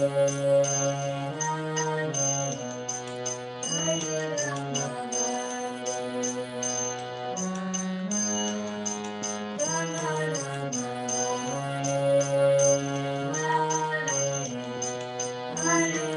Krishna, Hare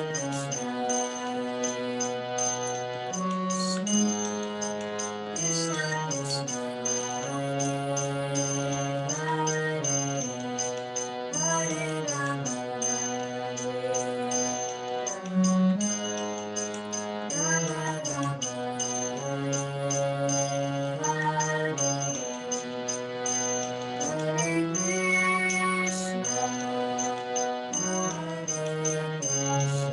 Krishna.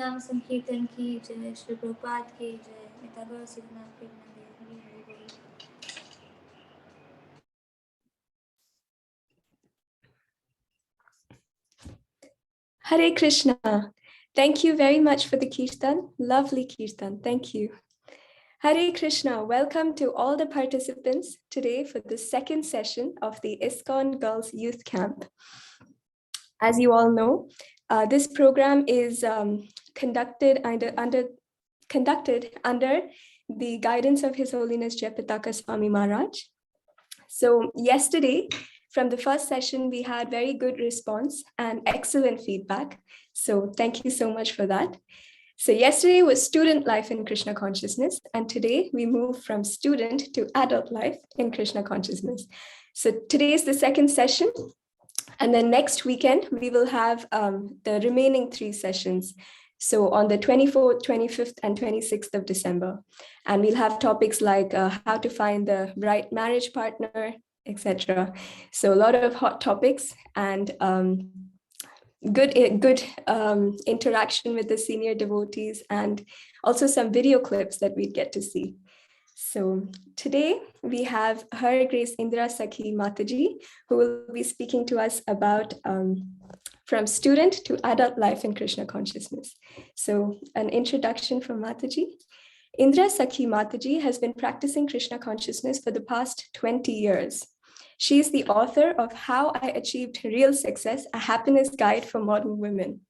नाम संकीर्तन की जय, श्री प्रभुपाद की जय, मिता गौर सिद्धनाथ प्रेमानंद, हरि हरि बोल। Hare Krishna. Thank you very much for the kirtan. Lovely kirtan. Thank you. Hare Krishna. Welcome to all the participants today for the second session of the ISKCON Girls Youth Camp. As you all know, this program is conducted under the guidance of His Holiness Jayapataka Swami Maharaj. So yesterday, from the first session, we had very good response and excellent feedback. So thank you so much for that. So yesterday was student life in Krishna consciousness, and today we move from student to adult life in Krishna consciousness. So today is the second session, and then next weekend we will have the remaining 3 sessions. So on the 24th, 25th, and 26th of December. And we'll have topics like how to find the right marriage partner, etc. So a lot of hot topics and good interaction with the senior devotees, and also some video clips that we'd get to see. So today we have Her Grace Indira-sakhi Mataji, who will be speaking to us about from student to adult life in Krishna consciousness. So an introduction from Mataji. Indira-sakhi Mataji has been practicing Krishna consciousness for the past 20 years. She is the author of How I Achieved Real Success, a Happiness Guide for Modern Women.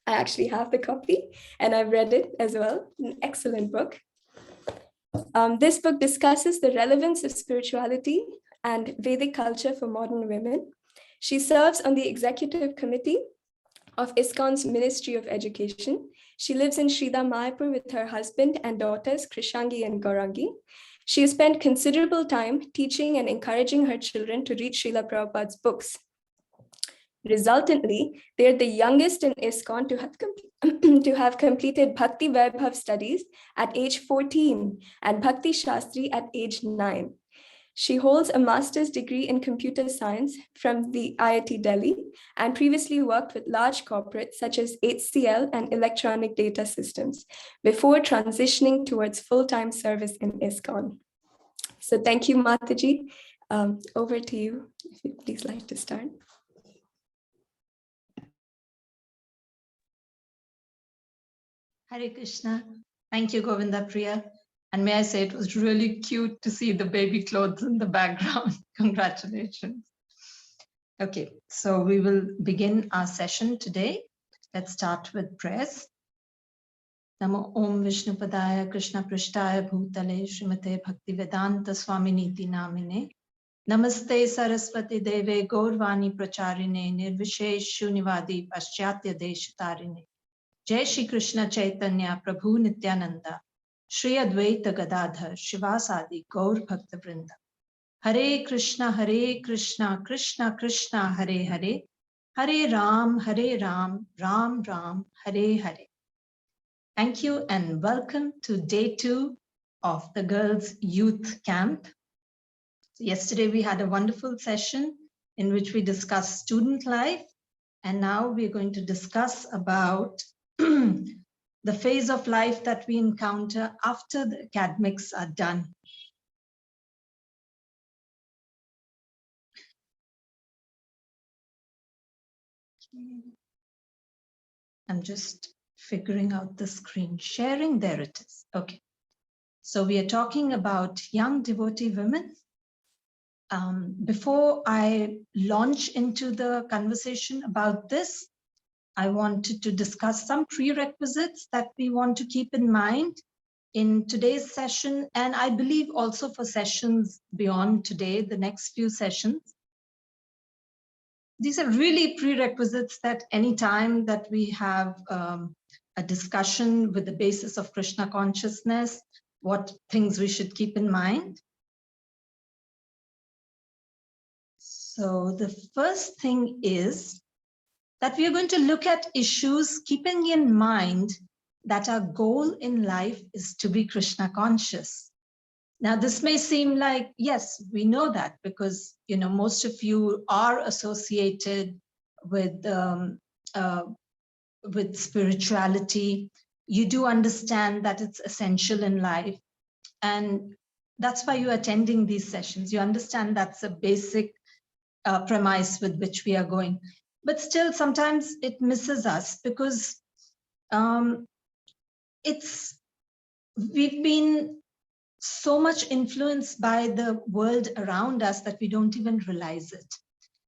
I actually have the copy and I've read it as well. An excellent book. This book discusses the relevance of spirituality and Vedic culture for modern women. She serves on the executive committee of ISKCON's Ministry of Education. She lives in Sridhar Mayapur with her husband and daughters, Krishangi and Gaurangi. She has spent considerable time teaching and encouraging her children to read Srila Prabhupada's books. Resultantly, they are the youngest in ISKCON to have completed Bhakti Vaibhav studies at age 14 and Bhakti Shastri at age 9. She holds a master's degree in computer science from the IIT Delhi and previously worked with large corporates such as HCL and Electronic Data Systems before transitioning towards full-time service in ISKCON. So thank you, Mataji. Over to you, if you'd please like to start. Hare Krishna. Thank you, Govinda Priya. And may I say, it was really cute to see the baby clothes in the background. Congratulations. Okay, so we will begin our session today. Let's start with prayers. Namo Om Vishnupadaya Krishna Prishtaya Bhutale Srimate Bhaktivedanta Swaminiti Namine. Namaste Saraswati Deve Gaurvani Pracharine Nirvishesh Shunivadi Paschatya Deshatarine. Jai Shri Krishna Chaitanya Prabhu Nityananda Shri Advaita Gadadhar Shivasadi Gaur Bhakta Vrinda. Hare Krishna, Krishna Krishna, Hare Hare, Hare Ram, Ram Ram, Hare Hare. Thank you and welcome to day 2 of the Girls Youth Camp. Yesterday we had a wonderful session in which we discussed student life, and now we're going to discuss about the phase of life that we encounter after the academics are done. I'm just figuring out the screen sharing. There it is. Okay. So we are talking about young devotee women. Before I launch into the conversation about this, I wanted to discuss some prerequisites that we want to keep in mind in today's session, and I believe also for sessions beyond today, the next few sessions. These are really prerequisites that any time that we have a discussion with the basis of Krishna consciousness, what things we should keep in mind. So the first thing is that we are going to look at issues keeping in mind that our goal in life is to be Krishna conscious. Now, this may seem like, yes, we know that because, you know, most of you are associated with with spirituality. You do understand that it's essential in life. And that's why you're attending these sessions. You understand that's a basic premise with which we are going. But still, sometimes it misses us because we've been so much influenced by the world around us that we don't even realize it.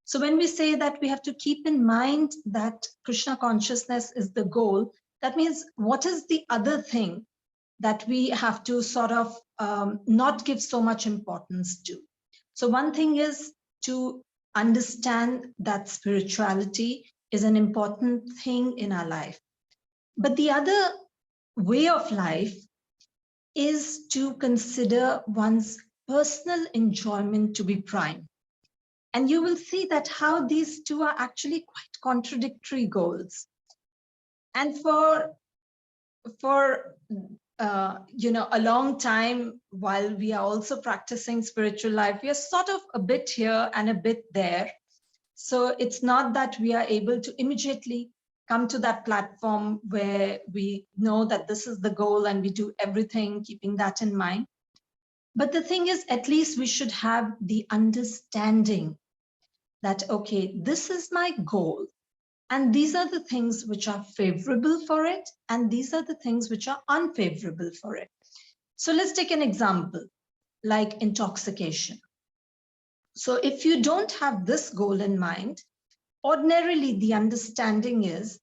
So when we say that we have to keep in mind that Krishna consciousness is the goal, that means what is the other thing that we have to sort of not give so much importance to? So one thing is to understand that spirituality is an important thing in our life. But the other way of life is to consider one's personal enjoyment to be prime. And you will see that how these two are actually quite contradictory goals. And for a long time, while we are also practicing spiritual life, we are sort of a bit here and a bit there. So it's not that we are able to immediately come to that platform where we know that this is the goal and we do everything keeping that in mind. But the thing is, at least we should have the understanding that, okay, this is my goal. And these are the things which are favorable for it. And these are the things which are unfavorable for it. So let's take an example, like intoxication. So if you don't have this goal in mind, ordinarily the understanding is,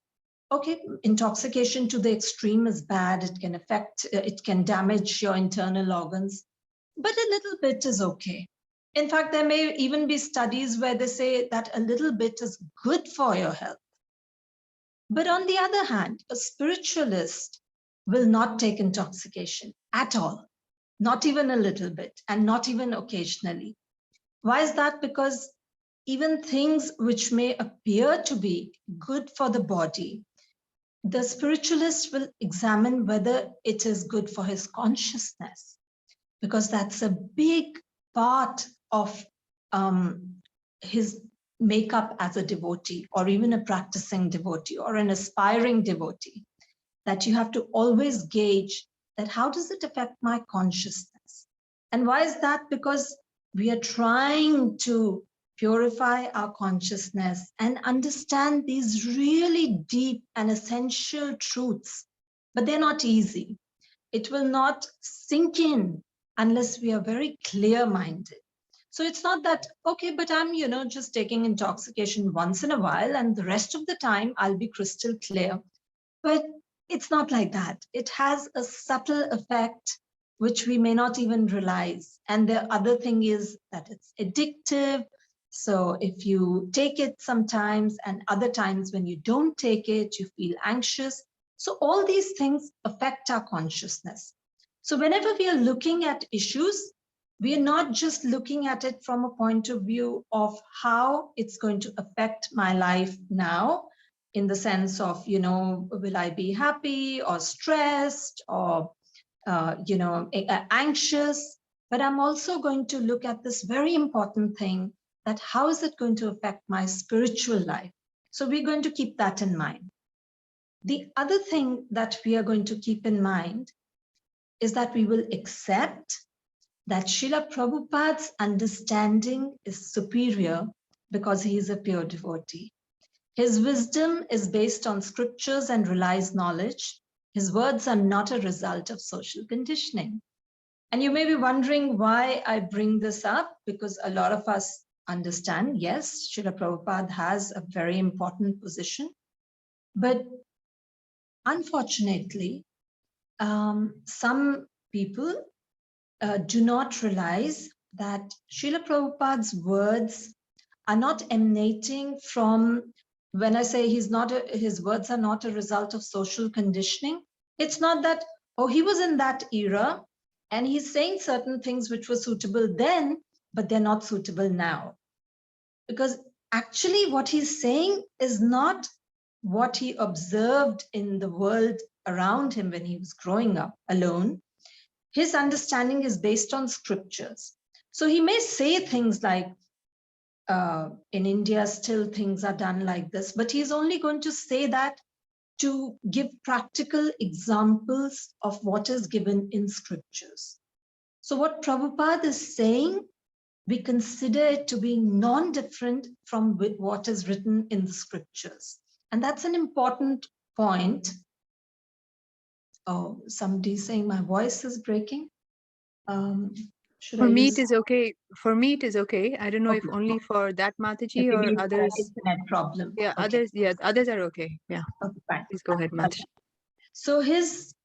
okay, intoxication to the extreme is bad. It can affect, it can damage your internal organs, but a little bit is okay. In fact, there may even be studies where they say that a little bit is good for your health. But on the other hand, a spiritualist will not take intoxication at all, not even a little bit, and not even occasionally. Why is that? Because even things which may appear to be good for the body, the spiritualist will examine whether it is good for his consciousness, because that's a big part of his makeup as a devotee, or even a practicing devotee, or an aspiring devotee, that you have to always gauge that how does it affect my consciousness? And why is that? Because we are trying to purify our consciousness and understand these really deep and essential truths, but they're not easy. It will not sink in unless we are very clear-minded. So it's not that, okay, but I'm, just taking intoxication once in a while and the rest of the time I'll be crystal clear. But it's not like that. It has a subtle effect which we may not even realize. And the other thing is that it's addictive. So if you take it sometimes and other times when you don't take it, you feel anxious. So all these things affect our consciousness. So whenever we are looking at issues, we are not just looking at it from a point of view of how it's going to affect my life now, in the sense of, will I be happy or stressed or, anxious? But I'm also going to look at this very important thing, that how is it going to affect my spiritual life? So we're going to keep that in mind. The other thing that we are going to keep in mind is that we will accept that Srila Prabhupada's understanding is superior because he is a pure devotee. His wisdom is based on scriptures and relies knowledge. His words are not a result of social conditioning. And you may be wondering why I bring this up, because a lot of us understand, yes, Srila Prabhupada has a very important position, but unfortunately, some people do not realize that Srila Prabhupada's words are not emanating from, when I say his words are not a result of social conditioning, it's not that, oh, he was in that era and he's saying certain things which were suitable then, but they're not suitable now. Because actually what he's saying is not what he observed in the world around him when he was growing up alone. His understanding is based on scriptures. So he may say things like, in India, still things are done like this, but he's only going to say that to give practical examples of what is given in scriptures. So what Prabhupada is saying, we consider it to be non-different from what is written in the scriptures. And that's an important point. Oh, somebody's saying my voice is breaking. Should For I me, use... it is okay. For me, it is okay. I don't know if Okay. only for that Mataji Maybe or it's an others. internet problem. Yeah, Okay. others are okay. Yeah, Okay, fine. please go ahead, Mataji. So his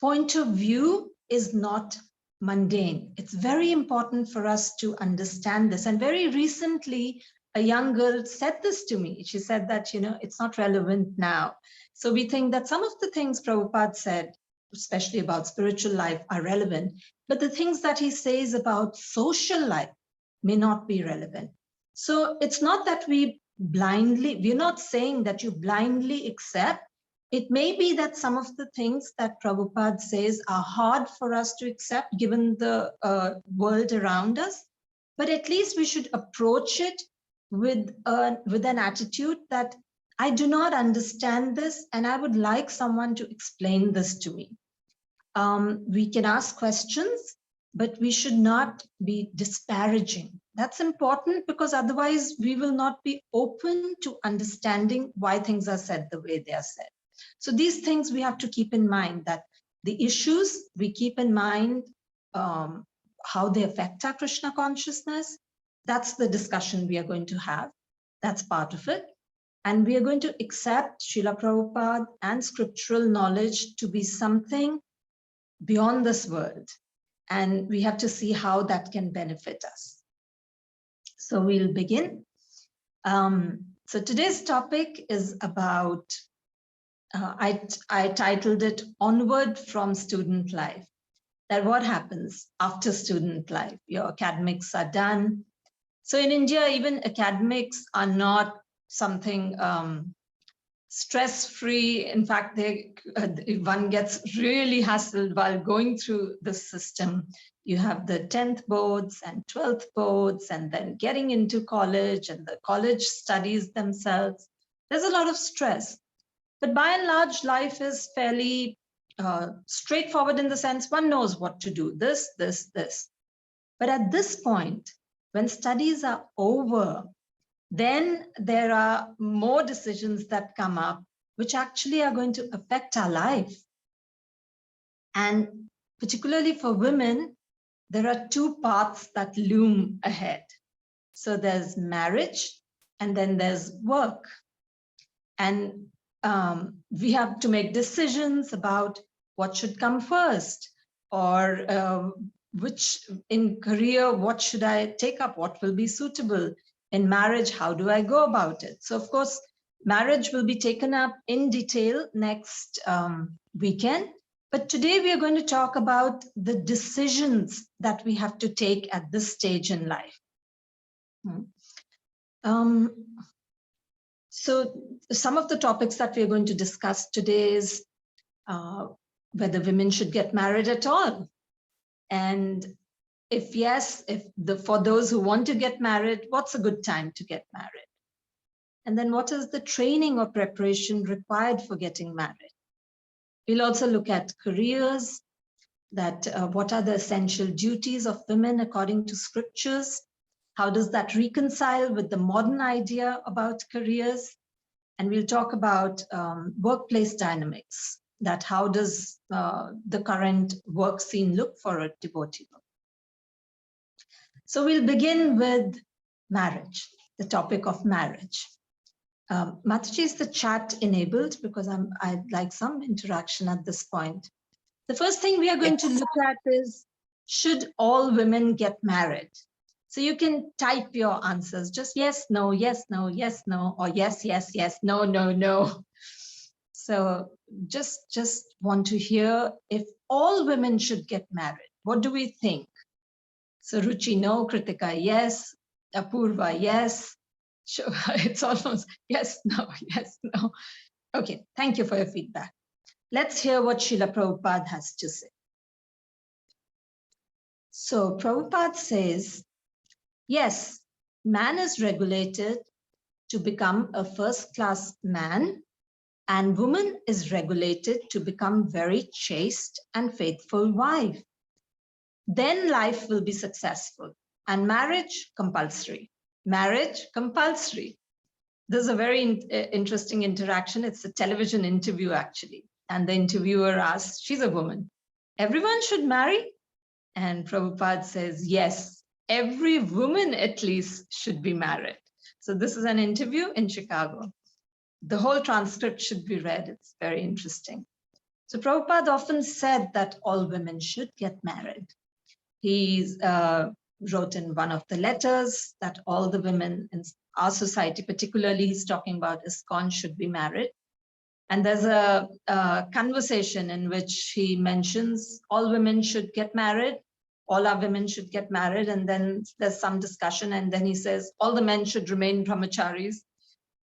point of view is not mundane. It's very important for us to understand this. And very recently, a young girl said this to me. She said that, it's not relevant now. So we think that some of the things Prabhupada said, especially about spiritual life, are relevant, but the things that he says about social life may not be relevant. So it's not that we're not saying that you blindly accept. It may be that some of the things that Prabhupada says are hard for us to accept given the world around us, but at least we should approach it with an attitude that I do not understand this and I would like someone to explain this to me. We can ask questions, but we should not be disparaging. That's important because otherwise we will not be open to understanding why things are said the way they are said. So these things we have to keep in mind, that the issues we keep in mind, how they affect our Krishna consciousness. That's the discussion we are going to have. That's part of it. And we are going to accept Srila Prabhupada and scriptural knowledge to be something beyond this world. And we have to see how that can benefit us. So we'll begin. So today's topic is about, I titled it Onward from Student Life. That what happens after student life? Your academics are done. So in India, even academics are not something stress-free. In fact, one gets really hassled while going through the system. You have the 10th boards and 12th boards, and then getting into college and the college studies themselves. There's a lot of stress. But by and large, life is fairly straightforward in the sense one knows what to do, this, this, this. But at this point, when studies are over, then there are more decisions that come up, which actually are going to affect our life. And particularly for women, there are two paths that loom ahead. So there's marriage, and then there's work. And we have to make decisions about what should come first, or which in career, what should I take up? What will be suitable? In marriage, how do I go about it? So of course, marriage will be taken up in detail next weekend. But today we are going to talk about the decisions that we have to take at this stage in life. So some of the topics that we're going to discuss today is whether women should get married at all. And if yes, for those who want to get married, what's a good time to get married? And then what is the training or preparation required for getting married? We'll also look at careers, that what are the essential duties of women according to scriptures? How does that reconcile with the modern idea about careers? And we'll talk about workplace dynamics, that how does the current work scene look for a devotee? So we'll begin with marriage, the topic of marriage. Mataji, is the chat enabled? Because I'd like some interaction at this point. The first thing we are going to look at is, should all women get married? So you can type your answers, just yes, no, yes, no, yes, no, or yes, yes, yes, no, no, no. So just want to hear if all women should get married. What do we think? So Ruchi, no. Kritika, yes. Apurva, yes. Sure. It's almost yes, no, yes, no. Okay, thank you for your feedback. Let's hear what Srila Prabhupada has to say. So Prabhupada says, yes, man is regulated to become a first-class man And woman is regulated to become very chaste and faithful wife. Then life will be successful. And marriage, compulsory. Marriage, compulsory. There's a very interesting interaction. It's a television interview, actually. And the interviewer asks, she's a woman, everyone should marry? And Prabhupada says, yes, every woman at least should be married. So this is an interview in Chicago. The whole transcript should be read. It's very interesting. So Prabhupada often said that all women should get married. He wrote in one of the letters that all the women in our society, particularly he's talking about ISKCON, should be married. And there's a conversation in which he mentions all women should get married, all our women should get married, and then there's some discussion, and then he says all the men should remain brahmacharis.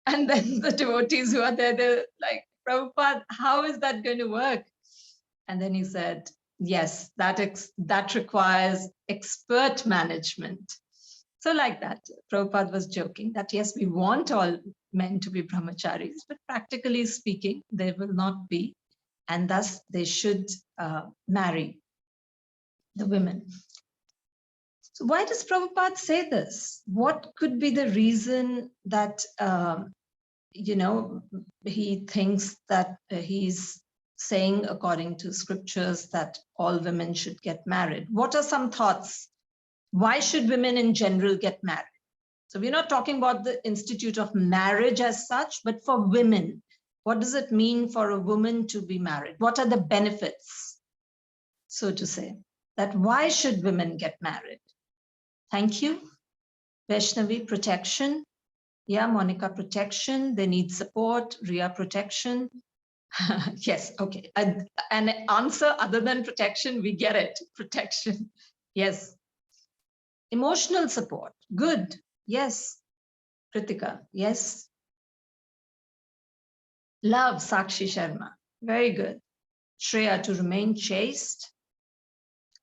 And then the devotees who are there, they're like, Prabhupada, how is that going to work? And then he said, yes, that requires expert management. So like that, Prabhupada was joking that yes, we want all men to be brahmacharis, but practically speaking, they will not be. And thus they should marry the women. So why does Prabhupada say this? What could be the reason that, he thinks that he's saying according to scriptures that all women should get married? What are some thoughts? Why should women in general get married? So we're not talking about the institute of marriage as such, but for women, what does it mean for a woman to be married? What are the benefits, so to say, that why should women get married? Thank you. Vaishnavi, protection. Yeah, Monica, protection. They need support. Ria, protection. Yes, okay. An answer other than protection, we get it. Protection. Yes. Emotional support. Good. Yes. Kritika. Yes. Love, Sakshi Sharma. Very good. Shreya, to remain chaste.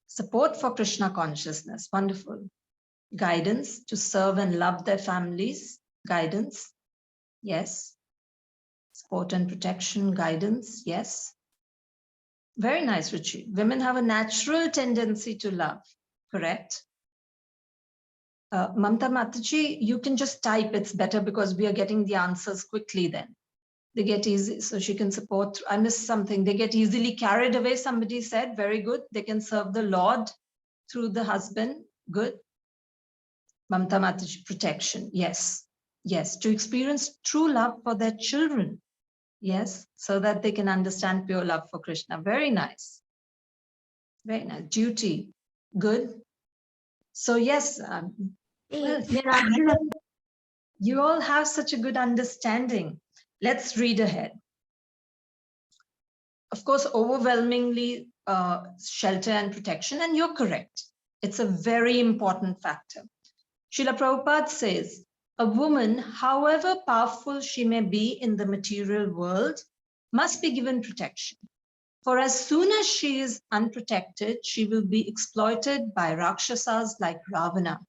Support for Krishna consciousness. Wonderful. Guidance, to serve and love their families. Guidance. Yes. Support and protection. Guidance. Yes. Very nice, Ruchi. Women have a natural tendency to love. Correct. Mamta Mataji, you can just type. It's better because we are getting the answers quickly then. They get easy, so she can support. I missed something. They get easily carried away, somebody said. Very good. They can serve the Lord through the husband. Good. Mamta Mataji, protection. Yes. Yes. To experience true love for their children. Yes. So that they can understand pure love for Krishna. Very nice. Very nice. Duty. Good. So yes, well, you all have such a good understanding. Let's read ahead. Of course, overwhelmingly shelter and protection, and you're correct. It's a very important factor. Srila Prabhupada says, a woman, however powerful she may be in the material world, must be given protection. For as soon as she is unprotected, she will be exploited by Rakshasas like Ravana.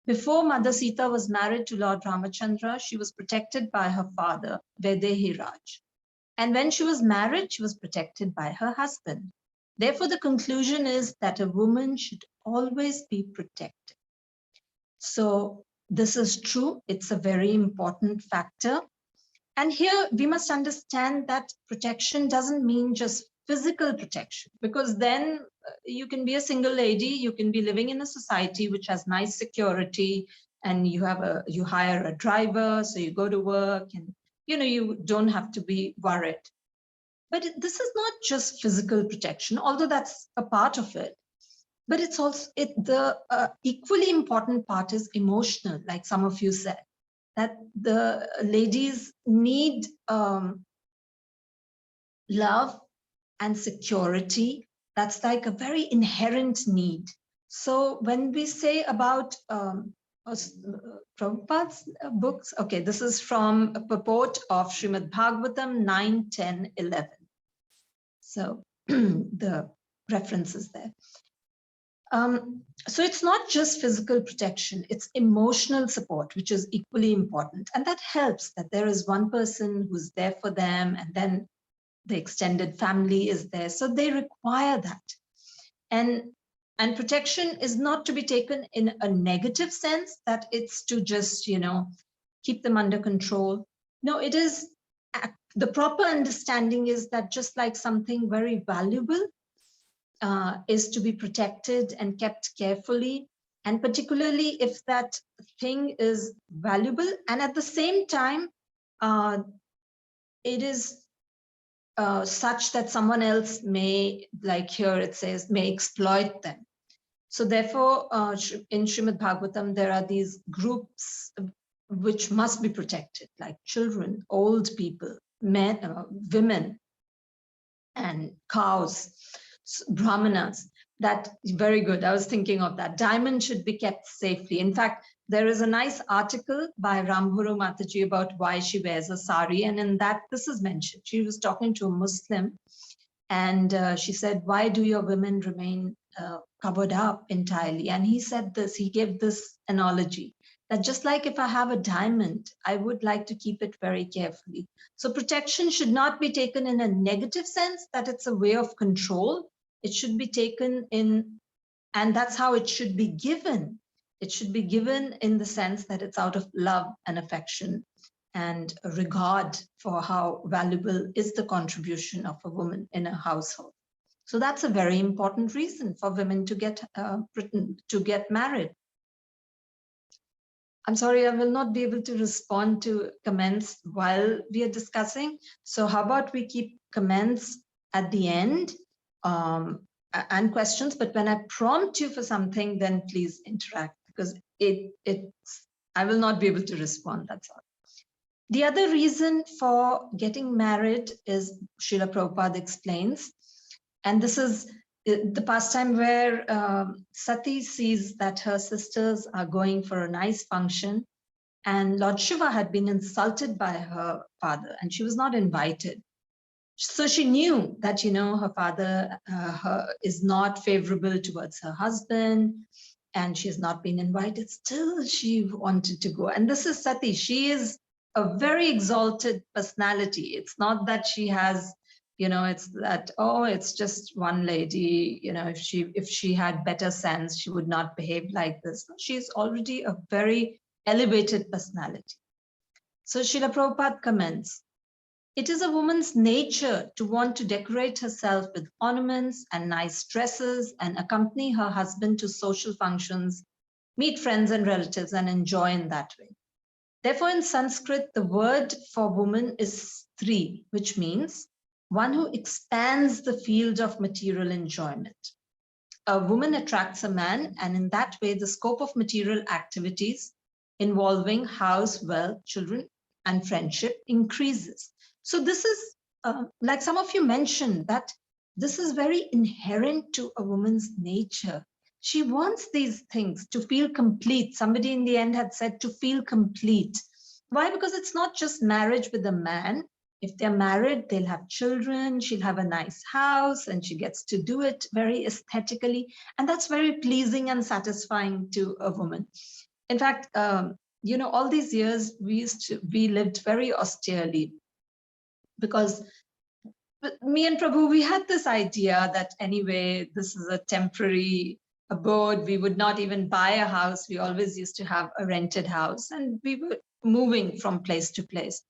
Before Mother Sita was married to Lord Ramachandra, she was protected by her father, Vaidehi Raj. And when she was married, she was protected by her husband. Therefore, the conclusion is that a woman should always be protected. So this is true. It's a very important factor. And here we must understand that protection doesn't mean just physical protection, because then you can be a single lady, you can be living in a society which has nice security, and you hire a driver, so you go to work, and you don't have to be worried. But this is not just physical protection, although that's a part of it. But it's also the equally important part is emotional, like some of you said, that the ladies need love and security. That's like a very inherent need. So when we say about Prabhupada's books, okay, this is from a purport of Srimad Bhagavatam 9, 10, 11. So the references there. So it's not just physical protection, it's emotional support, which is equally important. And that helps that there is one person who's there for them, and then the extended family is there. So they require that. And protection is not to be taken in a negative sense, that it's to just, keep them under control. No, it is, the proper understanding is that just like something very valuable is to be protected and kept carefully, and particularly if that thing is valuable, and at the same time, it is such that someone else may, like here it says, may exploit them. So therefore, in Srimad Bhagavatam, there are these groups which must be protected, like children, old people, men, women, and cows, brahmanas. That very good. I was thinking of that. Diamond should be kept safely. In fact, there is a nice article by Rambhuru Mataji about why she wears a sari, and in that this is mentioned. She was talking to a Muslim, and she said, "Why do your women remain covered up entirely?" And he said this. He gave this analogy that just like if I have a diamond, I would like to keep it very carefully. So protection should not be taken in a negative sense, that it's a way of control. It should be taken in, and that's how it should be given. It should be given in the sense that it's out of love and affection and regard for how valuable is the contribution of a woman in a household. So that's a very important reason for women to get married. I'm sorry, I will not be able to respond to comments while we are discussing. So how about we keep comments at the end and questions, but when I prompt you for something, then please interact, because I will not be able to respond, that's all. The other reason for getting married is, Srila Prabhupada explains, and this is the pastime where Sati sees that her sisters are going for a nice function, and Lord Shiva had been insulted by her father, and she was not invited. So she knew that, her father is not favorable towards her husband, and she has not been invited. Still, she wanted to go. And this is Sati. She is a very exalted personality. It's not that she has, it's that, oh, it's just one lady, if she had better sense, she would not behave like this. She's already a very elevated personality. So Srila Prabhupada comments, it is a woman's nature to want to decorate herself with ornaments and nice dresses and accompany her husband to social functions, meet friends and relatives, and enjoy in that way. Therefore, in Sanskrit, the word for woman is stri, which means one who expands the field of material enjoyment. A woman attracts a man, and in that way, the scope of material activities involving house, wealth, children, and friendship increases. So this is, like some of you mentioned, that this is very inherent to a woman's nature. She wants these things to feel complete. Somebody in the end had said to feel complete. Why? Because it's not just marriage with a man. If they're married, they'll have children, she'll have a nice house, and she gets to do it very aesthetically. And that's very pleasing and satisfying to a woman. In fact, all these years, we lived very austerely, because me and Prabhu, we had this idea that anyway, this is a temporary abode. We would not even buy a house. We always used to have a rented house, and we were moving from place to place.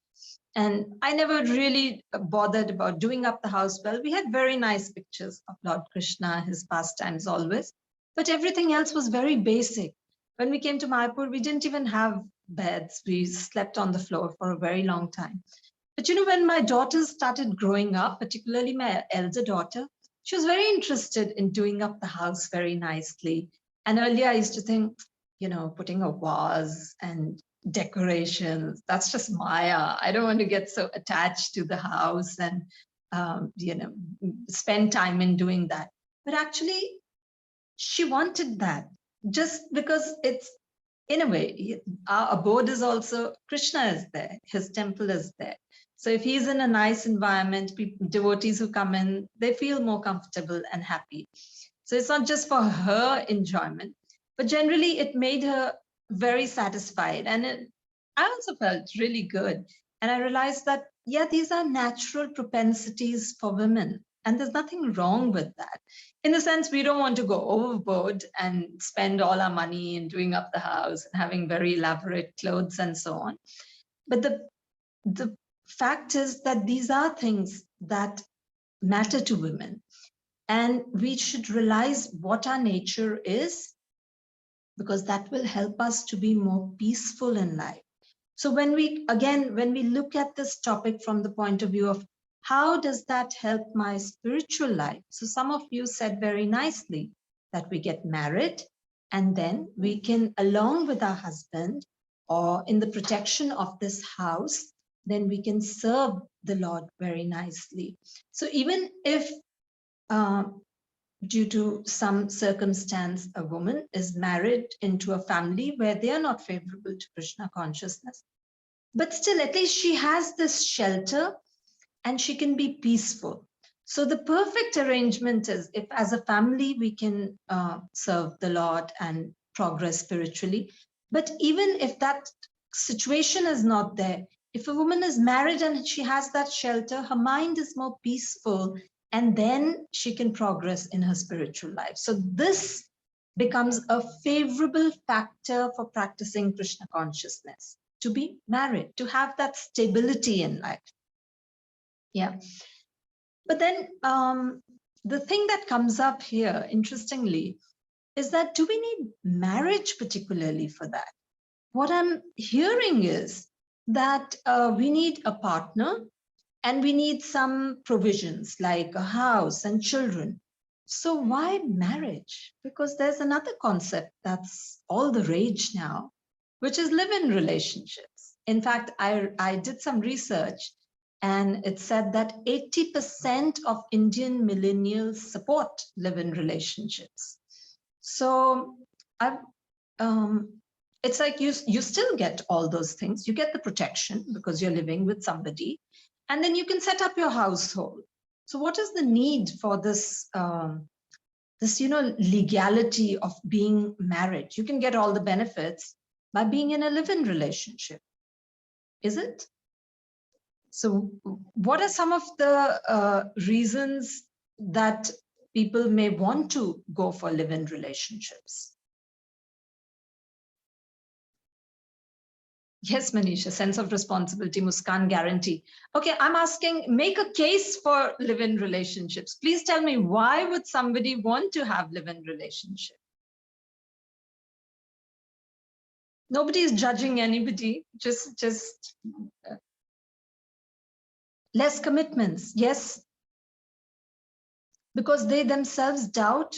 And I never really bothered about doing up the house well. We had very nice pictures of Lord Krishna, his pastimes always, but everything else was very basic. When we came to Mayapur, we didn't even have beds. We slept on the floor for a very long time. But when my daughters started growing up, particularly my elder daughter, she was very interested in doing up the house very nicely. And earlier I used to think, putting a vase and decorations, that's just Maya. I don't want to get so attached to the house and, spend time in doing that. But actually, she wanted that just because it's, in a way, our abode is also, Krishna is there, his temple is there. So if he's in a nice environment, devotees who come in, they feel more comfortable and happy. So it's not just for her enjoyment, but generally it made her very satisfied. And I also felt really good. And I realized that, yeah, these are natural propensities for women. And there's nothing wrong with that. In the sense, we don't want to go overboard and spend all our money in doing up the house and having very elaborate clothes and so on. But the fact is that these are things that matter to women. And we should realize what our nature is, because that will help us to be more peaceful in life. So when we look at this topic from the point of view of how does that help my spiritual life? So some of you said very nicely that we get married and then we can, along with our husband or in the protection of this house, then we can serve the Lord very nicely. So even if due to some circumstance, a woman is married into a family where they are not favorable to Krishna consciousness, but still at least she has this shelter and she can be peaceful. So the perfect arrangement is if as a family we can serve the Lord and progress spiritually. But even if that situation is not there, if a woman is married and she has that shelter, her mind is more peaceful, and then she can progress in her spiritual life. So this becomes a favorable factor for practicing Krishna consciousness, to be married, to have that stability in life. Yeah. But then the thing that comes up here, interestingly, is that do we need marriage particularly for that? What I'm hearing is that we need a partner and we need some provisions like a house and children. So why marriage? Because there's another concept that's all the rage now, which is live-in relationships. In fact, I did some research and it said that 80% of Indian millennials support live-in relationships. So it's like you still get all those things. You get the protection because you're living with somebody, and then you can set up your household. So what is the need for this, legality of being married? You can get all the benefits by being in a live-in relationship, is it? So what are some of the reasons that people may want to go for live-in relationships? Yes, Manisha, sense of responsibility, Muskan, guarantee. Okay, I'm asking, make a case for live-in relationships. Please tell me, why would somebody want to have live-in relationship? Nobody is judging anybody, just less commitments. Yes, because they themselves doubt,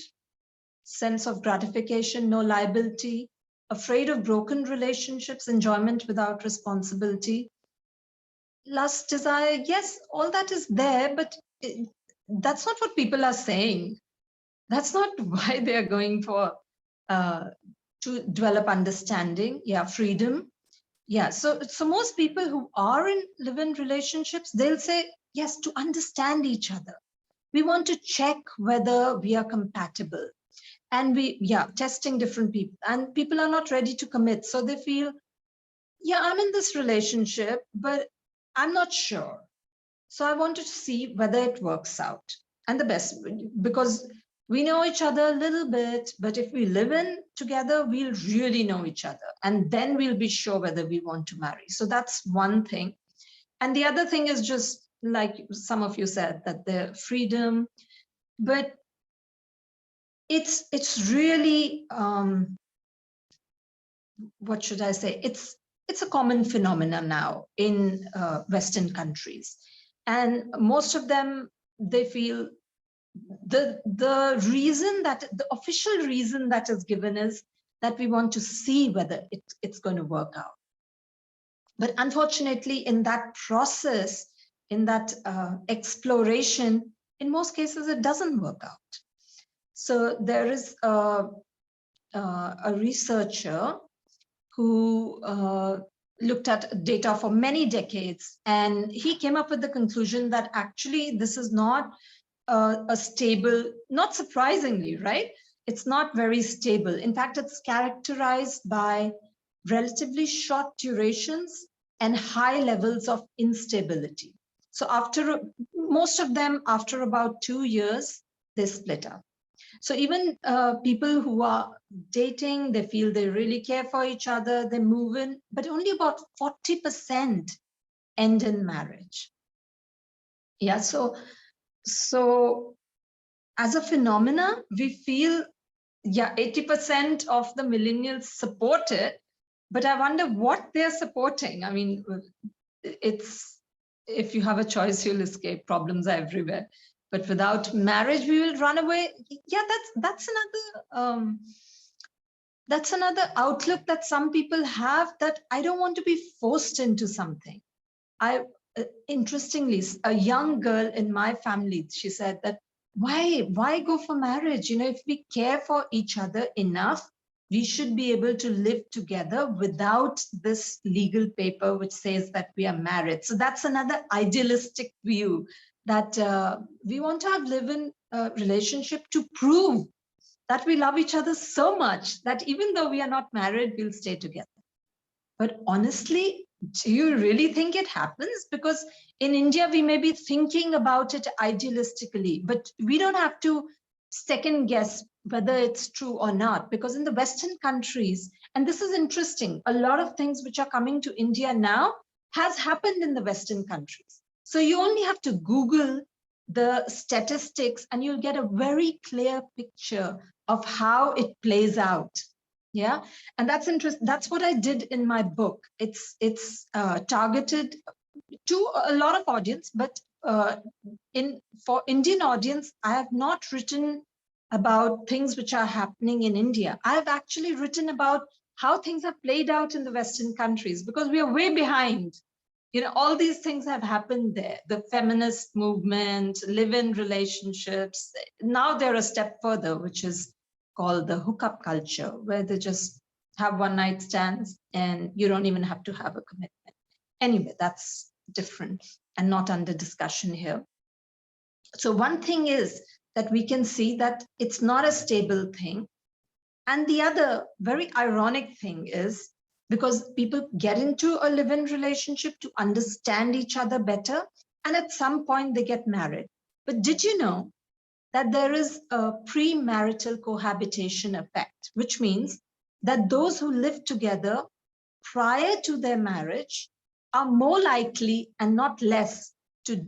sense of gratification, no liability, afraid of broken relationships, enjoyment without responsibility, lust, desire. Yes, all that is there, but that's not what people are saying. That's not why they are going for to develop understanding. Yeah, freedom. Yeah, so most people who are in live-in relationships, they'll say, yes, to understand each other. We want to check whether we are compatible. And testing different people. And people are not ready to commit. So they feel, yeah, I'm in this relationship, but I'm not sure. So I wanted to see whether it works out. And the best, because we know each other a little bit, but if we live in together, we'll really know each other. And then we'll be sure whether we want to marry. So that's one thing. And the other thing is just like some of you said, that the freedom, but it's really, what should I say? It's a common phenomenon now in Western countries. And most of them, they feel the reason that the official reason that is given is that we want to see whether it's going to work out. But unfortunately, in that process, in that exploration, in most cases, it doesn't work out. So there is a researcher who looked at data for many decades, and he came up with the conclusion that actually this is not a stable, not surprisingly, right? It's not very stable. In fact, it's characterized by relatively short durations and high levels of instability. So most of them, after about 2 years, they split up. So even people who are dating, they feel they really care for each other, they move in, but only about 40% end in marriage. Yeah, so as a phenomena, we feel, yeah, 80% of the millennials support it, but I wonder what they're supporting. I mean, if you have a choice, you'll escape. Problems are everywhere. But without marriage, we will run away. Yeah, that's another outlook that some people have, that I don't want to be forced into something. Interestingly, a young girl in my family, she said that, why go for marriage? If we care for each other enough, we should be able to live together without this legal paper which says that we are married. So that's another idealistic view, that we want to have live-in relationship to prove that we love each other so much that even though we are not married, we'll stay together. But honestly, do you really think it happens? Because in India, we may be thinking about it idealistically, but we don't have to second guess whether it's true or not. Because in the Western countries, and this is interesting, a lot of things which are coming to India now has happened in the Western countries. So you only have to Google the statistics and you'll get a very clear picture of how it plays out. Yeah, and that's interesting. That's what I did in my book. It's targeted to a lot of audience, but for Indian audience, I have not written about things which are happening in India. I have actually written about how things have played out in the Western countries, because we are way behind. All these things have happened there. The feminist movement, live-in relationships. Now they're a step further, which is called the hookup culture, where they just have one-night stands and you don't even have to have a commitment. Anyway, that's different and not under discussion here. So one thing is that we can see that it's not a stable thing. And the other very ironic thing is, because people get into a live-in relationship to understand each other better, and at some point they get married. But did you know that there is a pre-marital cohabitation effect, which means that those who live together prior to their marriage are more likely and not less to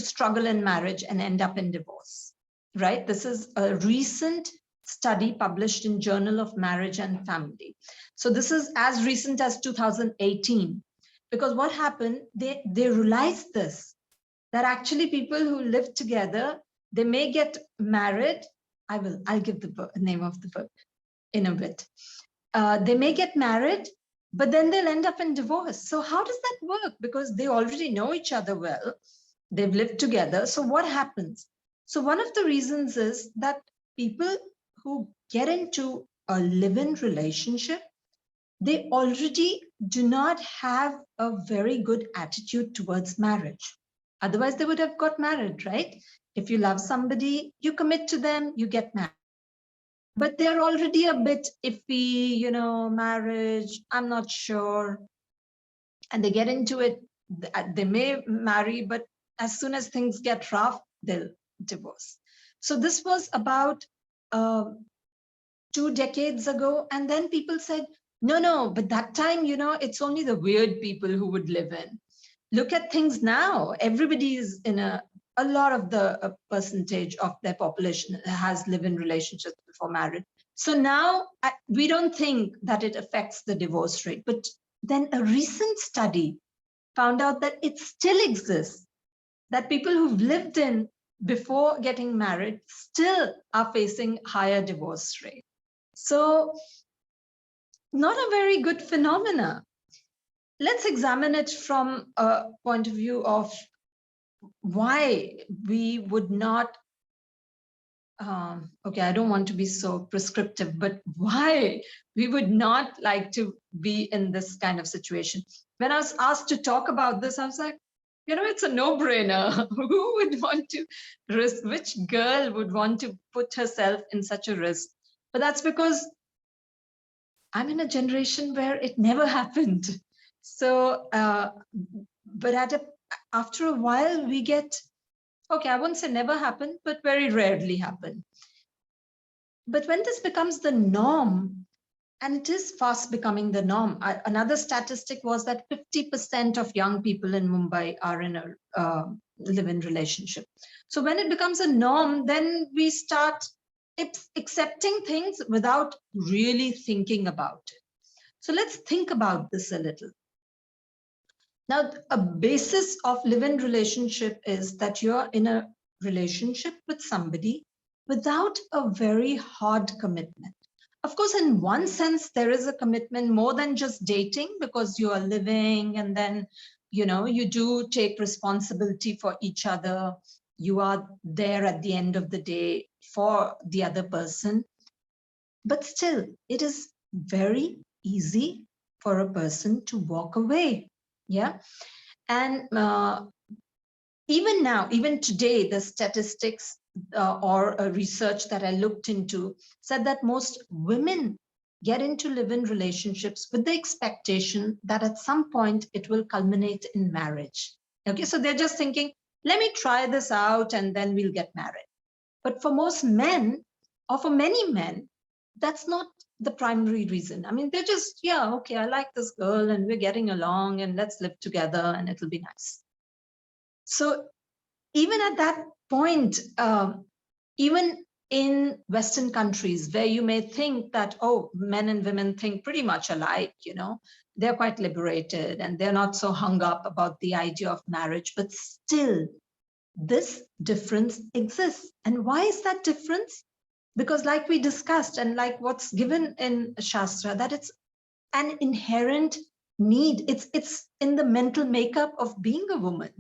struggle in marriage and end up in divorce, right? This is a recent study published in Journal of Marriage and Family. So this is as recent as 2018, because what happened, they realized this, that actually people who live together, they may get married. I'll give the name of the book in a bit. They may get married, but then they'll end up in divorce. So how does that work? Because they already know each other well. They've lived together. So what happens? So one of the reasons is that people who get into a live-in relationship, they already do not have a very good attitude towards marriage. Otherwise, they would have got married, right? If you love somebody, you commit to them, you get married. But they're already a bit iffy, marriage, I'm not sure. And they get into it, they may marry, but as soon as things get rough, they'll divorce. So this was about 2 decades ago. And then people said, no, but that time, it's only the weird people who would live in. Look at things now. Everybody is in a lot of the percentage of their population has live-in relationships before marriage. So now we don't think that it affects the divorce rate. But then a recent study found out that it still exists, that people who've lived in before getting married still are facing higher divorce rate. So not a very good phenomena. Let's examine it from a point of view of why we would not, okay, I don't want to be so prescriptive, but why we would not like to be in this kind of situation. When I was asked to talk about this, I was like, it's a no-brainer. Who would want to risk, which girl would want to put herself in such a risk? But that's because I'm in a generation where it never happened. So, but after a while we get, okay, I won't say never happened, but very rarely happen. But when this becomes the norm, and it is fast becoming the norm. Another statistic was that 50% of young people in Mumbai are in a live-in relationship. So when it becomes a norm, then we start accepting things without really thinking about it. So let's think about this a little. Now, a basis of live-in relationship is that you're in a relationship with somebody without a very hard commitment. Of course, in one sense, there is a commitment more than just dating, because you are living and then, you do take responsibility for each other. You are there at the end of the day for the other person. But still, it is very easy for a person to walk away. Yeah. And even now, even today, the statistics or a research that I looked into said that most women get into live-in relationships with the expectation that at some point it will culminate in marriage. Okay, so they're just thinking, let me try this out and then we'll get married. But for most men, or for many men, that's not the primary reason. I mean, they're just, yeah, okay, I like this girl and we're getting along and let's live together and it'll be nice. So even at that point, even in Western countries where you may think that, oh, men and women think pretty much alike, they're quite liberated and they're not so hung up about the idea of marriage, but still this difference exists. And why is that difference? Because like we discussed and like what's given in Shastra, that it's an inherent need. It's in the mental makeup of being a woman.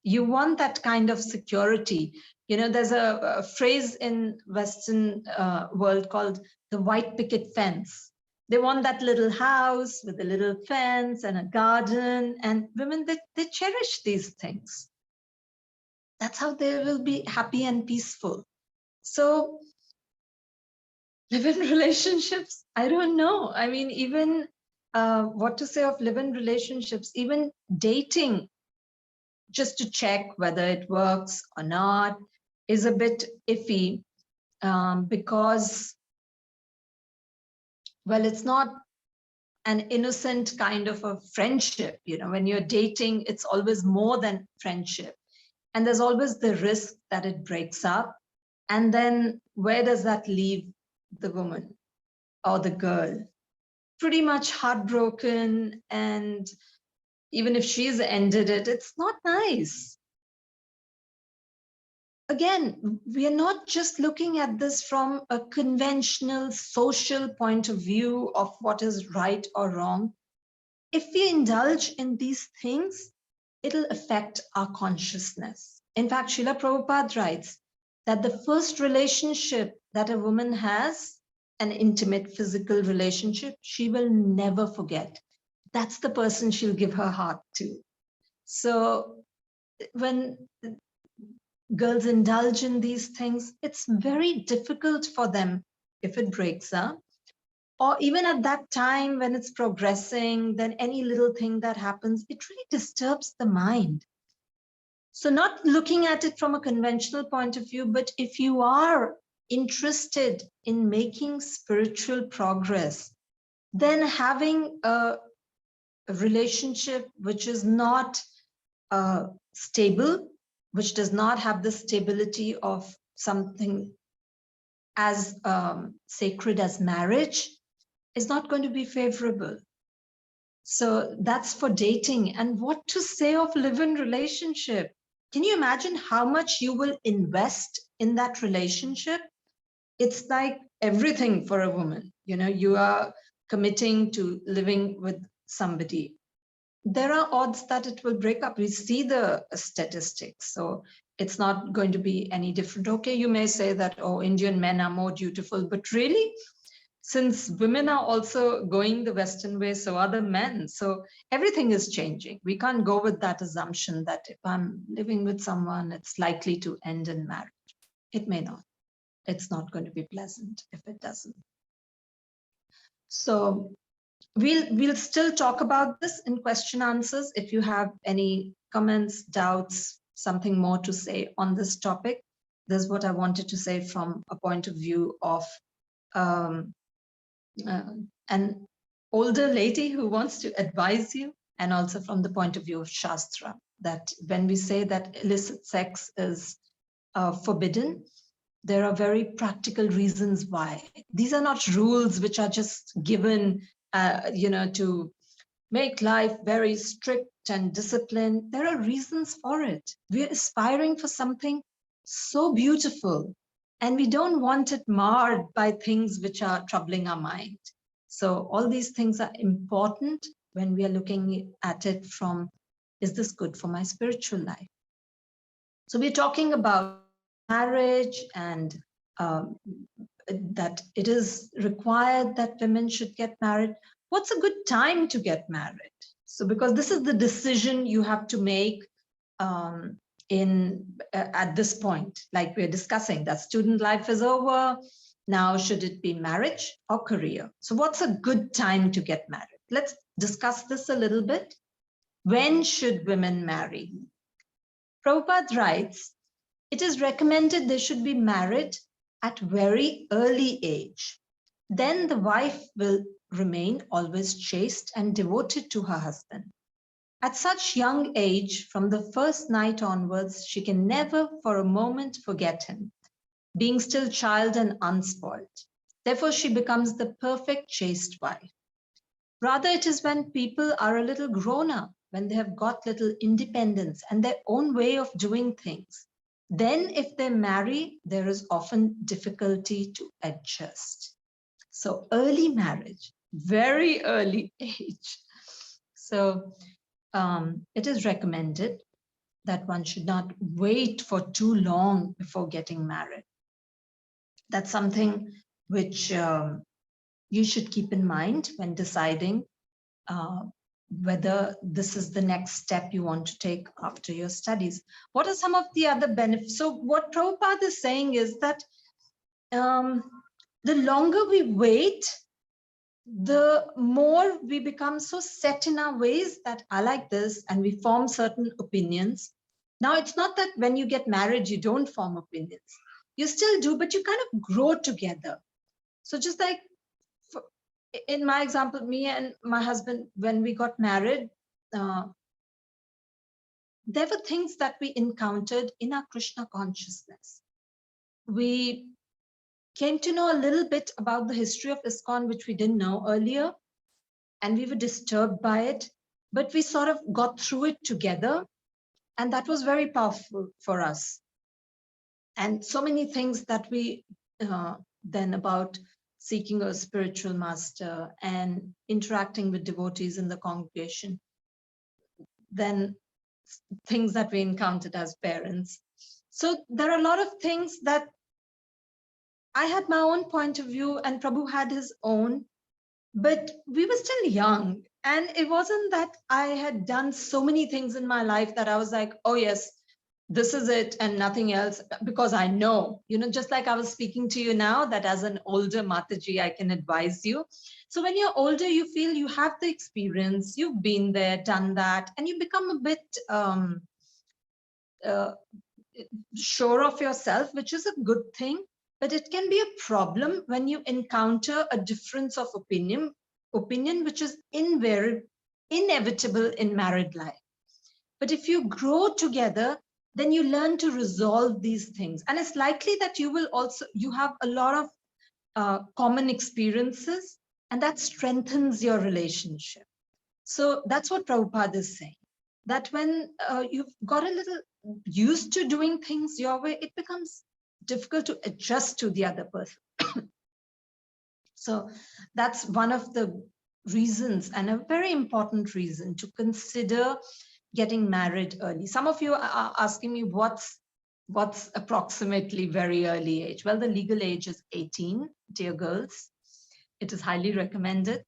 You want that kind of security. There's a phrase in Western world called the white picket fence. They want that little house with a little fence and a garden, and women, they cherish these things. That's how they will be happy and peaceful. So live-in relationships, I don't know. I mean, even what to say of live-in relationships, even dating, just to check whether it works or not, is a bit iffy because, well, it's not an innocent kind of a friendship. When you're dating, it's always more than friendship. And there's always the risk that it breaks up. And then where does that leave the woman or the girl? Pretty much heartbroken. And even if she's ended it, it's not nice. Again, we are not just looking at this from a conventional social point of view of what is right or wrong. If we indulge in these things, it'll affect our consciousness. In fact, Srila Prabhupada writes that the first relationship that a woman has, an intimate physical relationship, she will never forget. That's the person she'll give her heart to. So when girls indulge in these things, it's very difficult for them if it breaks up. Or even at that time when it's progressing, then any little thing that happens, it really disturbs the mind. So not looking at it from a conventional point of view, but if you are interested in making spiritual progress, then having a relationship which is not stable, which does not have the stability of something as sacred as marriage, is not going to be favorable. So that's for dating. And what to say of live-in relationship? Can you imagine how much you will invest in that relationship? It's like everything for a woman. You are committing to living with somebody. There are odds that it will break up. We see the statistics. So it's not going to be any different. Okay, you may say that, oh, Indian men are more dutiful, but really, since women are also going the Western way, so are the men. So everything is changing. We can't go with that assumption that if I'm living with someone, it's likely to end in marriage. It may not. It's not going to be pleasant if it doesn't. So we'll still talk about this in question answers. If you have any comments, doubts, something more to say on this topic, this is what I wanted to say from a point of view of an older lady who wants to advise you, and also from the point of view of Shastra, that when we say that illicit sex is forbidden, there are very practical reasons why. These are not rules which are just given, to make life very strict and disciplined. There are reasons for it. We're aspiring for something so beautiful, and we don't want it marred by things which are troubling our mind. So all these things are important when we are looking at it from, is this good for my spiritual life? So we're talking about marriage and that it is required that women should get married. What's a good time to get married? So because this is the decision you have to make at this point, like we're discussing, that student life is over. Now, should it be marriage or career? So what's a good time to get married? Let's discuss this a little bit. When should women marry? Prabhupada writes, it is recommended they should be married at very early age. Then the wife will remain always chaste and devoted to her husband. At such young age, from the first night onwards, she can never for a moment forget him, being still child and unspoiled. Therefore, she becomes the perfect chaste wife. Rather, it is when people are a little grown up, when they have got little independence and their own way of doing things, then if they marry, there is often difficulty to adjust. So early marriage, very early age. So it is recommended that one should not wait for too long before getting married. That's something which you should keep in mind when deciding whether this is the next step you want to take after your studies. What are some of the other benefits? So what Prabhupada is saying is that the longer we wait, the more we become so set in our ways that I like this, and we form certain opinions. Now, it's not that when you get married, you don't form opinions. You still do, but you kind of grow together. So just like in my example, me and my husband, when we got married, there were things that we encountered in our Krishna consciousness. We came to know a little bit about the history of ISKCON, which we didn't know earlier, and we were disturbed by it, but we sort of got through it together, and that was very powerful for us. And so many things that we then about seeking a spiritual master and interacting with devotees in the congregation, then things that we encountered as parents. So there are a lot of things that I had my own point of view and Prabhu had his own, but we were still young. And it wasn't that I had done so many things in my life that I was like, oh yes, this is it and nothing else, because I know, just like I was speaking to you now, that as an older Mataji, I can advise you. So when you're older, you feel you have the experience, you've been there, done that, and you become a bit sure of yourself, which is a good thing. But it can be a problem when you encounter a difference of opinion which is inevitable in married life. But if you grow together, then you learn to resolve these things. And it's likely that you have a lot of common experiences, and that strengthens your relationship. So that's what Prabhupada is saying, that when you've got a little used to doing things your way, it becomes difficult to adjust to the other person. So that's one of the reasons, and a very important reason, to consider getting married early. Some of you are asking me what's approximately very early age. Well, the legal age is 18, dear girls. It is highly recommended.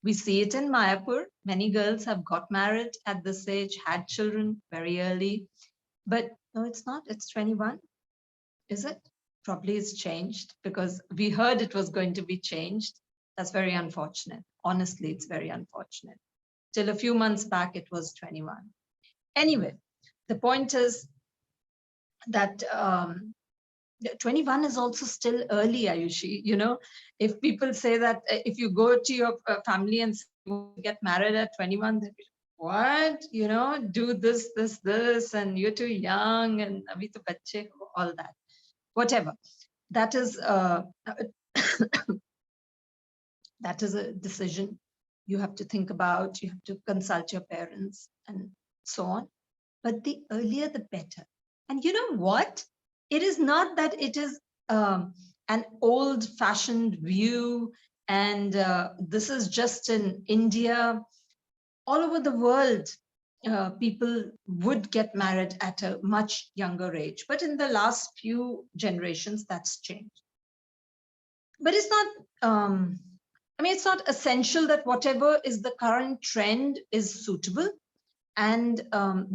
We see it in Mayapur. Many girls have got married at this age, had children very early. But no, it's not. It's 21. Is it? Probably it's changed because we heard it was going to be changed. That's very unfortunate. Honestly, it's very unfortunate. Till a few months back, it was 21. Anyway, the point is that 21 is also still early, Ayushi. You know, if people say that if you go to your family and get married at 21, they'll be, what? You know, do this, and you're too young, and abhi to bache, all that. Whatever. That is that is a decision you have to think about. You have to consult your parents and so on. But the earlier, the better. And you know what? It is not that it is an old-fashioned view, and this is just in India. All over the world, people would get married at a much younger age. But in the last few generations, that's changed. But it's not, I mean, it's not essential that whatever is the current trend is suitable. And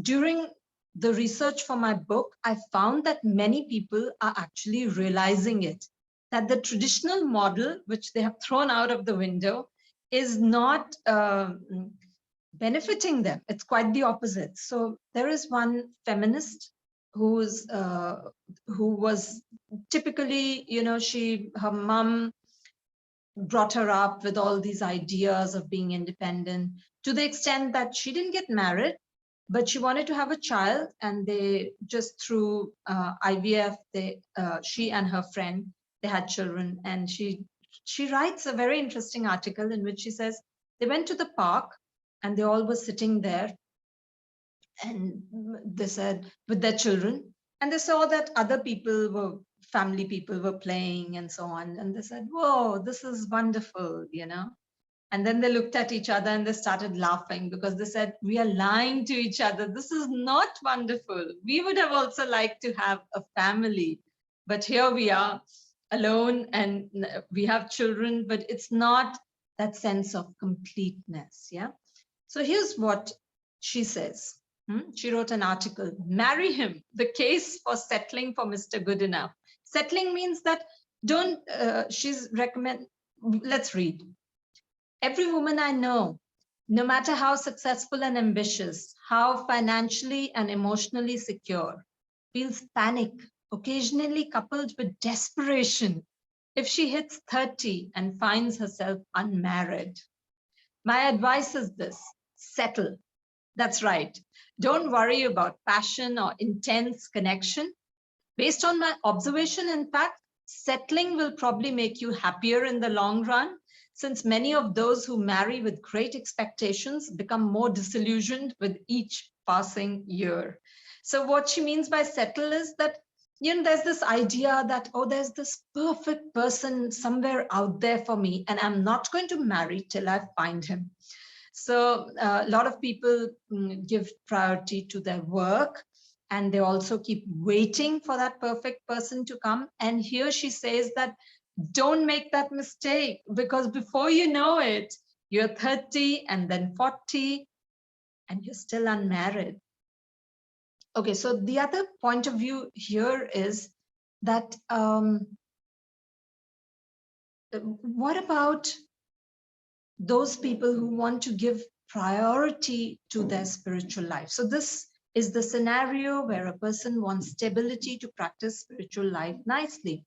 during the research for my book, I found that many people are actually realizing it, that the traditional model, which they have thrown out of the window, is not benefiting them. It's quite the opposite. So there is one feminist who was typically, you know, her mom brought her up with all these ideas of being independent, to the extent that she didn't get married, but she wanted to have a child, and they just through IVF, she and her friend, they had children. And she writes a very interesting article in which she says they went to the park and they all were sitting there, and they said, with their children, and they saw that other family people were playing and so on. And they said, whoa, this is wonderful, you know. And then they looked at each other and they started laughing, because they said, we are lying to each other. This is not wonderful. We would have also liked to have a family, but here we are alone and we have children, but it's not that sense of completeness. Yeah. So here's what she says. She wrote an article, Marry Him, the case for settling for Mr. Good Enough. Settling means that let's read. Every woman I know, no matter how successful and ambitious, how financially and emotionally secure, feels panic, occasionally coupled with desperation, if she hits 30 and finds herself unmarried. My advice is this: settle. That's right. Don't worry about passion or intense connection. Based on my observation, in fact, settling will probably make you happier in the long run, since many of those who marry with great expectations become more disillusioned with each passing year. So what she means by settle is that, you know, there's this idea that, oh, there's this perfect person somewhere out there for me, and I'm not going to marry till I find him. So a lot of people give priority to their work, and they also keep waiting for that perfect person to come. And here she says that don't make that mistake, because before you know it, you're 30 and then 40 and you're still unmarried. Okay, so the other point of view here is that what about those people who want to give priority to their spiritual life? So this is the scenario where a person wants stability to practice spiritual life nicely.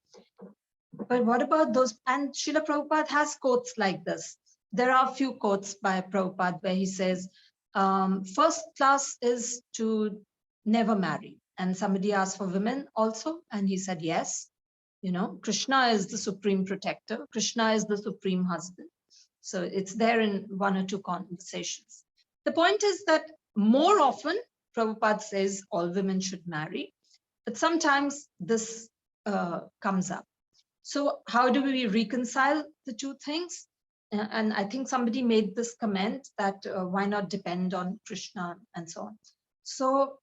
But what about those? And Srila Prabhupada has quotes like this. There are a few quotes by Prabhupada where he says, first class is to never marry. And somebody asked for women also, and he said, yes, you know, Krishna is the supreme protector. Krishna is the supreme husband. So it's there in one or two conversations. The point is that more often, Prabhupada says all women should marry, but sometimes this comes up. So how do we reconcile the two things? And I think somebody made this comment that why not depend on Krishna and so on. So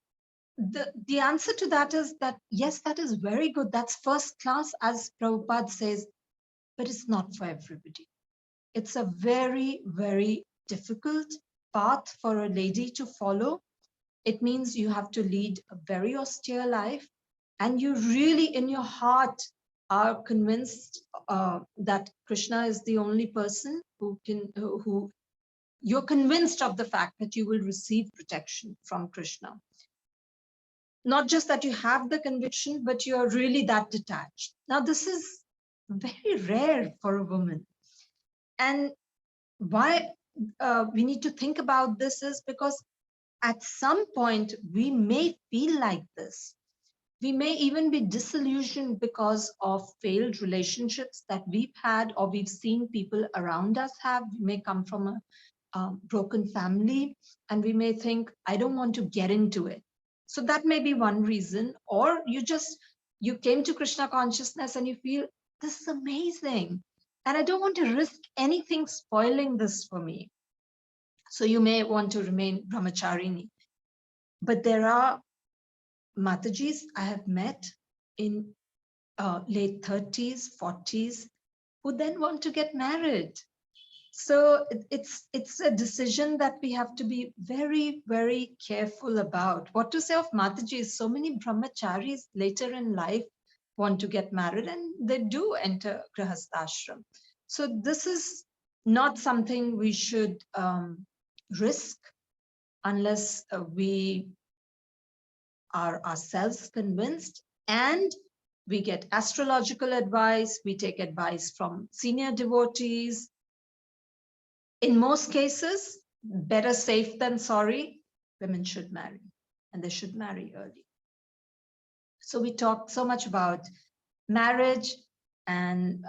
the answer to that is that, yes, that is very good. That's first class, as Prabhupada says, but it's not for everybody. It's a very, very difficult path for a lady to follow. It means you have to lead a very austere life, and you really in your heart are convinced that Krishna is the only person who you're convinced of the fact that you will receive protection from Krishna. Not just that you have the conviction, but you are really that detached. Now, this is very rare for a woman. And why we need to think about this is because at some point we may feel like this. We may even be disillusioned because of failed relationships that we've had or we've seen people around us have. We may come from a broken family and we may think, I don't want to get into it. So that may be one reason. Or you came to Krishna consciousness and you feel, this is amazing. And I don't want to risk anything spoiling this for me. So you may want to remain brahmacharini. But there are Matajis I have met in late 30s, 40s, who then want to get married. So it's a decision that we have to be very, very careful about. What to say of Matajis? So many brahmacharis later in life want to get married and they do enter grihasthashram. So this is not something we should risk unless we are ourselves convinced and we get astrological advice, we take advice from senior devotees. In most cases, better safe than sorry, women should marry, and they should marry early. So we talked so much about marriage and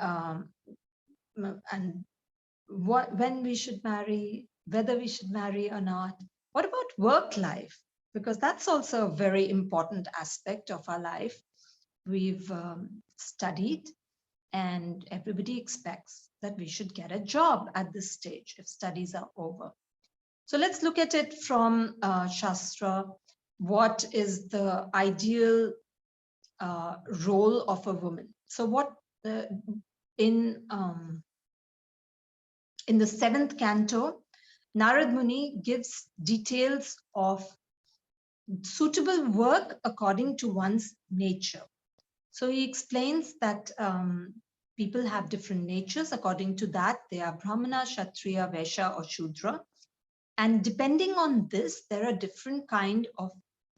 when we should marry, whether we should marry or not. What about work life? Because that's also a very important aspect of our life. We've studied and everybody expects that we should get a job at this stage if studies are over. So let's look at it from Shastra. What is the ideal role of a woman? So what in the 7th canto, Narad Muni gives details of suitable work according to one's nature. So he explains that people have different natures. According to that, they are Brahmana, Kshatriya, Vaishya, or Shudra. And depending on this, there are different kind of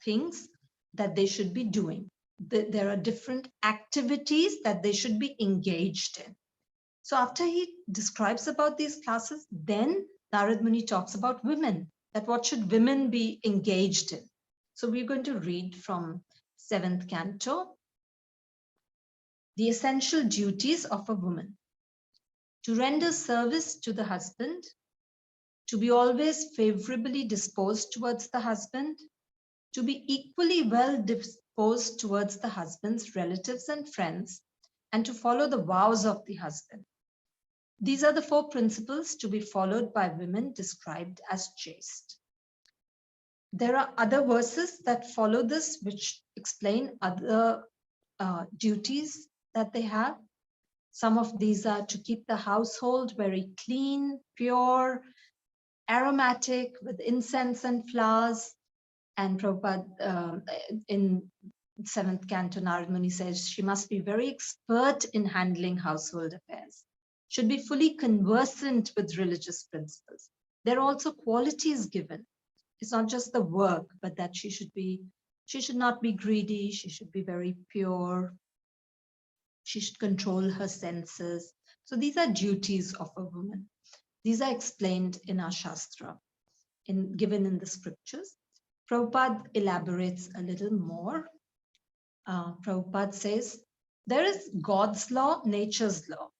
things that they should be doing. There are different activities that they should be engaged in. So after he describes about these classes, then Narad Muni talks about women, that what should women be engaged in. So we're going to read from 7th canto. The essential duties of a woman: to render service to the husband, to be always favorably disposed towards the husband, to be equally well disposed towards the husband's relatives and friends, and to follow the vows of the husband. These are the 4 principles to be followed by women described as chaste. There are other verses that follow this, which explain other duties that they have. Some of these are to keep the household very clean, pure, aromatic, with incense and flowers. And Prabhupada in 7th canto, Narad Muni says she must be very expert in handling household affairs, should be fully conversant with religious principles. There are also qualities given. It's not just the work, but that she should not be greedy, she should be very pure, she should control her senses. So these are duties of a woman. These are explained in our Shastra, given in the scriptures. Prabhupada elaborates a little more. Prabhupada says, there is God's law, nature's law.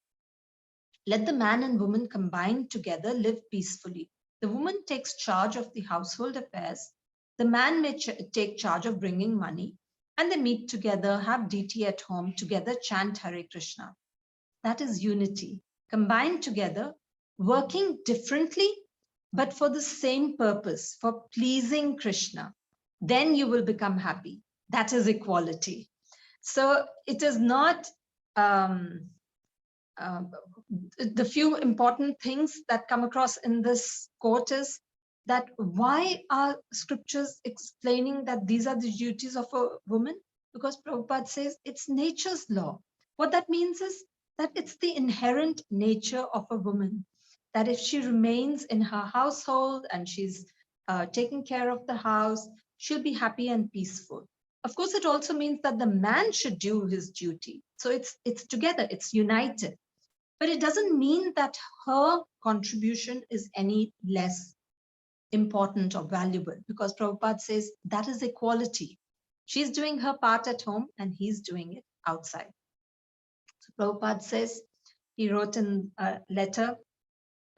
Let the man and woman combine together, live peacefully. The woman takes charge of the household affairs. The man may take charge of bringing money, and they meet together, have deity at home, together chant Hare Krishna. That is unity, combined together, working differently, but for the same purpose, for pleasing Krishna. Then you will become happy. That is equality. So it is not the few important things that come across in this quote is that why are scriptures explaining that these are the duties of a woman? Because Prabhupada says it's nature's law. What that means is that it's the inherent nature of a woman, that if she remains in her household and she's taking care of the house, she'll be happy and peaceful. Of course, it also means that the man should do his duty. So it's together, it's united. But it doesn't mean that her contribution is any less important or valuable, because Prabhupada says that is equality. She's doing her part at home and he's doing it outside. So Prabhupada says, he wrote in a letter,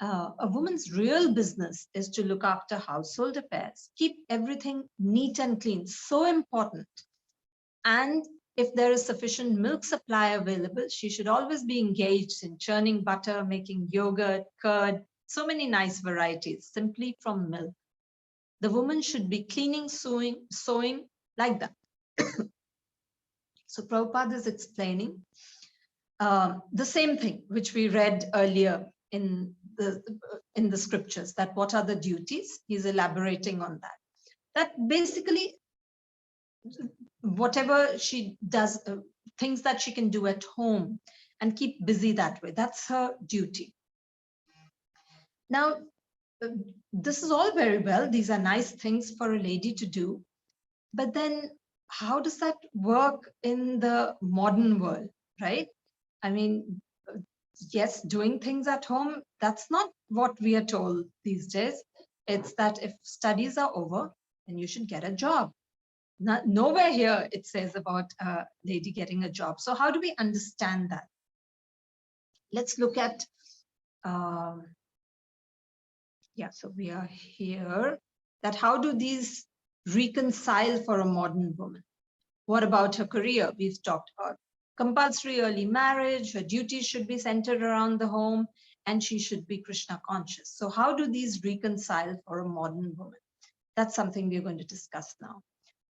a woman's real business is to look after household affairs, keep everything neat and clean, so important. And if there is sufficient milk supply available, she should always be engaged in churning butter, making yogurt, curd, so many nice varieties, simply from milk. The woman should be cleaning, sewing like that. So Prabhupada is explaining the same thing which we read earlier in the scriptures, that what are the duties? He's elaborating on that. That basically, whatever she does, things that she can do at home and keep busy that way, that's her duty. Now, this is all very well. These are nice things for a lady to do. But then how does that work in the modern world, right? I mean, yes, doing things at home, that's not what we are told these days. It's that if studies are over, then you should get a job. Nowhere here it says about a lady getting a job. So how do we understand that? Let's look at, so we are here, that how do these reconcile for a modern woman? What about her career? We've talked about compulsory early marriage, her duties should be centered around the home, and she should be Krishna conscious. So how do these reconcile for a modern woman? That's something we're going to discuss now.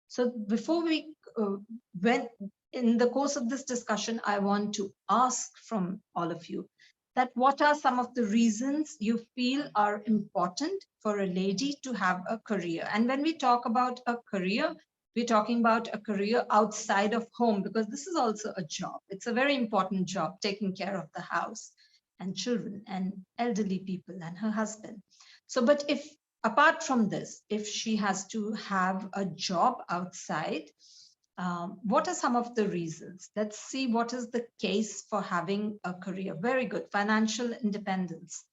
So before we, in the course of this discussion, I want to ask from all of you that what are some of the reasons you feel are important for a lady to have a career? And when we talk about a career, we're talking about a career outside of home, because this is also a job. It's a very important job, taking care of the house and children and elderly people and her husband. So, but if apart from this, if she has to have a job outside, what are some of the reasons? Let's see what is the case for having a career. Very good. Financial independence,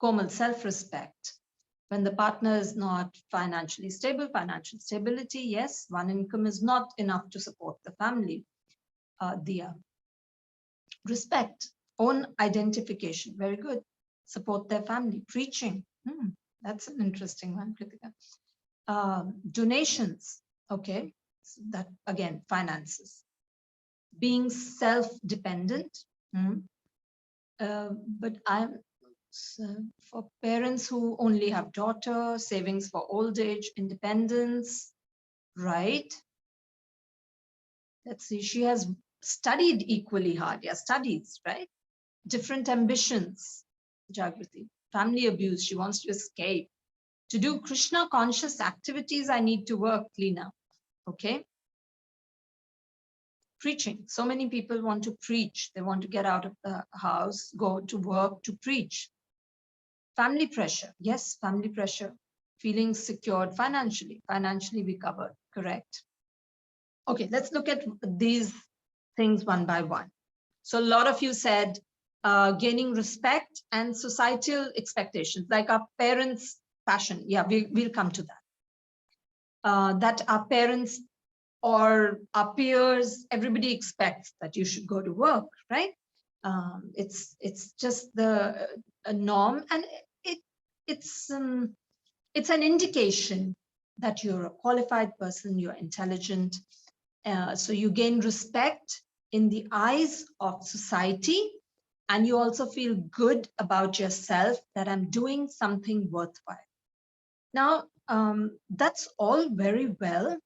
Komal, self-respect. When the partner is not financially stable, financial stability, yes, one income is not enough to support the family. Diya. Respect, own identification, very good. Support their family. Preaching, that's an interesting one, Kritika. Donations, okay, so that again, finances. Being self-dependent, but for parents who only have daughter, savings for old age, independence, right? Let's see, she has studied equally hard, yeah, studies, right? Different ambitions, Jagrati. Family abuse, she wants to escape. To do Krishna conscious activities, I need to work, Leena, okay? Preaching, so many people want to preach. They want to get out of the house, go to work to preach. Family pressure, yes, family pressure. Feeling secured financially. Financially we covered, correct. Okay, let's look at these things one by one. So a lot of you said gaining respect and societal expectations, like our parents' passion. Yeah, we'll come to that. That our parents or our peers, everybody expects that you should go to work, right? It's just a norm, and it's an indication that you're a qualified person, you're intelligent. So you gain respect in the eyes of society, and you also feel good about yourself that I'm doing something worthwhile. Now, that's all very well,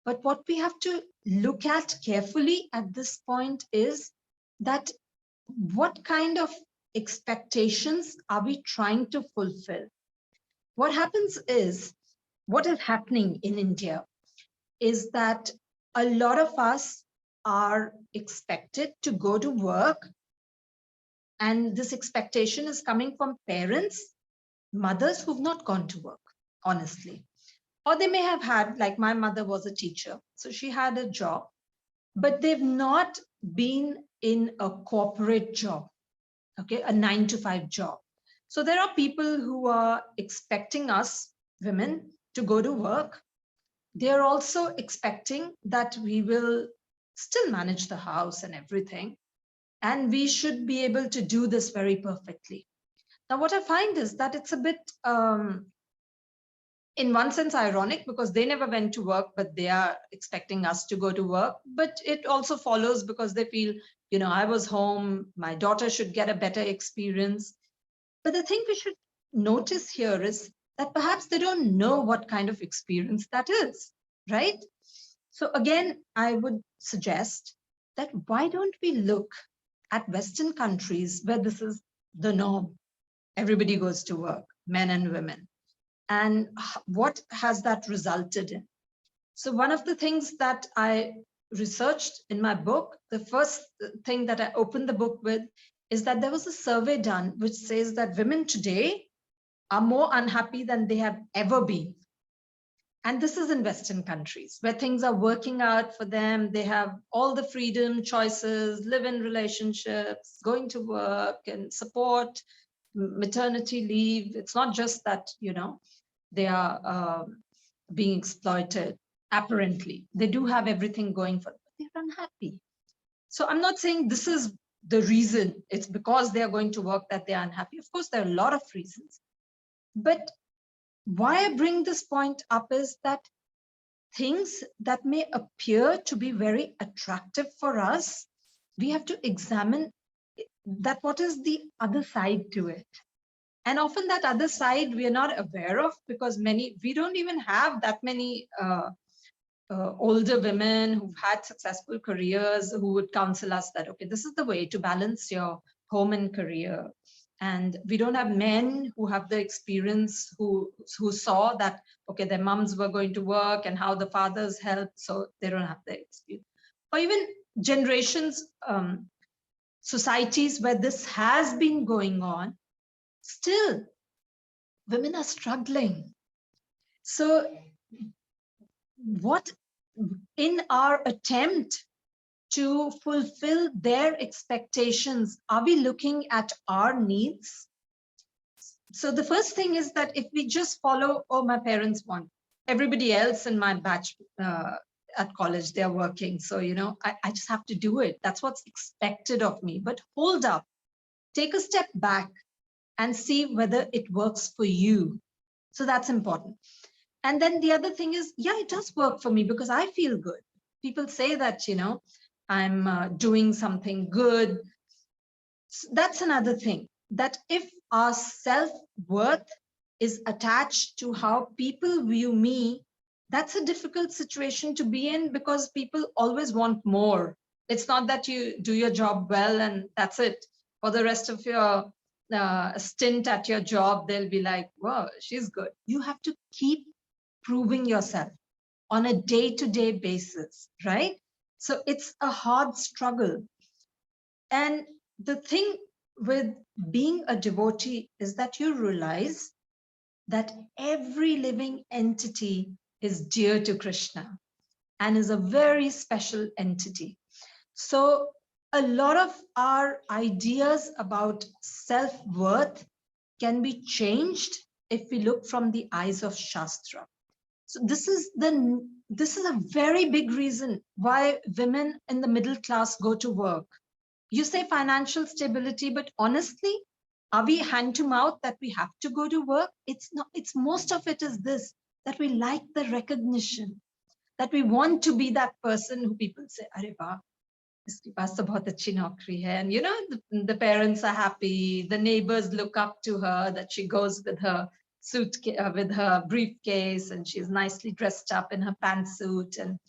but what we have to look at carefully at this point is that what kind of expectations are we trying to fulfill? What happens is, what is happening in India is that a lot of us are expected to go to work, and this expectation is coming from parents, mothers who've not gone to work, honestly. Or they may have had, like my mother was a teacher, so she had a job, but they've not been in a corporate job, okay, a 9-to-5 job. So there are people who are expecting us, women, to go to work. They're also expecting that we will still manage the house and everything, and we should be able to do this very perfectly. Now, what I find is that it's a bit, in one sense, ironic, because they never went to work, but they are expecting us to go to work. But it also follows because they feel, you know, I was home, my daughter should get a better experience. But the thing we should notice here is that perhaps they don't know what kind of experience that is, right? So again, I would suggest that why don't we look at Western countries where this is the norm? Everybody goes to work, men and women. And what has that resulted in? So one of the things that I researched in my book, the first thing that I opened the book with is that there was a survey done which says that women today are more unhappy than they have ever been. And this is in Western countries where things are working out for them. They have all the freedom, choices, live-in relationships, going to work and support, maternity leave. It's not just that, you know, they are being exploited, apparently. They do have everything going for them, but they're unhappy. So I'm not saying this is the reason, it's because they are going to work that they're unhappy. Of course, there are a lot of reasons. But why I bring this point up is that things that may appear to be very attractive for us, we have to examine that what is the other side to it. And often that other side we are not aware of, because we don't even have that many older women who've had successful careers who would counsel us that, okay, this is the way to balance your home and career. And we don't have men who have the experience, who saw that, okay, their moms were going to work and how the fathers helped, so they don't have the experience. Or even generations, societies where this has been going on, still women are struggling. So what, in our attempt to fulfill their expectations, are we looking at our needs? So the first thing is that if we just follow, oh, my parents want, everybody else in my batch at college, they're working. So, you know, I just have to do it. That's what's expected of me. But hold up, take a step back and see whether it works for you. So that's important. And then the other thing is, yeah, it does work for me because I feel good. People say that, you know, I'm doing something good. So that's another thing, that if our self-worth is attached to how people view me, that's a difficult situation to be in, because people always want more. It's not that you do your job well and that's it. For the rest of your stint at your job, they'll be like, wow, she's good. You have to keep proving yourself on a day-to-day basis, right? So it's a hard struggle. And the thing with being a devotee is that you realize that every living entity is dear to Krishna and is a very special entity. So a lot of our ideas about self-worth can be changed if we look from the eyes of Shastra. So this is a very big reason why women in the middle class go to work. You say financial stability, but honestly, are we hand to mouth that we have to go to work? It's not. It's most of it is this, that we like the recognition, that we want to be that person who people say, "Arey baap, iski paas to bahut achhi naukri hai." And you know, the parents are happy, the neighbors look up to her, that she goes with her suitcase, with her briefcase, and she's nicely dressed up in her pantsuit and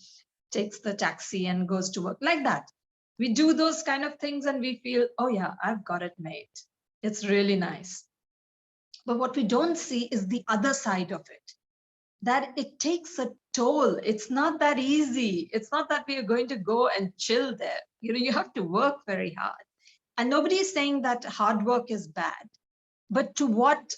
takes the taxi and goes to work like that. We do those kind of things and we feel, oh yeah, I've got it made. It's really nice. But what we don't see is the other side of it, that it takes a toll. It's not that easy. It's not that we are going to go and chill there. You have to work very hard. And nobody is saying that hard work is bad, but to what,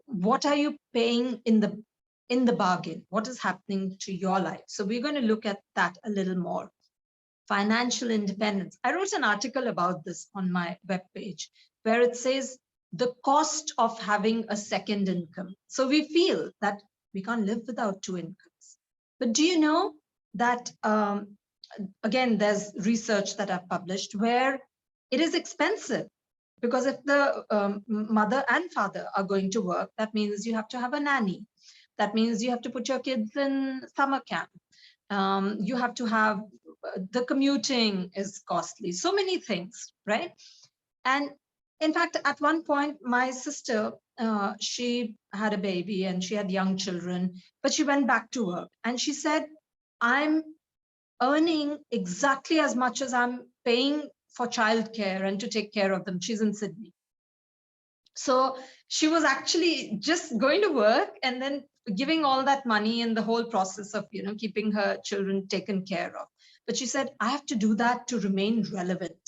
what are you paying in the bargain? What is happening to your life? So we're going to look at that a little more. Financial independence. I wrote an article about this on my webpage where it says the cost of having a second income. So we feel that we can't live without two incomes. But do you know that, again, there's research that I've published where it is expensive, because if the mother and father are going to work, that means you have to have a nanny. That means you have to put your kids in summer camp. You have to have, the commuting is costly, so many things, right? And in fact, at one point, my sister, she had a baby and she had young children, but she went back to work. And she said, I'm earning exactly as much as I'm paying for childcare and to take care of them. She's in Sydney. So she was actually just going to work and then giving all that money in the whole process of, keeping her children taken care of. But she said, I have to do that to remain relevant,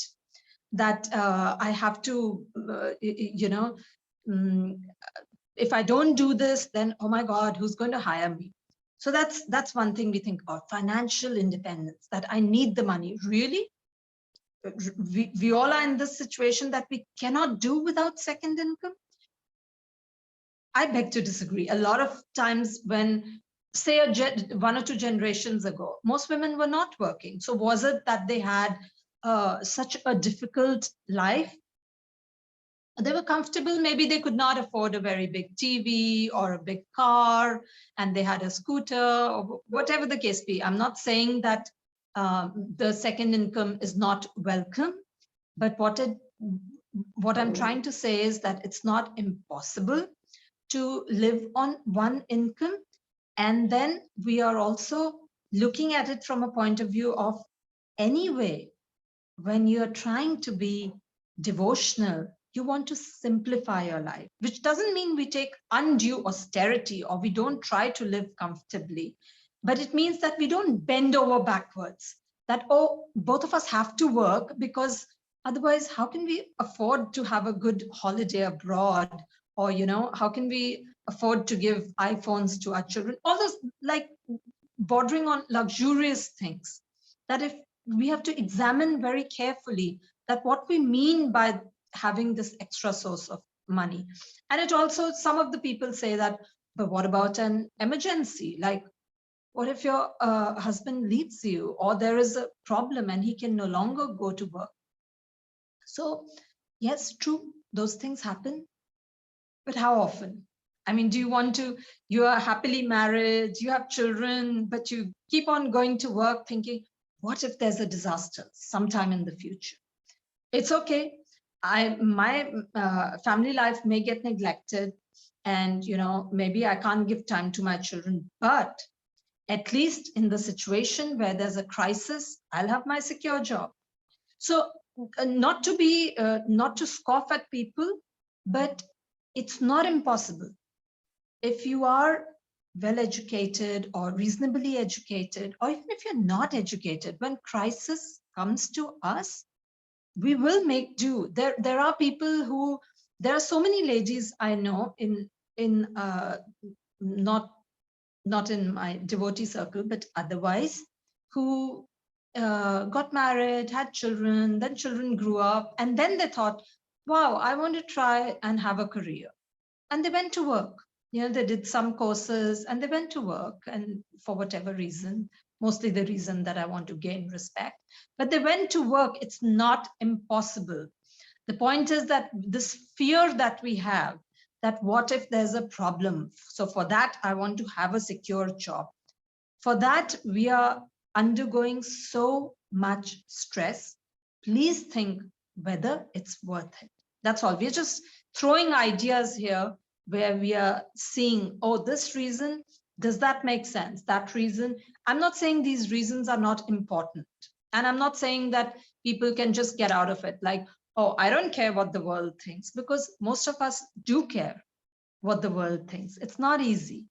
that I have to, if I don't do this, then, oh my God, who's going to hire me? So that's one thing we think about, financial independence, that I need the money. Really? We all are in this situation that we cannot do without second income? I beg to disagree. A lot of times when, say, 1 or 2 generations ago, most women were not working. So was it that they had such a difficult life? They were comfortable. Maybe they could not afford a very big TV or a big car, and they had a scooter, or whatever the case be. I'm not saying that the second income is not welcome, but what I'm trying to say is that it's not impossible to live on one income. And then we are also looking at it from a point of view of, anyway, when you're trying to be devotional, you want to simplify your life, which doesn't mean we take undue austerity or we don't try to live comfortably, but it means that we don't bend over backwards, that, oh, both of us have to work, because otherwise, how can we afford to have a good holiday abroad? Or, how can we afford to give iPhones to our children? All those, like, bordering on luxurious things, that if we have to examine very carefully that what we mean by having this extra source of money. And it also, some of the people say that, but what about an emergency? Like, what if your husband leaves you, or there is a problem and he can no longer go to work? So yes, true, those things happen. But how often? I mean, you are happily married, you have children, but you keep on going to work thinking, what if there's a disaster sometime in the future? It's okay. My family life may get neglected, and maybe I can't give time to my children, but at least in the situation where there's a crisis, I'll have my secure job. So not to scoff at people, but it's not impossible. If you are well educated or reasonably educated, or even if you're not educated, when crisis comes to us, we will make do. There are people who, there are so many ladies I know in not in my devotee circle, but otherwise, who got married, had children, then children grew up, and then they thought, wow, I want to try and have a career. And they went to work. They did some courses and they went to work, and for whatever reason, mostly the reason that I want to gain respect, but they went to work. It's not impossible. The point is that this fear that we have, that what if there's a problem? So for that, I want to have a secure job. For that, we are undergoing so much stress. Please think whether it's worth it. That's all. We're just throwing ideas here where we are seeing, oh, this reason Does that make sense? That reason, I'm not saying these reasons are not important. And I'm not saying that people can just get out of it like, oh, I don't care what the world thinks, because most of us do care what the world thinks. It's not easy.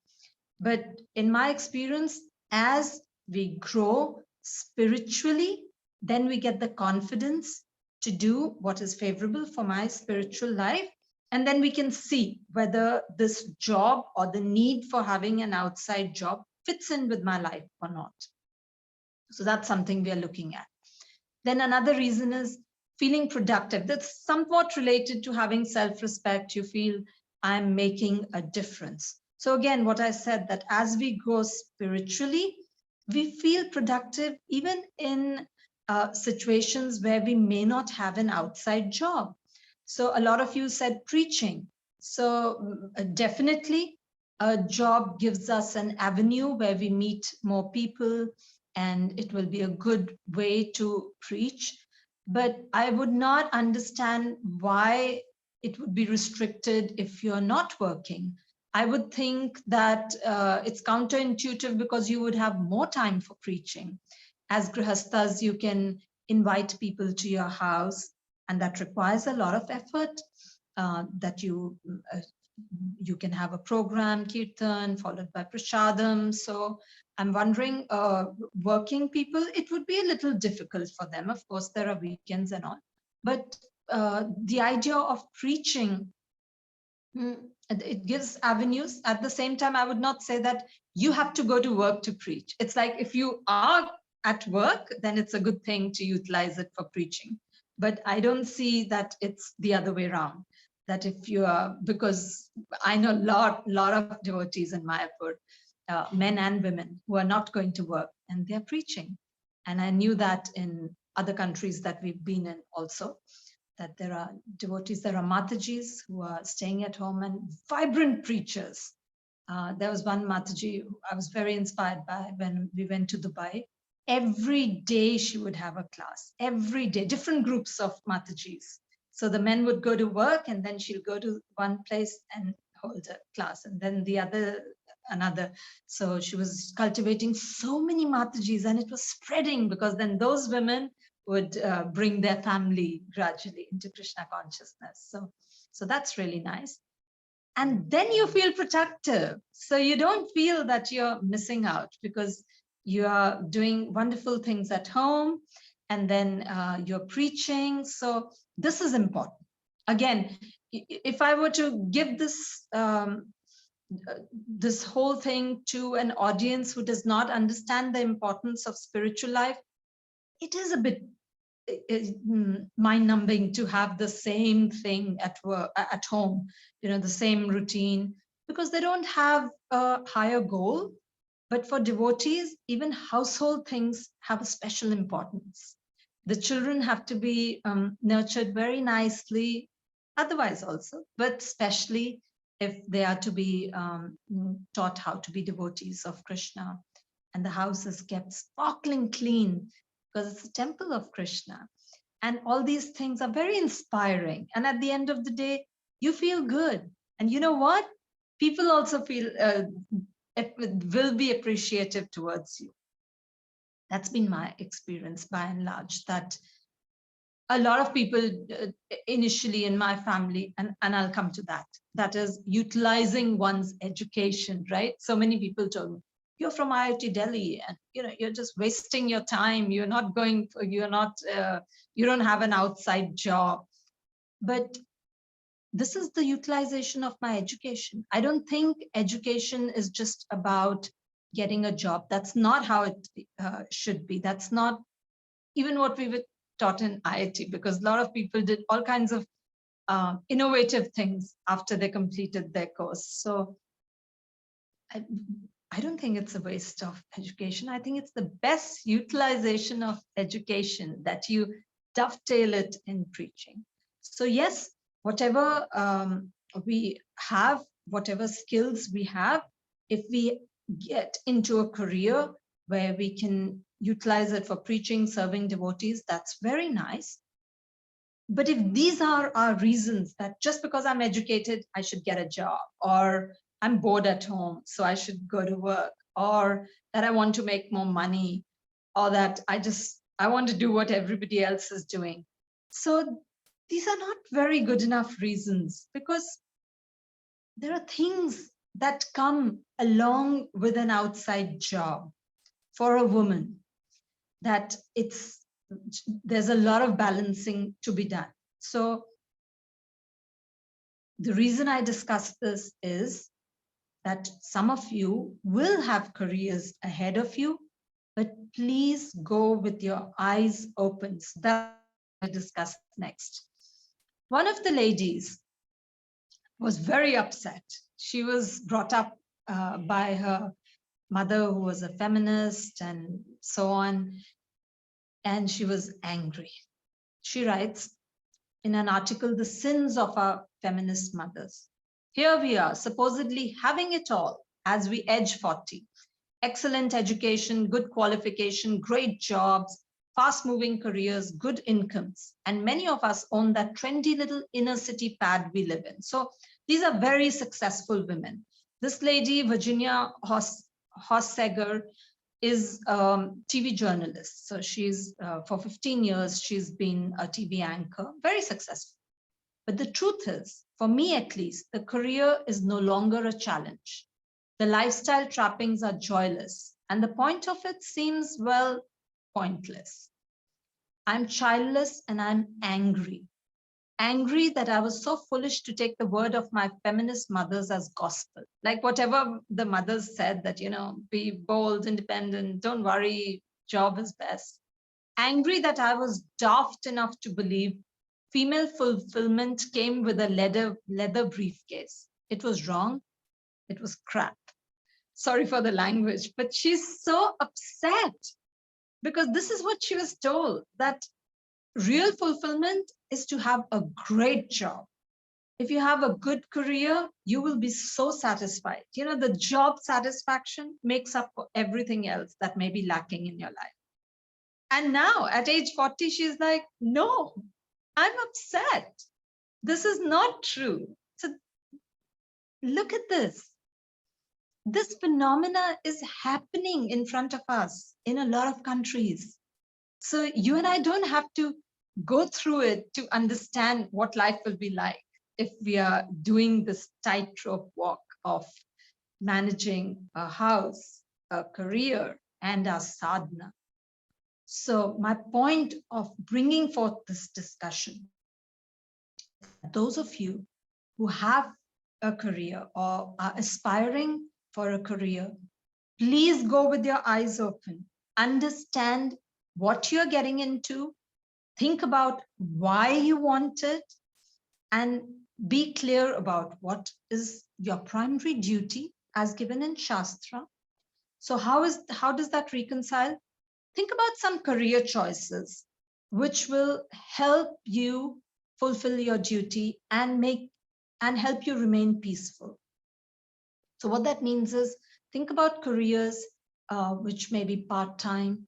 But in my experience, as we grow spiritually, then we get the confidence to do what is favorable for my spiritual life. And then we can see whether this job or the need for having an outside job fits in with my life or not. So that's something we are looking at. Then another reason is feeling productive. That's somewhat related to having self-respect. You feel I'm making a difference. So again, what I said, that as we grow spiritually, we feel productive even in situations where we may not have an outside job. So a lot of you said preaching. So definitely a job gives us an avenue where we meet more people, and it will be a good way to preach. But I would not understand why it would be restricted if you're not working. I would think that it's counterintuitive, because you would have more time for preaching. As grihasthas, you can invite people to your house, and that requires a lot of effort, that you can have a program, kirtan, followed by prasadam. So I'm wondering, working people, it would be a little difficult for them. Of course, there are weekends and all. But the idea of preaching, it gives avenues. At the same time, I would not say that you have to go to work to preach. It's like if you are at work, then it's a good thing to utilize it for preaching. But I don't see that it's the other way around. That if you are, because I know a lot of devotees in Mayapur, men and women, who are not going to work and they're preaching. And I knew that in other countries that we've been in also, that there are devotees, there are Matajis who are staying at home and vibrant preachers. There was one Mataji I was very inspired by when we went to Dubai. Every day she would have a class, every day, different groups of Matajis. So the men would go to work, and then she'll go to one place and hold a class, and then the other, another. So she was cultivating so many Matajis, and it was spreading, because then those women would bring their family gradually into Krishna consciousness. So that's really nice. And then you feel productive. So you don't feel that you're missing out, because you are doing wonderful things at home, and then you're preaching. So this is important. Again, if I were to give this this whole thing to an audience who does not understand the importance of spiritual life, it is a bit mind-numbing to have the same thing at work, at home, the same routine, because they don't have a higher goal. But for devotees, even household things have a special importance. The children have to be nurtured very nicely, otherwise also, but especially if they are to be taught how to be devotees of Krishna. And the house is kept sparkling clean, because it's a temple of Krishna. And all these things are very inspiring. And at the end of the day, you feel good. And you know what? People also feel, will be appreciative towards you. That's been my experience by and large, that a lot of people initially in my family, and I'll come to that, that is utilizing one's education, right? So many people told me, you're from IIT Delhi, and you're just wasting your time. You're not going, you don't have an outside job. But this is the utilization of my education. I don't think education is just about getting a job. That's not how it should be. That's not even what we were taught in IIT, because a lot of people did all kinds of innovative things after they completed their course. So I don't think it's a waste of education. I think it's the best utilization of education, that you dovetail it in preaching. So yes, whatever we have, whatever skills we have, if we get into a career where we can utilize it for preaching, serving devotees, that's very nice. But if these are our reasons, that just because I'm educated, I should get a job, or I'm bored at home, so I should go to work, or that I want to make more money, or that I want to do what everybody else is doing. So these are not very good enough reasons, because there are things that come along with an outside job for a woman, that there's a lot of balancing to be done. So the reason I discuss this is that some of you will have careers ahead of you, but please go with your eyes open. So that I discuss next. One of the ladies was very upset. She was brought up by her mother, who was a feminist and so on, and she was angry. She writes in an article, "The Sins of Our Feminist Mothers." Here we are, supposedly having it all as we edge 40. Excellent education, good qualification, great jobs, fast-moving careers, good incomes. And many of us own that trendy little inner city pad we live in. So these are very successful women. This lady, Virginia Hosseger, is a TV journalist. So she's, for 15 years, she's been a TV anchor, very successful. But the truth is, for me at least, the career is no longer a challenge. The lifestyle trappings are joyless, and the point of it seems, well, pointless. I'm childless and I'm angry. Angry that I was so foolish to take the word of my feminist mothers as gospel. Like whatever the mothers said, that, be bold, independent, don't worry, job is best. Angry that I was daft enough to believe female fulfillment came with a leather briefcase. It was wrong. It was crap. Sorry for the language, but she's so upset because this is what she was told, that real fulfillment is to have a great job. If you have a good career, you will be so satisfied. The job satisfaction makes up for everything else that may be lacking in your life. And now at age 40, she's like, no, I'm upset. This is not true. So look at this. This phenomena is happening in front of us in a lot of countries. So you and I don't have to go through it to understand what life will be like if we are doing this tightrope walk of managing a house, a career, and our sadhana. So my point of bringing forth this discussion, those of you who have a career or are aspiring for a career, please go with your eyes open. Understand what you're getting into. Think about why you want it, and be clear about what is your primary duty as given in Shastra. So how does that reconcile? Think about some career choices which will help you fulfill your duty and help you remain peaceful. So what that means is, think about careers which may be part-time,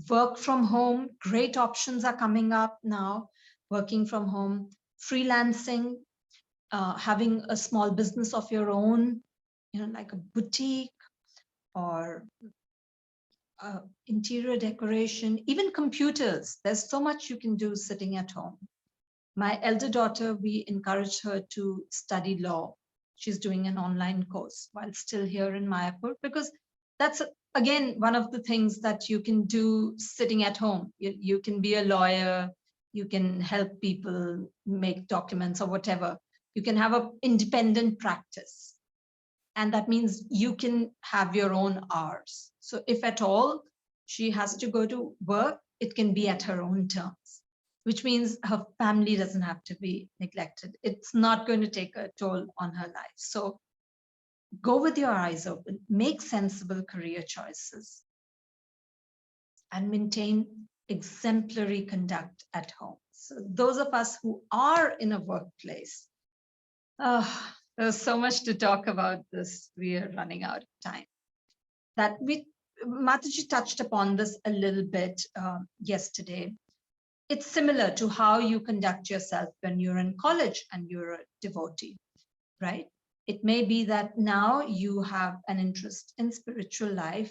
work from home. Great options are coming up now, working from home, freelancing, having a small business of your own, like a boutique or interior decoration, even computers. There's so much you can do sitting at home. My elder daughter, we encouraged her to study law. She's doing an online course while still here in Mayapur, because that's, again, one of the things that you can do sitting at home. You can be a lawyer, you can help people make documents or whatever. You can have an independent practice. And that means you can have your own hours. So if at all she has to go to work, it can be at her own terms, which means her family doesn't have to be neglected. It's not going to take a toll on her life. So go with your eyes open, make sensible career choices, and maintain exemplary conduct at home. So those of us who are in a workplace, there's so much to talk about this. We are running out of time. Mataji touched upon this a little bit yesterday. It's similar to how you conduct yourself when you're in college and you're a devotee, right? It may be that now you have an interest in spiritual life,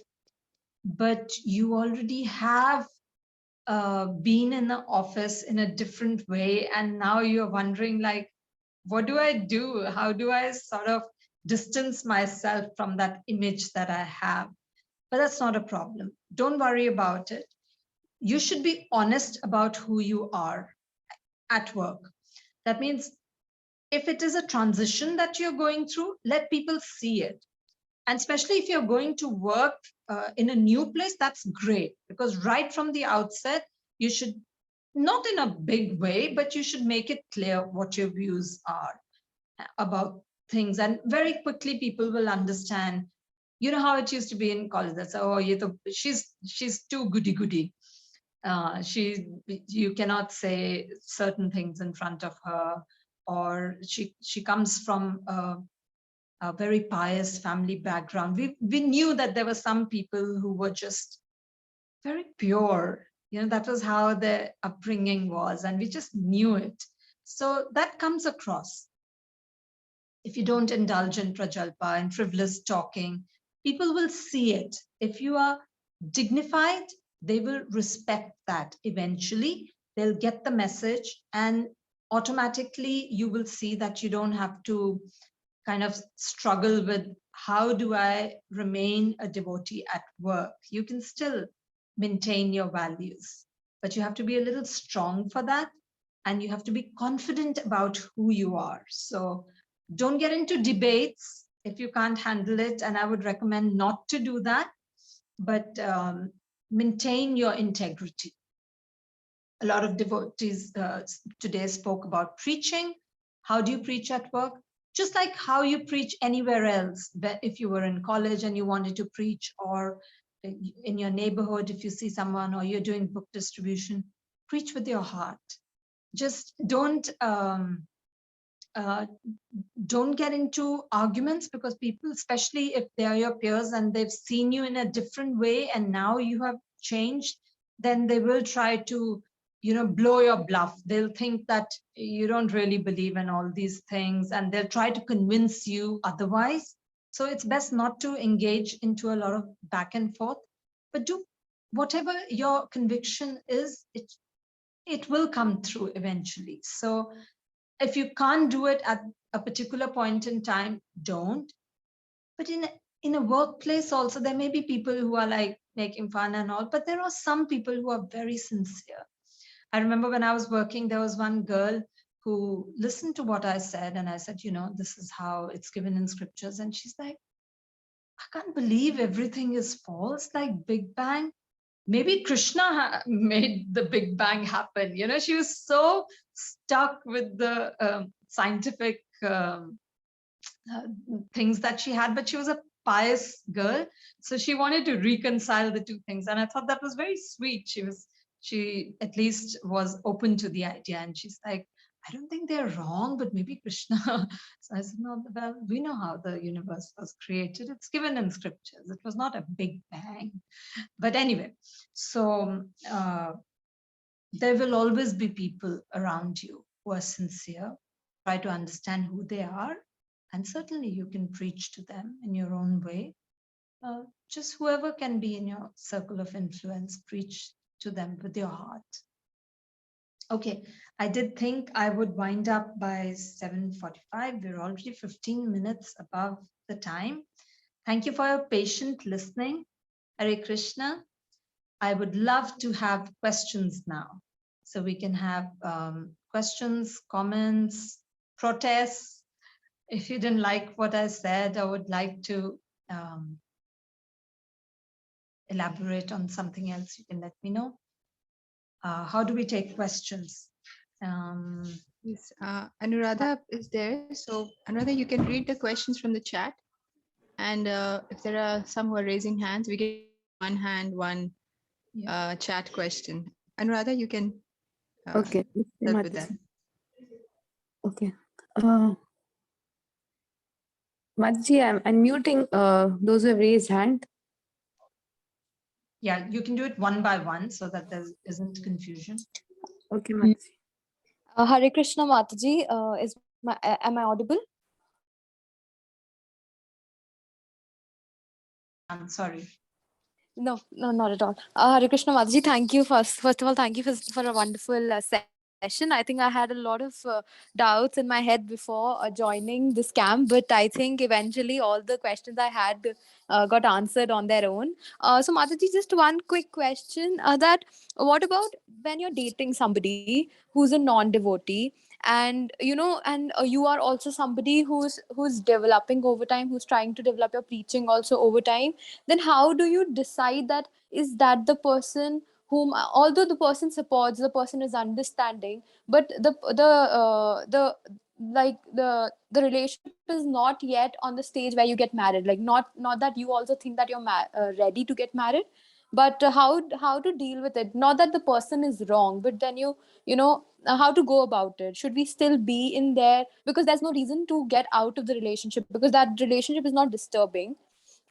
but you already have been in the office in a different way. And now you're wondering, like, what do I do? How do I sort of distance myself from that image that I have? But that's not a problem. Don't worry about it. You should be honest about who you are at work. That means if it is a transition that you're going through, let people see it. And especially if you're going to work in a new place, that's great, because right from the outset, you should, not in a big way, but you should make it clear what your views are about things. And very quickly, people will understand. You know how it used to be in college. That's, oh, she's too goody-goody. You cannot say certain things in front of her, or she comes from a very pious family background. We knew that there were some people who were just very pure. That was how their upbringing was, and we just knew it. So that comes across. If you don't indulge in prajalpa and frivolous talking, people will see it. If you are dignified, they will respect that. Eventually, they'll get the message, and automatically you will see that you don't have to kind of struggle with, how do I remain a devotee at work? You can still maintain your values, but you have to be a little strong for that, and you have to be confident about who you are. So don't get into debates if you can't handle it, and I would recommend not to do that, but maintain your integrity. A lot of devotees today spoke about preaching. How do you preach at work? Just like how you preach anywhere else. If you were in college and you wanted to preach, or in your neighborhood, if you see someone, or you're doing book distribution, preach with your heart. Just don't get into arguments, because people, especially if they are your peers and they've seen you in a different way and now you have changed, then they will try to blow your bluff. They'll think that you don't really believe in all these things, and they'll try to convince you otherwise. So it's best not to engage into a lot of back and forth, but do whatever your conviction is. It will come through eventually. So if you can't do it at a particular point in time, don't. But in a workplace also, there may be people who are like making fun and all, but there are some people who are very sincere. I remember when I was working, there was one girl who listened to what I said, and I said, this is how it's given in scriptures. And she's like, I can't believe everything is false, like Big Bang. Maybe Krishna made the Big Bang happen. She was so stuck with the scientific things that she had, but she was a pious girl. So she wanted to reconcile the two things. And I thought that was very sweet. She at least was open to the idea. And she's like, I don't think they're wrong, but maybe Krishna. So I said, no, well, we know how the universe was created. It's given in scriptures. It was not a big bang. But anyway, so there will always be people around you who are sincere. Try to understand who they are. And certainly you can preach to them in your own way. Just whoever can be in your circle of influence, preach to them with your heart. Okay, I did think I would wind up by 7:45. We're already 15 minutes above the time. Thank you for your patient listening. Hare Krishna. I would love to have questions now. So we can have questions, comments, protests. If you didn't like what I said, I would like to elaborate on something else, you can let me know. How do we take questions? Yes, Anuradha is there. So Anuradha, you can read the questions from the chat. And if there are some who are raising hands, we get one hand, one chat question. Anuradha, you can Okay. help with that. Okay. Mataji, I'm unmuting those who have raised hand. Yeah, you can do it one by one so that there isn't confusion. Okay, Mataji. Hare Krishna Mataji, am I audible? I'm sorry. No, not at all. Hare Krishna Mataji, thank you first of all, thank you for a wonderful session. I think I had a lot of doubts in my head before joining this camp, but I think eventually all the questions I had got answered on their own. So Mataji, just one quick question: that what about when you're dating somebody who's a non-devotee, and and you are also somebody who's developing over time, who's trying to develop your preaching also over time? Then how do you decide that is that the person whom, although the person supports, the person is understanding, but the like the relationship is not yet on the stage where you get married, like not that you also think that you're ready to get married, but how to deal with it? Not that the person is wrong, but then how to go about it? Should we still be in there? Because there's no reason to get out of the relationship, because that relationship is not disturbing,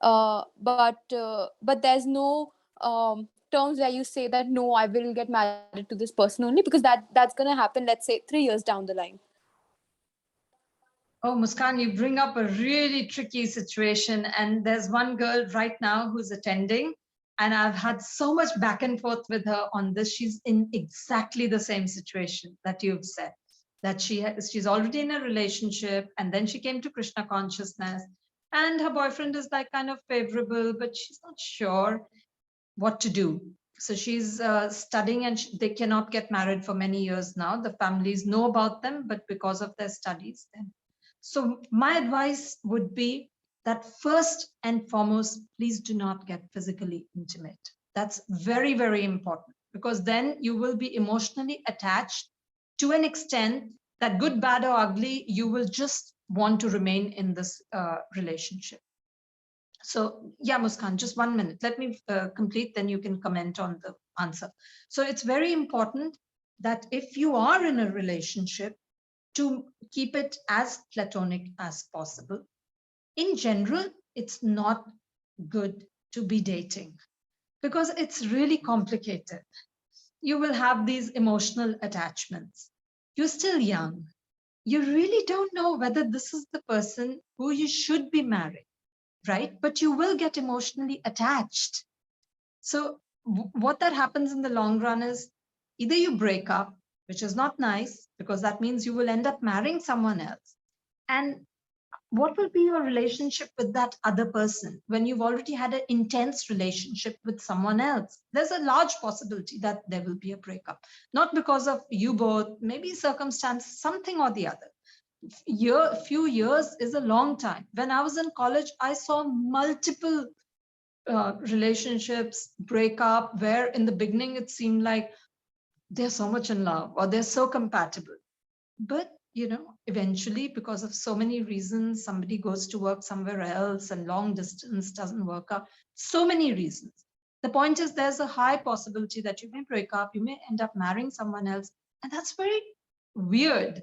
but there's no terms where you say that no, I will get married to this person only, because that's going to happen, let's say 3 years down the line. Oh, Muskan, you bring up a really tricky situation. And there's one girl right now who's attending, and I've had so much back and forth with her on this. She's in exactly the same situation that you've said, that she's already in a relationship, and then she came to Krishna consciousness, and her boyfriend is like kind of favorable, but she's not sure what to do. So she's studying, and they cannot get married for many years now. The families know about them, but because of their studies. So my advice would be that first and foremost, please do not get physically intimate. That's very, very important, because then you will be emotionally attached to an extent that, good, bad, or ugly, you will just want to remain in this relationship. So yeah, Muskan, just 1 minute. Let me complete, then you can comment on the answer. So it's very important that if you are in a relationship, to keep it as platonic as possible. In general, it's not good to be dating, because it's really complicated. You will have these emotional attachments. You're still young. You really don't know whether this is the person who you should be marrying, right? But you will get emotionally attached. So what that happens in the long run is either you break up, which is not nice, because that means you will end up marrying someone else. And what will be your relationship with that other person when you've already had an intense relationship with someone else? There's a large possibility that there will be a breakup, not because of you both, maybe circumstance, something or the other. Few years is a long time. When I was in college, I saw multiple relationships break up, where in the beginning it seemed like they're so much in love or they're so compatible. But eventually, because of so many reasons, somebody goes to work somewhere else, and long distance doesn't work out. So many reasons. The point is, there's a high possibility that you may break up, you may end up marrying someone else. And that's very weird,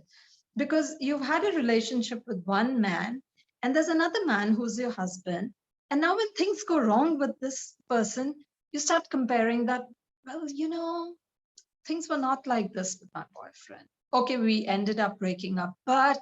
because you've had a relationship with one man, and there's another man who's your husband. And now when things go wrong with this person, you start comparing that, well, things were not like this with my boyfriend. Okay, we ended up breaking up, but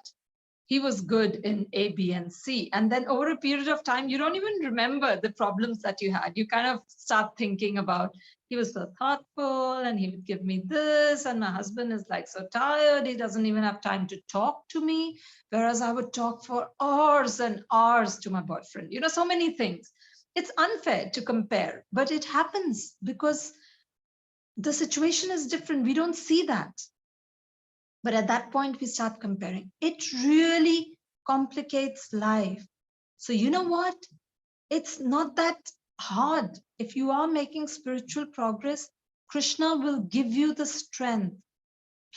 he was good in A, B, and C. And then over a period of time, you don't even remember the problems that you had. You kind of start thinking about, he was so thoughtful and he would give me this, and my husband is like so tired, he doesn't even have time to talk to me, whereas I would talk for hours and hours to my boyfriend. So many things. It's unfair to compare, but it happens because the situation is different. We don't see that. But at that point, we start comparing. It really complicates life. So you know what? It's not that hard. If you are making spiritual progress, Krishna will give you the strength.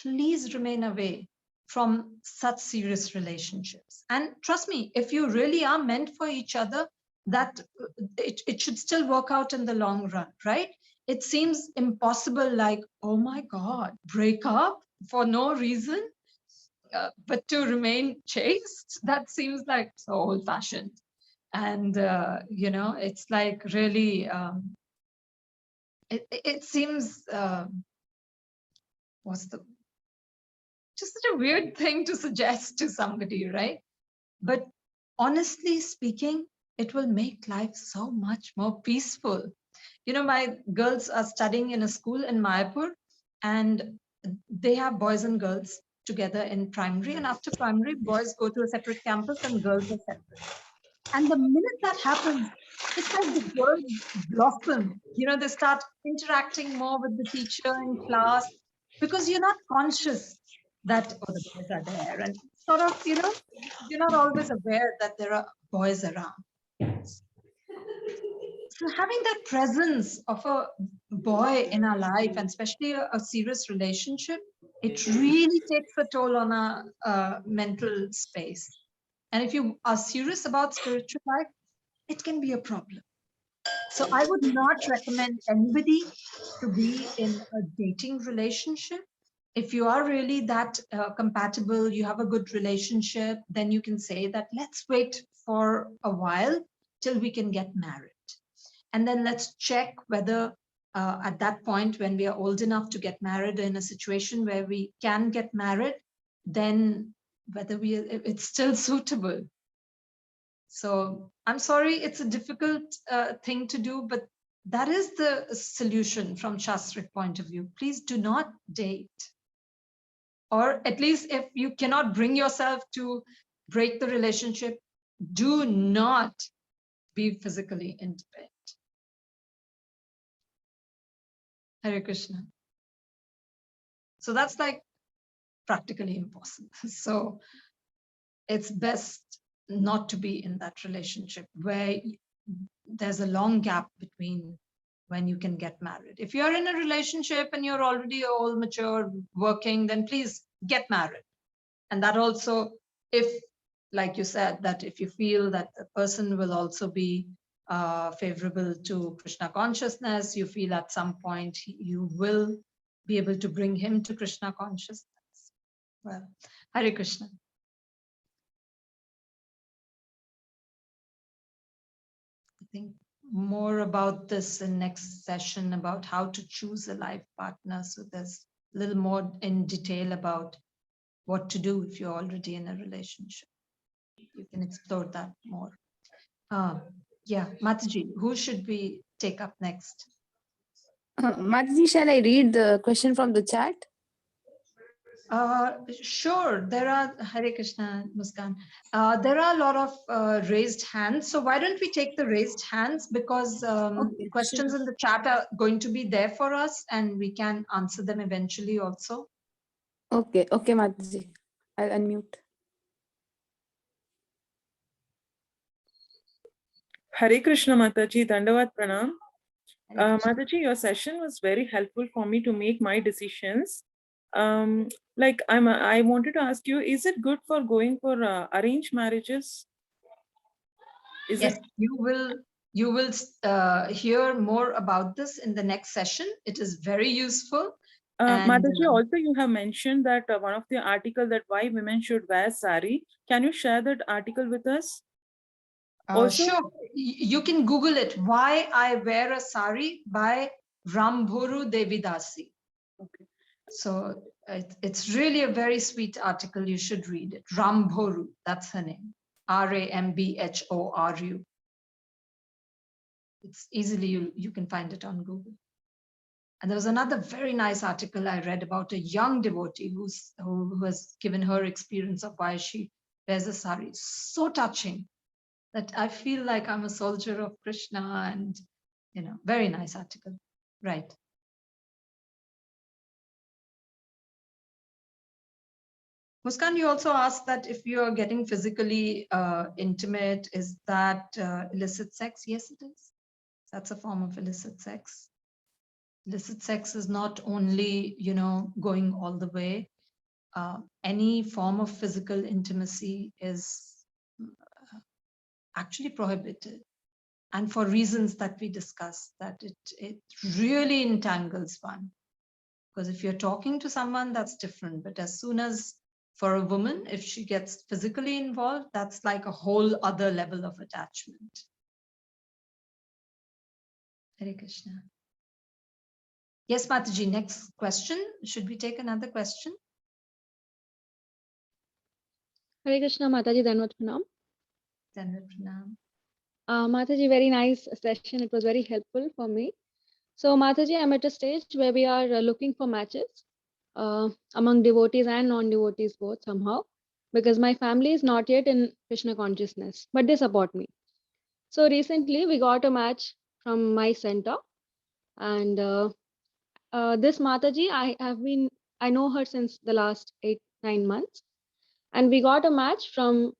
Please remain away from such serious relationships. And trust me, if you really are meant for each other, that it should still work out in the long run, right? It seems impossible, like, oh my God, break up for no reason, but to remain chaste, that seems like so old-fashioned. And it's like really, it seems just such a weird thing to suggest to somebody, right? But honestly speaking, it will make life so much more peaceful. You know, my girls are studying in a school in Mayapur, and they have boys and girls together in primary. And after primary, boys go to a separate campus and girls are separate. And the minute that happens, it's like the girls blossom. You know, they start interacting more with the teacher in class because you're not conscious that, oh, the boys are there. And sort of, you know, you're not always aware that there are boys around. So having that presence of a boy in our life, and especially a serious relationship, it really takes a toll on our mental space. And if you are serious about spiritual life, it can be a problem. So I would not recommend anybody to be in a dating relationship. If you are really that compatible, you have a good relationship, then you can say that let's wait for a while till we can get married. And then let's check whether at that point, when we are old enough to get married, in a situation where we can get married, then whether it's still suitable. So I'm sorry, it's a difficult thing to do, but that is the solution from Shastric point of view. Please do not date. Or at least if you cannot bring yourself to break the relationship, do not be physically intimate. Hare Krishna. So that's like practically impossible. So it's best not to be in that relationship where there's a long gap between when you can get married. If you're in a relationship and you're already all mature, working, then please get married. And that also, if, like you said, that if you feel that the person will also be favorable to Krishna consciousness, you feel at some point you will be able to bring him to Krishna consciousness. Well, Hare Krishna. I think more about this in next session, about how to choose a life partner. So there's a little more in detail about what to do if you're already in a relationship. You can explore that more. Yeah, Mataji, who should we take up next? Mataji, shall I read the question from the chat? Sure, there are, Hare Krishna, Muskan. There are a lot of raised hands. So why don't we take the raised hands, because Okay, questions sure. in the chat are going to be there for us and we can answer them eventually also. Okay, Mataji. I'll unmute. Hare Krishna Mataji, Dandavat Pranam. Hare Krishna. Mataji, your session was very helpful for me to make my decisions. Like I wanted to ask you, is it good for going for arranged marriages? Yes, you will hear more about this in the next session. It is very useful. Mataji, also you have mentioned that one of the article that why women should wear sari. Can you share that article with us? Also, sure, you can Google it. Why I Wear a Sari by Rambhoru Devidasi. okay. So it's really a very sweet article. You should read it. Rambhoru, that's her name. Rambhoru. It's easily, you can find it on Google. And there was another very nice article I read about a young devotee who has given her experience of why she wears a sari. So touching that I feel like I'm a soldier of Krishna, and, you know, very nice article. Right. Muskan, you also asked that if you are getting physically intimate, is that illicit sex? Yes, it is. That's a form of illicit sex. Illicit sex is not only, you know, going all the way. Any form of physical intimacy is actually prohibited. And for reasons that we discussed, that it really entangles one. Because if you're talking to someone, that's different. But as soon as, for a woman, if she gets physically involved, that's like a whole other level of attachment. Hare Krishna. Yes, Mataji, next question. Should we take another question? Hare Krishna, Mataji, Dandavat Pranam. Dandavat Pranam. Mataji, very nice session. It was very helpful for me. So, Mataji, I'm at a stage where we are looking for matches among devotees and non-devotees both somehow, because my family is not yet in Krishna consciousness, but they support me. So recently we got a match from my center, and this Mataji, I know her since the last 8-9 months, and we got a match from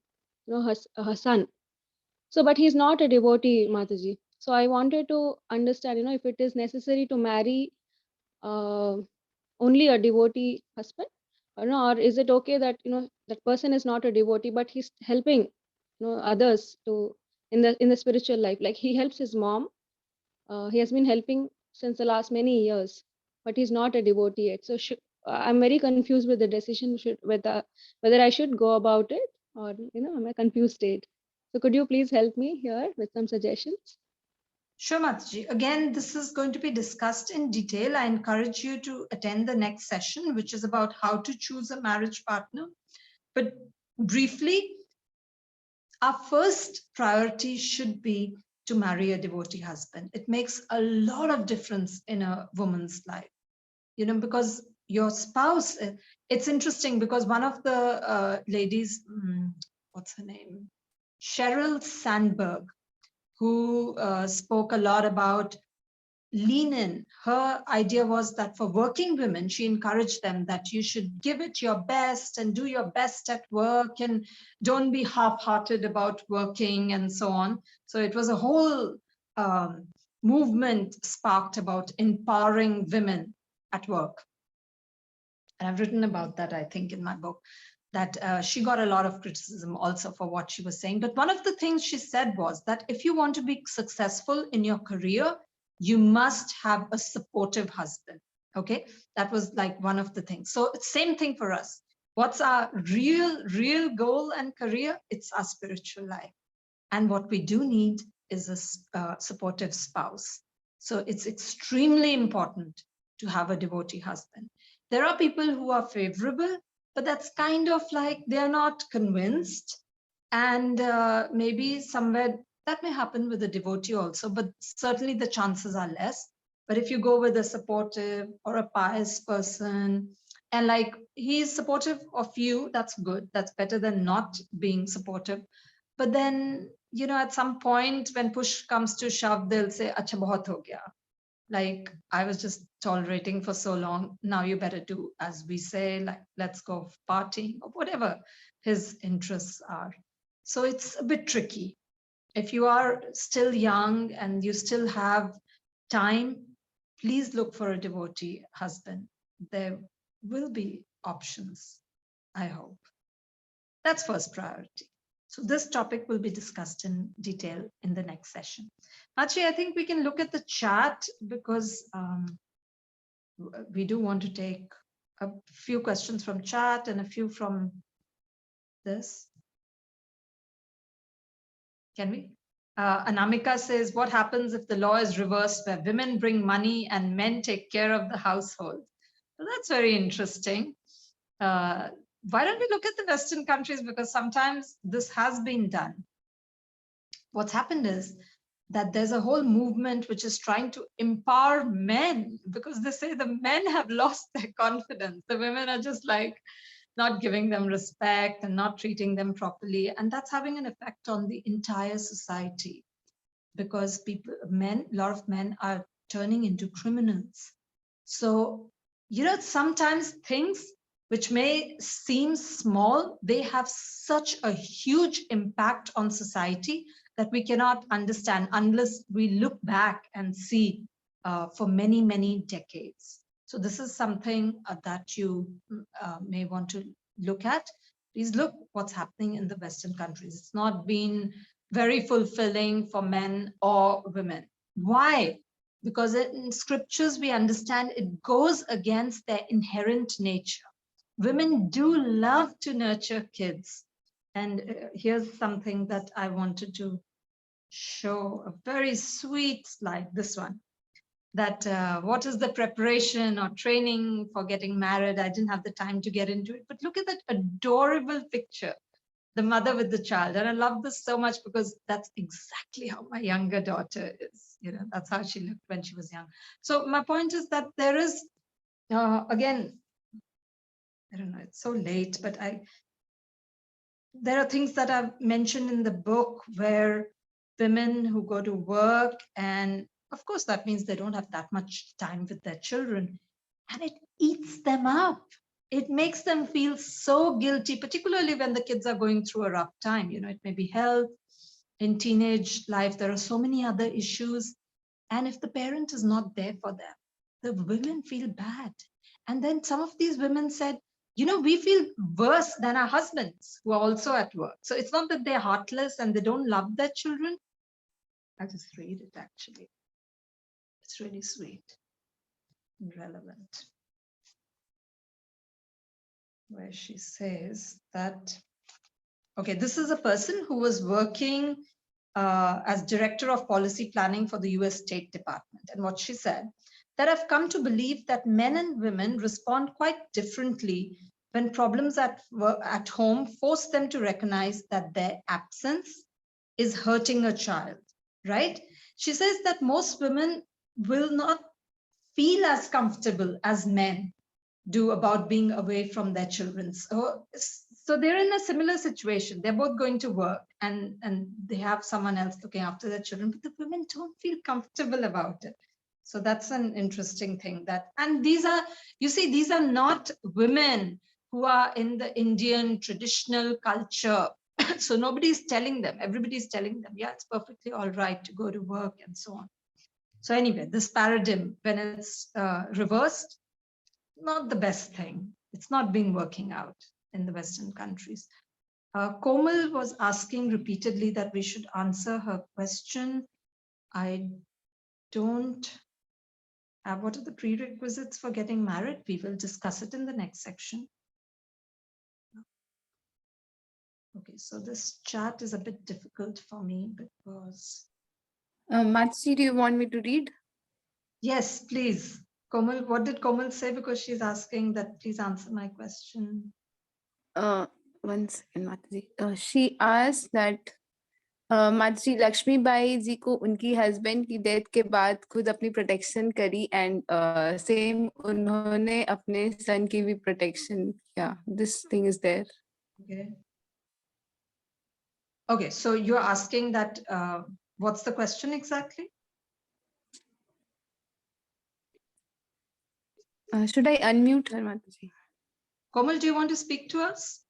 her son. So, but he's not a devotee, Mataji. So I wanted to understand, if it is necessary to marry uh, only a devotee husband, or no, or is it okay that that person is not a devotee but he's helping others to in the spiritual life, like he helps his mom. He has been helping since the last many years, but he's not a devotee yet. So I'm very confused with the decision, whether I should go about it, or I'm a confused state. So could you please help me here with some suggestions? Sure, Mataji. Again, this is going to be discussed in detail. I encourage you to attend the next session, which is about how to choose a marriage partner. But briefly, our first priority should be to marry a devotee husband. It makes a lot of difference in a woman's life, because your spouse, it's interesting because one of the ladies, what's her name? Sheryl Sandberg, who spoke a lot about lean in. Her idea was that for working women, she encouraged them that you should give it your best and do your best at work and don't be half-hearted about working and so on. So it was a whole movement sparked about empowering women at work. And I've written about that, I think, in my book, that she got a lot of criticism also for what she was saying. But one of the things she said was that if you want to be successful in your career, you must have a supportive husband. Okay, that was like one of the things. So same thing for us. What's our real goal and career? It's our spiritual life. And what we do need is a supportive spouse. So it's extremely important to have a devotee husband. There are people who are favorable, but that's kind of like they're not convinced. And maybe somewhere that may happen with a devotee also, but certainly the chances are less. But if you go with a supportive or a pious person, and like he's supportive of you, that's good. That's better than not being supportive. But then, at some point when push comes to shove, they'll say, "Acha bahut ho gaya." Like, I was just tolerating for so long. Now you better do as we say, like, let's go partying or whatever his interests are. So it's a bit tricky. If you are still young and you still have time, please look for a devotee husband. There will be options, I hope. That's first priority. So this topic will be discussed in detail in the next session. Actually, I think we can look at the chat because we do want to take a few questions from chat and a few from this. Can we? Anamika says, what happens if the law is reversed where women bring money and men take care of the household? Well, that's very interesting. Why don't we look at the Western countries? Because sometimes this has been done. What's happened is that there's a whole movement which is trying to empower men, because they say the men have lost their confidence. The women are just like not giving them respect and not treating them properly. And that's having an effect on the entire society, because a lot of men are turning into criminals. So, sometimes things which may seem small, they have such a huge impact on society that we cannot understand unless we look back and see for many, many decades. So this is something that you may want to look at. Please look what's happening in the Western countries. It's not been very fulfilling for men or women. Why? Because in scriptures, we understand it goes against their inherent nature. Women do love to nurture kids. And here's something that I wanted to show, a very sweet slide, this one, that what is the preparation or training for getting married? I didn't have the time to get into it, but look at that adorable picture. the mother with the child. And I love this so much because that's exactly how my younger daughter is. You know, that's how she looked when she was young. So my point is that there is, again, I don't know, it's so late, but there are things that I've mentioned in the book where women who go to work, and of course that means they don't have that much time with their children, and it eats them up. It makes them feel so guilty, particularly when the kids are going through a rough time. You know, it may be health, in teenage life, there are so many other issues. And if the parent is not there for them, the women feel bad. And then some of these women said, you know, we feel worse than our husbands who are also at work. So it's not that they're heartless and they don't love their children. I just read it actually. It's really sweet and relevant. Where she says that, okay, this is a person who was working as director of policy planning for the US State Department. And what she said, that I've come to believe that men and women respond quite differently when problems at home force them to recognize that their absence is hurting a child, right? She says that most women will not feel as comfortable as men do about being away from their children. So they're in a similar situation. They're both going to work and they have someone else looking after their children, but the women don't feel comfortable about it. So that's an interesting thing. And these are, you see, these are not women who are in the Indian traditional culture. So nobody's telling them, everybody's telling them, yeah, it's perfectly all right to go to work and so on. So anyway, this paradigm, when it's reversed, not the best thing. It's not been working out in the Western countries. Komal was asking repeatedly that we should answer her question. I don't have, what are the prerequisites for getting married? We will discuss it in the next section. Okay, so this chat is a bit difficult for me because... Mataji, do you want me to read? Yes, please. Komal, what did Komal say? Because she's asking that please answer my question. One second, Mataji. She asked that Mataji, Lakshmi Bai जी को उनकी husband की death के बाद खुद अपनी protection करी and same उन्होंने अपने son की भी protection किया. This thing is there. Okay. Okay, so you're asking that, what's the question exactly? Should I unmute her, Mataji? Komal, do you want to speak to us?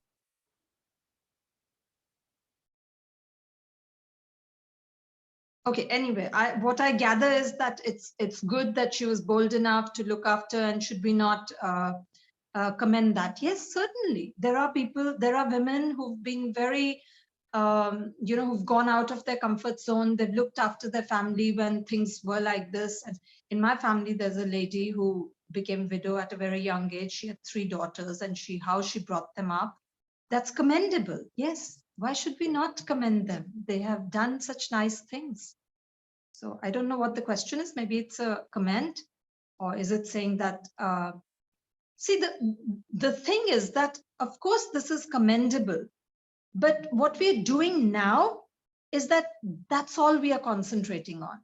Okay, anyway, what I gather is that it's good that she was bold enough to look after, and should we not commend that? Yes, certainly. There are people, there are women who've been very, you know, who've gone out of their comfort zone. They've looked after their family when things were like this. And in my family, there's a lady who became widow at a very young age. She had 3 daughters, and how she brought them up. That's commendable. Yes. Why should we not commend them? They have done such nice things. So I don't know what the question is. Maybe it's a comment, or is it saying that, see, the thing is that, of course, this is commendable. But what we're doing now is that's all we are concentrating on.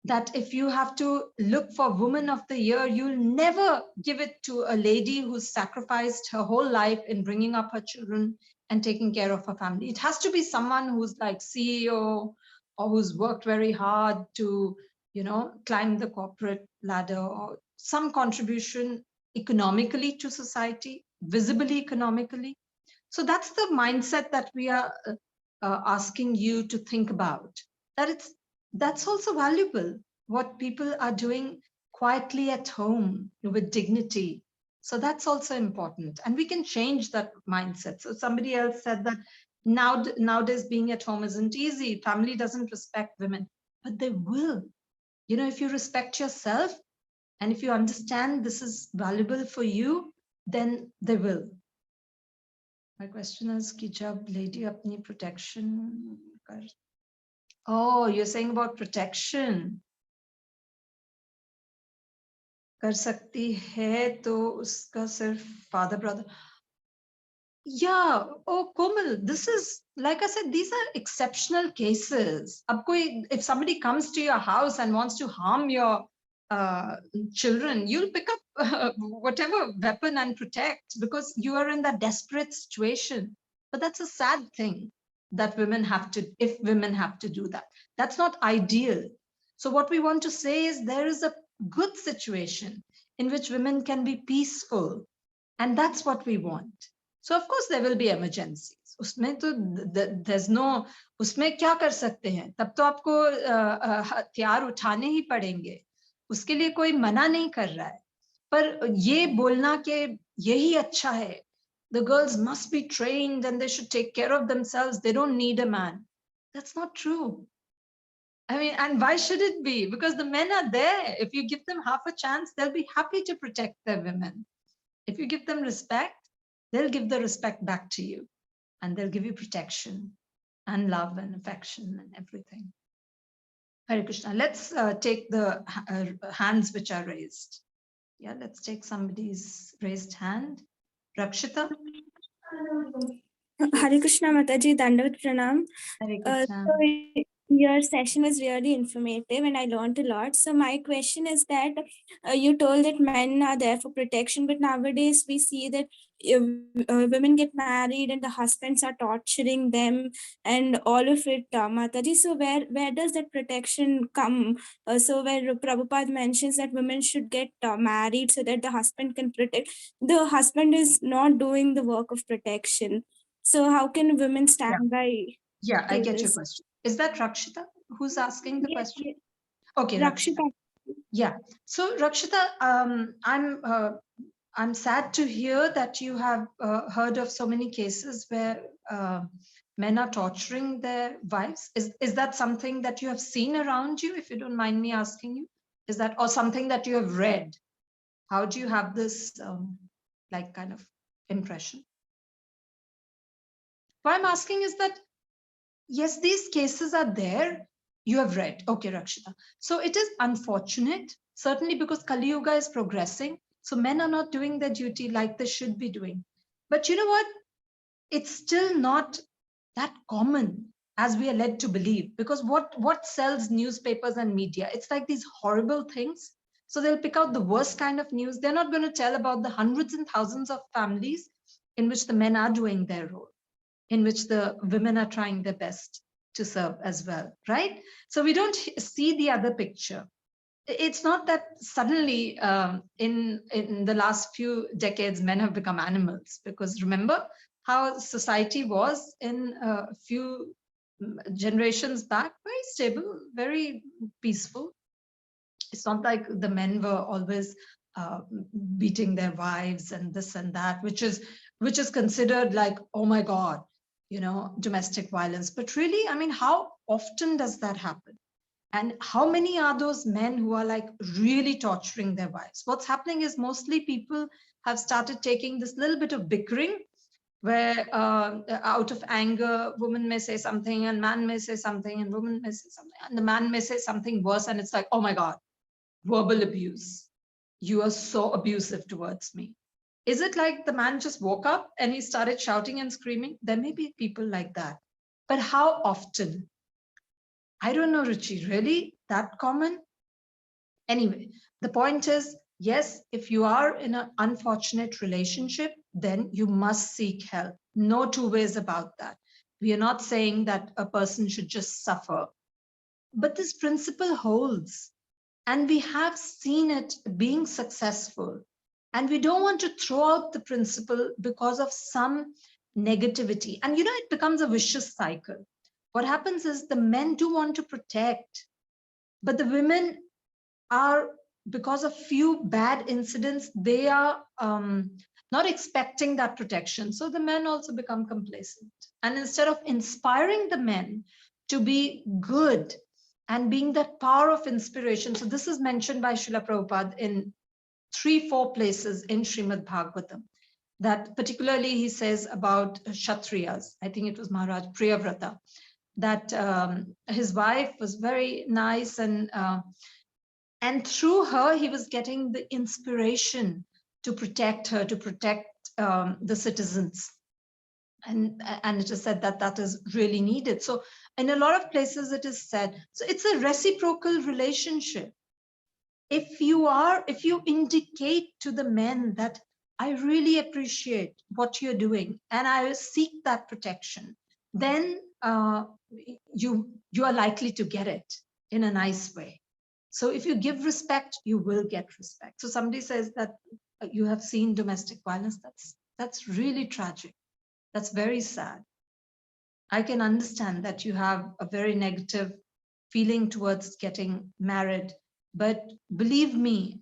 That if you have to look for Woman of the Year, you'll never give it to a lady who's sacrificed her whole life in bringing up her children and taking care of her family. It has to be someone who's like CEO or who's worked very hard to, you know, climb the corporate ladder, or some contribution economically to society, visibly economically. So that's the mindset that we are asking you to think about, that's also valuable, what people are doing quietly at home with dignity. So that's also important, and we can change that mindset. So somebody else said that nowadays being at home isn't easy. Family doesn't respect women, but they will. You know, if you respect yourself and if you understand this is valuable for you, then they will. My question is, ki jab lady apni protection kar... Oh, you're saying about protection. Kar sakti hai to uska sirf father, brother. Yeah, oh Komal, this is, like I said, these are exceptional cases. If somebody comes to your house and wants to harm your children, you'll pick up whatever weapon and protect because you are in that desperate situation. But that's a sad thing that women have to, if women have to do that. That's not ideal. So what we want to say is there is a good situation in which women can be peaceful, and that's what we want. So of course there will be emergencies. उसमें तो there's no, उसमें क्या कर सकते हैं, तब तो आपको हथियार उठाने ही पड़ेंगे, उसके लिए कोई मना नहीं कर रहा है. पर ये बोलना कि यही अच्छा है, the girls must be trained and they should take care of themselves, they don't need a man, that's not true. I mean, and why should it be? Because the men are there. If you give them half a chance, they'll be happy to protect their women. If you give them respect, they'll give the respect back to you, and they'll give you protection and love and affection and everything. Hare Krishna. Let's take the hands which are raised. Yeah, let's take somebody's raised hand. Rakshita. Hare Krishna Mataji, Dandavat Pranam. Hare Krishna. So your session was really informative and I learned a lot. So my question is that you told that men are there for protection, but nowadays we see that women get married and the husbands are torturing them and all of it, Mataji. So where does that protection come? So where Prabhupada mentions that women should get married so that the husband can protect, the husband is not doing the work of protection. So how can women stand by? Yeah, I get this? your question. Is that Rakshita who's asking the question? Yes. Okay, Rakshita. Yeah. So Rakshita, I'm sad to hear that you have heard of so many cases where men are torturing their wives. Is that something that you have seen around you, if you don't mind me asking you? Is that, or something that you have read? How do you have this like kind of impression? What I'm asking is that, yes, these cases are there. You have read. Okay, Rakshita. So it is unfortunate, certainly because Kali Yuga is progressing. So men are not doing their duty like they should be doing. But you know what? It's still not that common as we are led to believe, because what sells newspapers and media? It's like these horrible things. So they'll pick out the worst kind of news. They're not going to tell about the hundreds and thousands of families in which the men are doing their role, in which the women are trying their best to serve as well, right? So we don't see the other picture. It's not that suddenly in the last few decades, men have become animals, because remember how society was in a few generations back, very stable, very peaceful. It's not like the men were always beating their wives and this and that, which is considered like, oh my God, you know, domestic violence. But really, I mean, how often does that happen? And how many are those men who are like really torturing their wives? What's happening is mostly people have started taking this little bit of bickering, where out of anger, woman may say something and man may say something and woman may say something and the man may say something worse. And it's like, oh my God, verbal abuse. You are so abusive towards me. Is it like the man just woke up and he started shouting and screaming? There may be people like that. But how often? I don't know, Ruchi, really that common? Anyway, the point is, yes, if you are in an unfortunate relationship, then you must seek help. No two ways about that. We are not saying that a person should just suffer. But this principle holds. And we have seen it being successful. And we don't want to throw out the principle because of some negativity. And you know, it becomes a vicious cycle. What happens is the men do want to protect, but the women are, because of few bad incidents, they are not expecting that protection. So the men also become complacent. And instead of inspiring the men to be good and being that power of inspiration, so this is mentioned by Srila Prabhupada in 3-4 places in Srimad Bhagavatam, that particularly he says about Kshatriyas. I think it was Maharaj Priyavrata, that his wife was very nice, and through her he was getting the inspiration to protect her, to protect the citizens. And it is said that that is really needed. So in a lot of places it is said, so it's a reciprocal relationship. If you indicate to the men that I really appreciate what you're doing and I seek that protection, then you are likely to get it in a nice way. So if you give respect, you will get respect. So somebody says that you have seen domestic violence. That's really tragic. That's very sad. I can understand that you have a very negative feeling towards getting married, but believe me,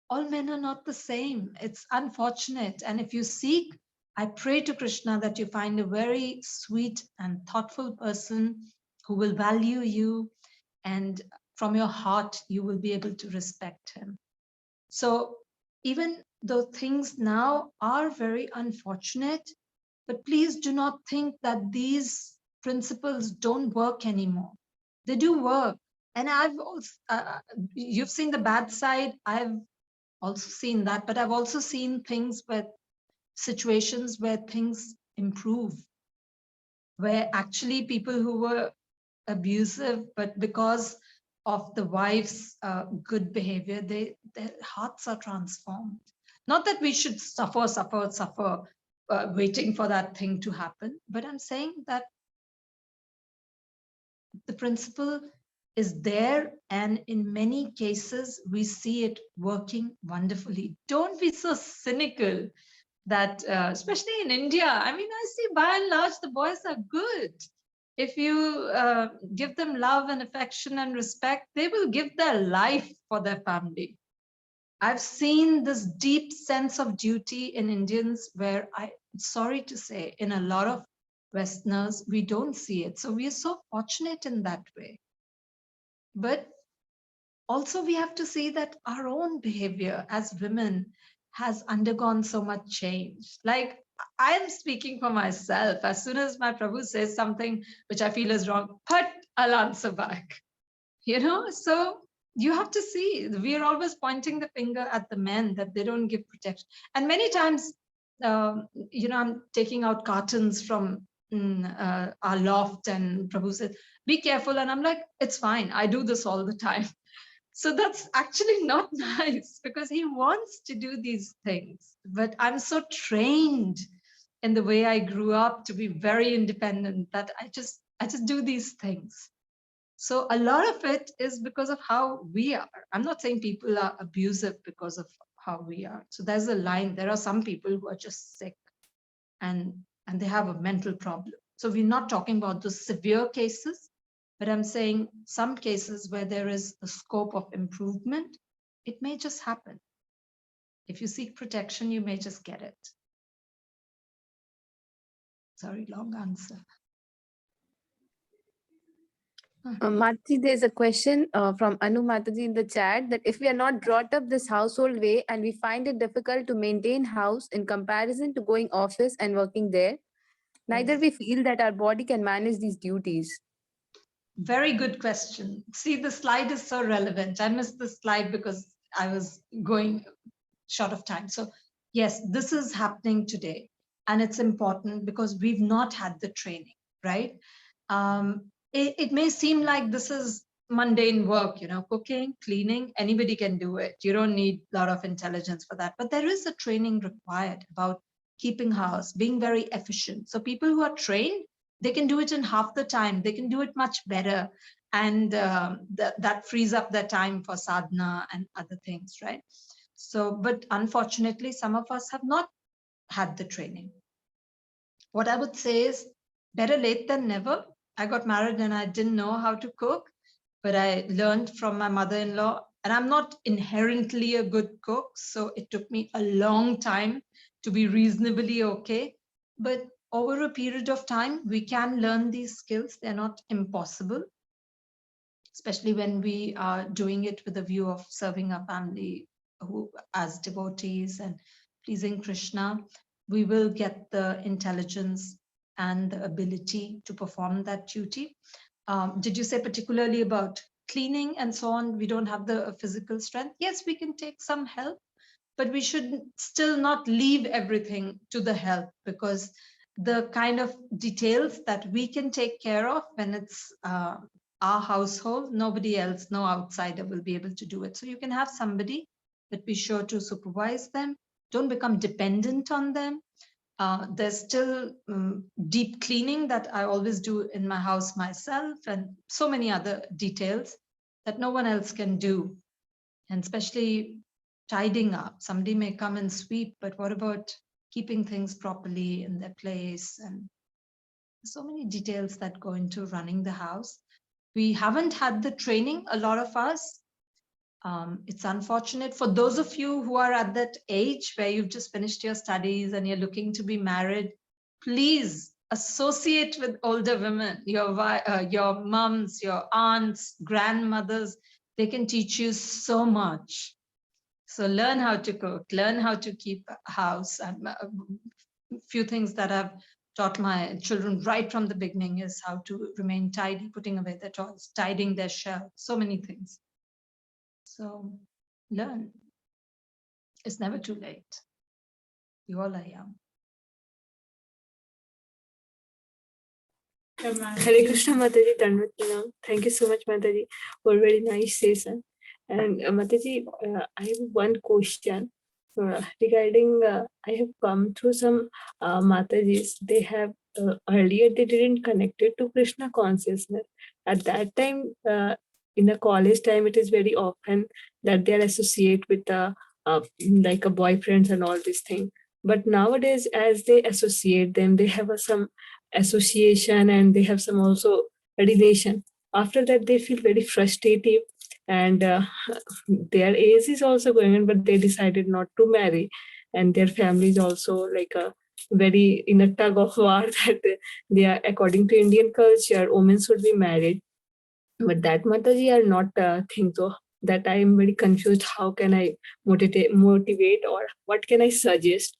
all men are not the same. It's unfortunate. And if you seek, I pray to Krishna that you find a very sweet and thoughtful person who will value you, and from your heart, you will be able to respect him. So even though things now are very unfortunate, but please do not think that these principles don't work anymore. They do work. And I've also, you've seen the bad side. I've also seen that, but I've also seen things where situations where things improve, where actually people who were abusive, but because of the wife's good behavior, their hearts are transformed. Not that we should suffer, waiting for that thing to happen, but I'm saying that the principle is there, and in many cases we see it working wonderfully. Don't be so cynical that, especially in India, I mean, I see by and large the boys are good. If you give them love and affection and respect, they will give their life for their family. I've seen this deep sense of duty in Indians where I'm sorry to say, in a lot of Westerners, we don't see it. So we are so fortunate in that way. But also we have to see that our own behavior as women has undergone so much change. Like, I'm speaking for myself. As soon as my Prabhu says something which I feel is wrong, I'll answer back. So you have to see, we are always pointing the finger at the men that they don't give protection. And many times, I'm taking out cartons from our loft, and Prabhu says, be careful. And I'm like, it's fine. I do this all the time. So that's actually not nice, because he wants to do these things. But I'm so trained in the way I grew up to be very independent that I just do these things. So a lot of it is because of how we are. I'm not saying people are abusive because of how we are. So there's a line. There are some people who are just sick and they have a mental problem. So we're not talking about the severe cases, but I'm saying some cases where there is a scope of improvement, it may just happen. If you seek protection, you may just get it. Sorry, long answer. Mataji, there's a question from Anu Mataji in the chat that if we are not brought up this household way and we find it difficult to maintain house in comparison to going office and working there, neither Yes. we feel that our body can manage these duties. Very good question. See, the slide is so relevant. I missed the slide because I was going short of time. So yes, this is happening today. And it's important because we've not had the training, right? It may seem like this is mundane work, cooking, cleaning, anybody can do it. You don't need a lot of intelligence for that. But there is a training required about keeping house, being very efficient. So people who are trained, they can do it in half the time. They can do it much better. And that frees up their time for sadhana and other things, right? So, but unfortunately, some of us have not had the training. What I would say is better late than never. I got married and I didn't know how to cook, but I learned from my mother-in-law, and I'm not inherently a good cook. So it took me a long time to be reasonably okay. But over a period of time, we can learn these skills. They're not impossible, especially when we are doing it with a view of serving our family who as devotees and pleasing Krishna. We will get the intelligence and the ability to perform that duty. Did you say particularly about cleaning and so on? We don't have the physical strength. Yes, we can take some help, but we should still not leave everything to the help, because the kind of details that we can take care of when it's our household. Nobody else, no outsider will be able to do it. So you can have somebody, but be sure to supervise them. Don't become dependent on them. There's still deep cleaning that I always do in my house myself, and so many other details that no one else can do. And especially tidying up. Somebody may come and sweep, but what about keeping things properly in their place? And so many details that go into running the house. We haven't had the training, a lot of us. It's unfortunate for those of you who are at that age where you've just finished your studies and you're looking to be married. Please associate with older women, your moms, your aunts, grandmothers. They can teach you so much. So learn how to cook, learn how to keep a house. A few things that I've taught my children right from the beginning is how to remain tidy, putting away their toys, tidying their shelves, so many things. So learn. It's never too late. You all are young. Hare Krishna Mataji, Dandavat Pranam. Thank you so much, Mataji, for a very nice session. And Mataji, I have one question regarding. I have come through some Matajis. They have earlier they didn't connect it to Krishna consciousness. At that time, in the college time, it is very often that they are associated with like a boyfriends and all these things. But nowadays, as they associate them, they have some association and they have some also relation. After that, they feel very frustrated, and their age is also going on, but they decided not to marry, and their family is also like a very in a tug of war that they are, according to Indian culture, women should be married, but that Mataji are not think so. That I am very confused. How can I motivate, or what can I suggest?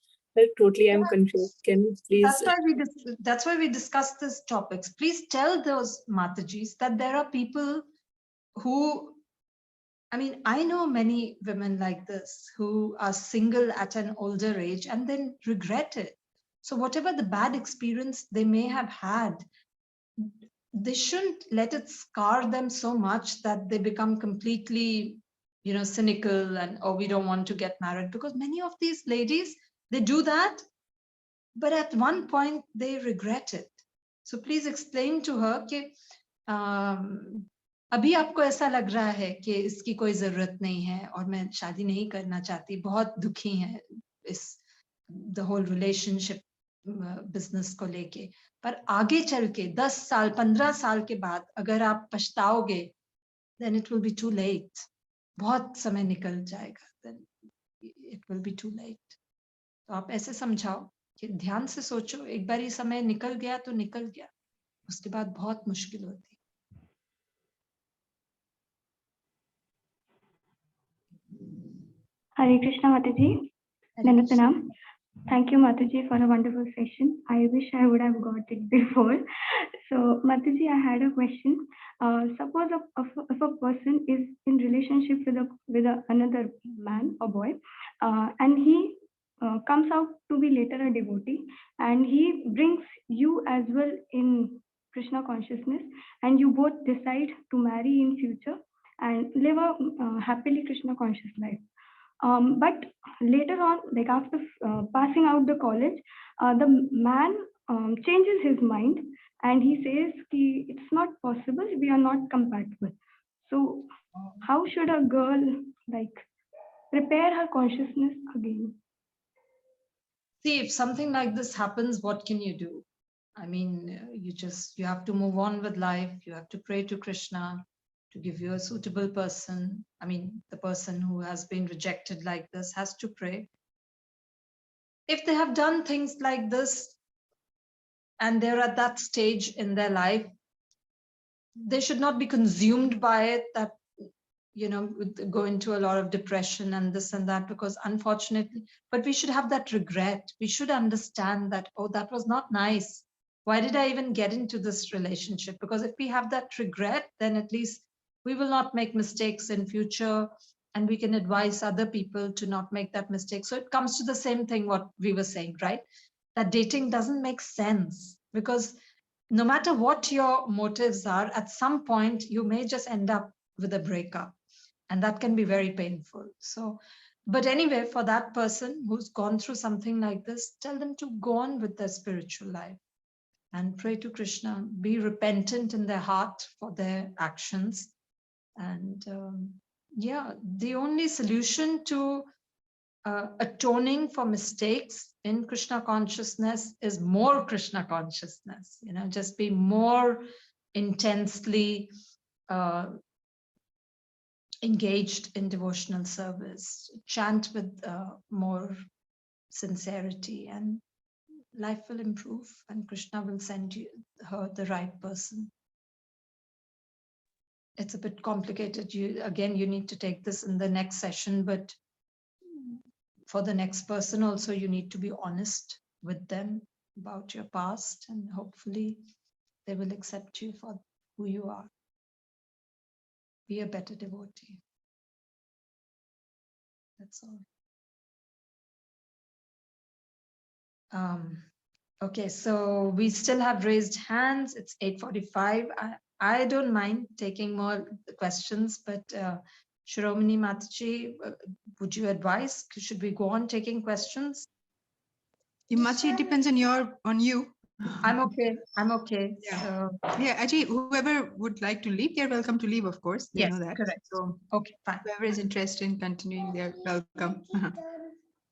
Totally, I'm confused. Can you please? That's why we discuss these topics. Please tell those Matajis that there are people who, I mean, I know many women like this who are single at an older age and then regret it. So whatever the bad experience they may have had, they shouldn't let it scar them so much that they become completely, cynical and, oh, we don't want to get married. Because many of these ladies, they do that, but at one point they regret it. So please explain to her कि अभी आपको ऐसा लग रहा है कि इसकी कोई जरूरत नहीं है और मैं शादी नहीं करना चाहती, बहुत दुखी है इस the whole relationship business को लेके, पर आगे चल के 10 साल 15 साल के बाद अगर आप पछताओगे, then it will be too late. बहुत समय निकल जाएगा, then it will be too late. तो आप ऐसे समझाओ कि ध्यान से सोचो, एक बार ये समय निकल गया तो निकल गया, उसके बाद बहुत मुश्किल होती है. Hare Krishna Mataji. Dandavat. Thank you Mataji for a wonderful session. I wish I would have got it before. So Mataji, I had a question. Suppose if a person is in relationship with another man or boy, and he comes out to be later a devotee, and he brings you as well in Krishna consciousness, and you both decide to marry in future and live a happily Krishna conscious life. But later on, like after passing out the college, the man changes his mind and he says ki it's not possible, we are not compatible. So how should a girl like prepare her consciousness again? See, if something like this happens, what can you do? I mean, you have to move on with life. You have to pray to Krishna to give you a suitable person. I mean, the person who has been rejected like this has to pray. If they have done things like this and they're at that stage in their life, they should not be consumed by it, that, go into a lot of depression and this and that, because unfortunately, but we should have that regret. We should understand that, oh, that was not nice. Why did I even get into this relationship? Because if we have that regret, then at least we will not make mistakes in future, and we can advise other people to not make that mistake. So it comes to the same thing what we were saying, right? that dating doesn't make sense, because no matter what your motives are, at some point you may just end up with a breakup, and that can be very painful. So, but anyway, for that person who's gone through something like this, tell them to go on with their spiritual life and pray to Krishna, be repentant in their heart for their actions. And yeah, the only solution to atoning for mistakes in Krishna consciousness is more Krishna consciousness. Just be more intensely engaged in devotional service, chant with more sincerity, and life will improve, and Krishna will send her the right person. It's a bit complicated. You need to take this in the next session, but for the next person also, you need to be honest with them about your past, and hopefully they will accept you for who you are. Be a better devotee. That's all. Okay, so we still have raised hands. It's 8:45. I don't mind taking more questions, but Shiromani Mataji, would you advise? Should we go on taking questions? Mataji, it depends on you. I'm okay. Yeah. So, yeah, actually, whoever would like to leave, they're welcome to leave, of course. They yes, know that. correct. So okay, fine. whoever is interested in continuing, they're welcome.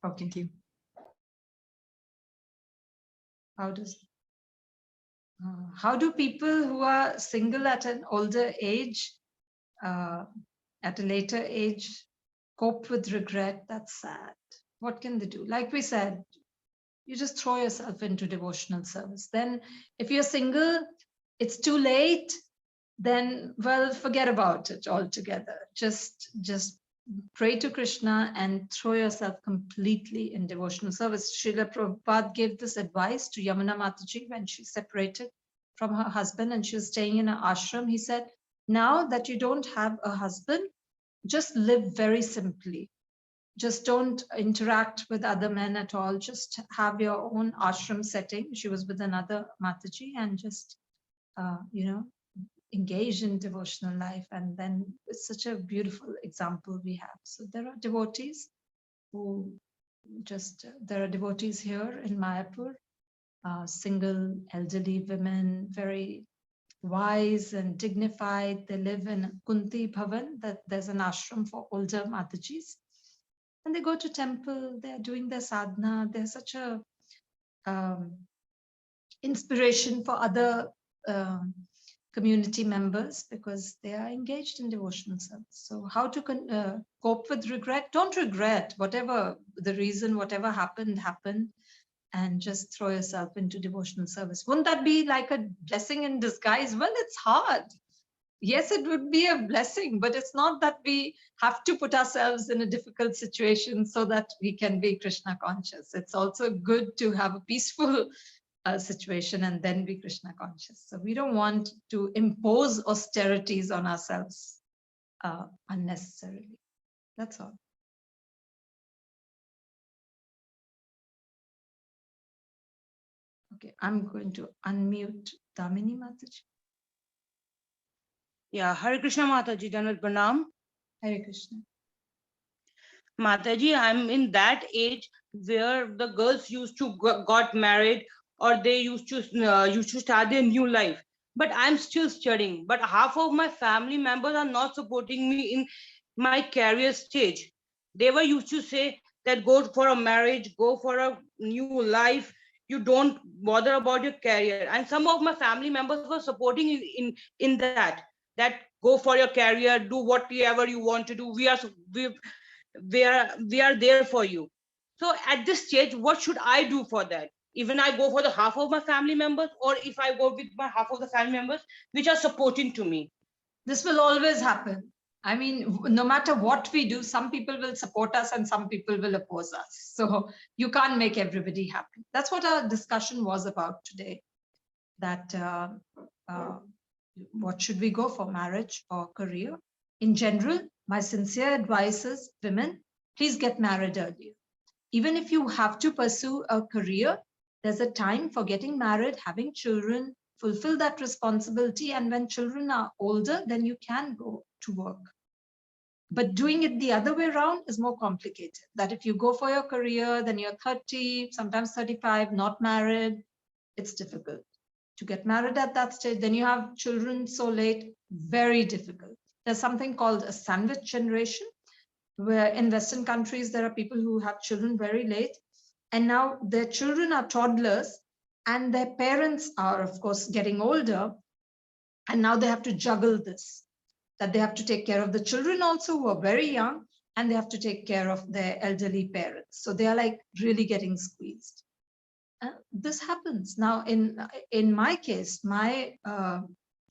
Okay. Thank you. How do people who are single at an older age, at a later age, cope with regret? That's sad. What can they do? Like we said, you just throw yourself into devotional service. Then if you're single, it's too late, then, well, forget about it altogether. Just pray to Krishna and throw yourself completely in devotional service. Srila Prabhupada gave this advice to Yamuna Mataji when she separated from her husband and she was staying in an ashram. He said, now that you don't have a husband, just live very simply. Just don't interact with other men at all. Just have your own ashram setting. She was with another Mataji, and just, engage in devotional life. And then it's such a beautiful example we have. So there are devotees there are devotees here in Mayapur, single elderly women, very wise and dignified. They live in Kunti Bhavan, that there's an ashram for older Matajis. And they go to temple, they're doing their sadhana. They're such a inspiration for other community members because they are engaged in devotional service. So how to cope with regret? Don't regret. Whatever the reason, whatever happened, and just throw yourself into devotional service. Wouldn't that be like a blessing in disguise? Well, it's hard. Yes, it would be a blessing, but it's not that we have to put ourselves in a difficult situation so that we can be Krishna conscious. It's also good to have a peaceful situation and then be Krishna conscious. So we don't want to impose austerities on ourselves unnecessarily. That's all. Okay, I'm going to unmute Damini Mataji. Yeah, Hare Krishna Mataji, Danvat Pranam. Hare Krishna. Mataji, I'm in that age where the girls used to got married or they used to start their new life. But I'm still studying. But half of my family members are not supporting me in my career stage. They were used to say that go for a marriage, go for a new life. You don't bother about your career. And some of my family members were supporting in that go for your career, do whatever you want to do. We are there for you. So at this stage, what should I do for that? Even I go for the half of my family members, or if I go with my half of the family members which are supporting to me? This will always happen. I mean, no matter what we do, some people will support us and some people will oppose us. So you can't make everybody happy. That's what our discussion was about today. That what should we go for, marriage or career? In general, my sincere advice is, women, please get married earlier. Even if you have to pursue a career, There's a time for getting married, having children, fulfill that responsibility. And when children are older, then you can go to work. But doing it the other way around is more complicated. That if you go for your career, then you're 30, sometimes 35, not married, it's difficult. To get married at that stage, then you have children so late, very difficult. There's something called a sandwich generation, where in Western countries, there are people who have children very late, and now their children are toddlers, and their parents are, of course, getting older, and now they have to juggle this, that they have to take care of the children also who are very young, and they have to take care of their elderly parents. So they are like really getting squeezed. This happens. Now, in my case, my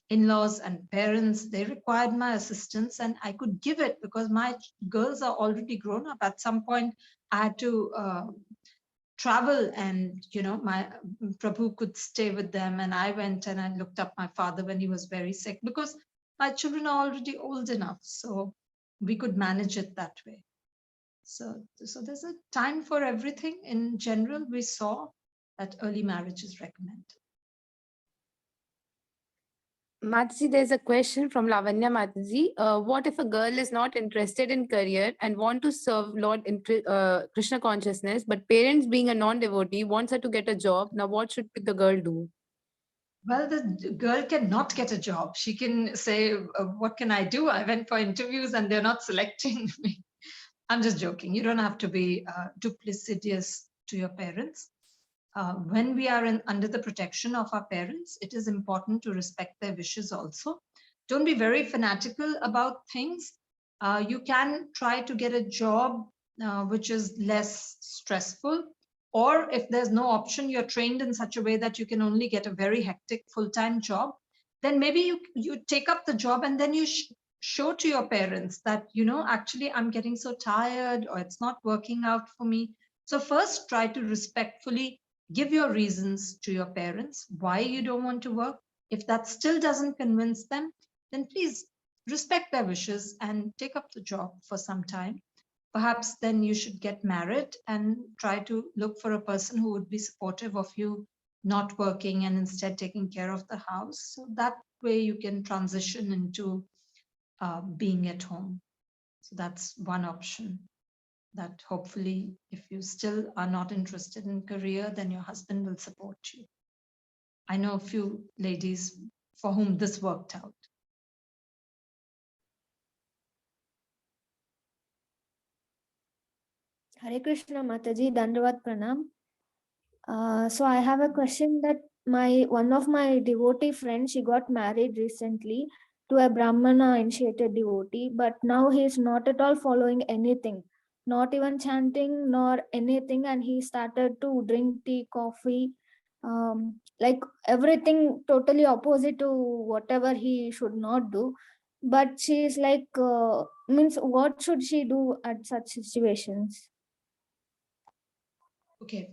in-laws and parents, they required my assistance, and I could give it because my girls are already grown up. At some point, I had to travel, and my Prabhu could stay with them, and I went and I looked up my father when he was very sick, because my children are already old enough, so we could manage it that way. So there's a time for everything. In general, we saw that early marriage is recommended. Mataji, there's a question from Lavanya Mataji. What if a girl is not interested in career and want to serve Lord Krishna consciousness, but parents, being a non-devotee, wants her to get a job? Now, what should the girl do? Well, the girl cannot get a job. She can say, what can I do? I went for interviews and they're not selecting me. I'm just joking. You don't have to be duplicitous to your parents. When we are under the protection of our parents, it is important to respect their wishes also. Don't be very fanatical about things. You can try to get a job which is less stressful, or if there's no option, you're trained in such a way that you can only get a very hectic full-time job, then maybe you take up the job, and then you show to your parents that, actually I'm getting so tired, or it's not working out for me. So first, try to respectfully give your reasons to your parents why you don't want to work. If that still doesn't convince them, then please respect their wishes and take up the job for some time. Perhaps then you should get married and try to look for a person who would be supportive of you not working and instead taking care of the house. So that way you can transition into being at home. So that's one option. That hopefully, if you still are not interested in career, then your husband will support you. I know a few ladies for whom this worked out. Hare Krishna Mataji, Dandavat Pranam. So I have a question that one of my devotee friends, she got married recently to a Brahmana initiated devotee, but now he is not at all following anything, not even chanting nor anything, and he started to drink tea, coffee, like everything totally opposite to whatever he should not do. But she is like, means what should she do at such situations? Okay.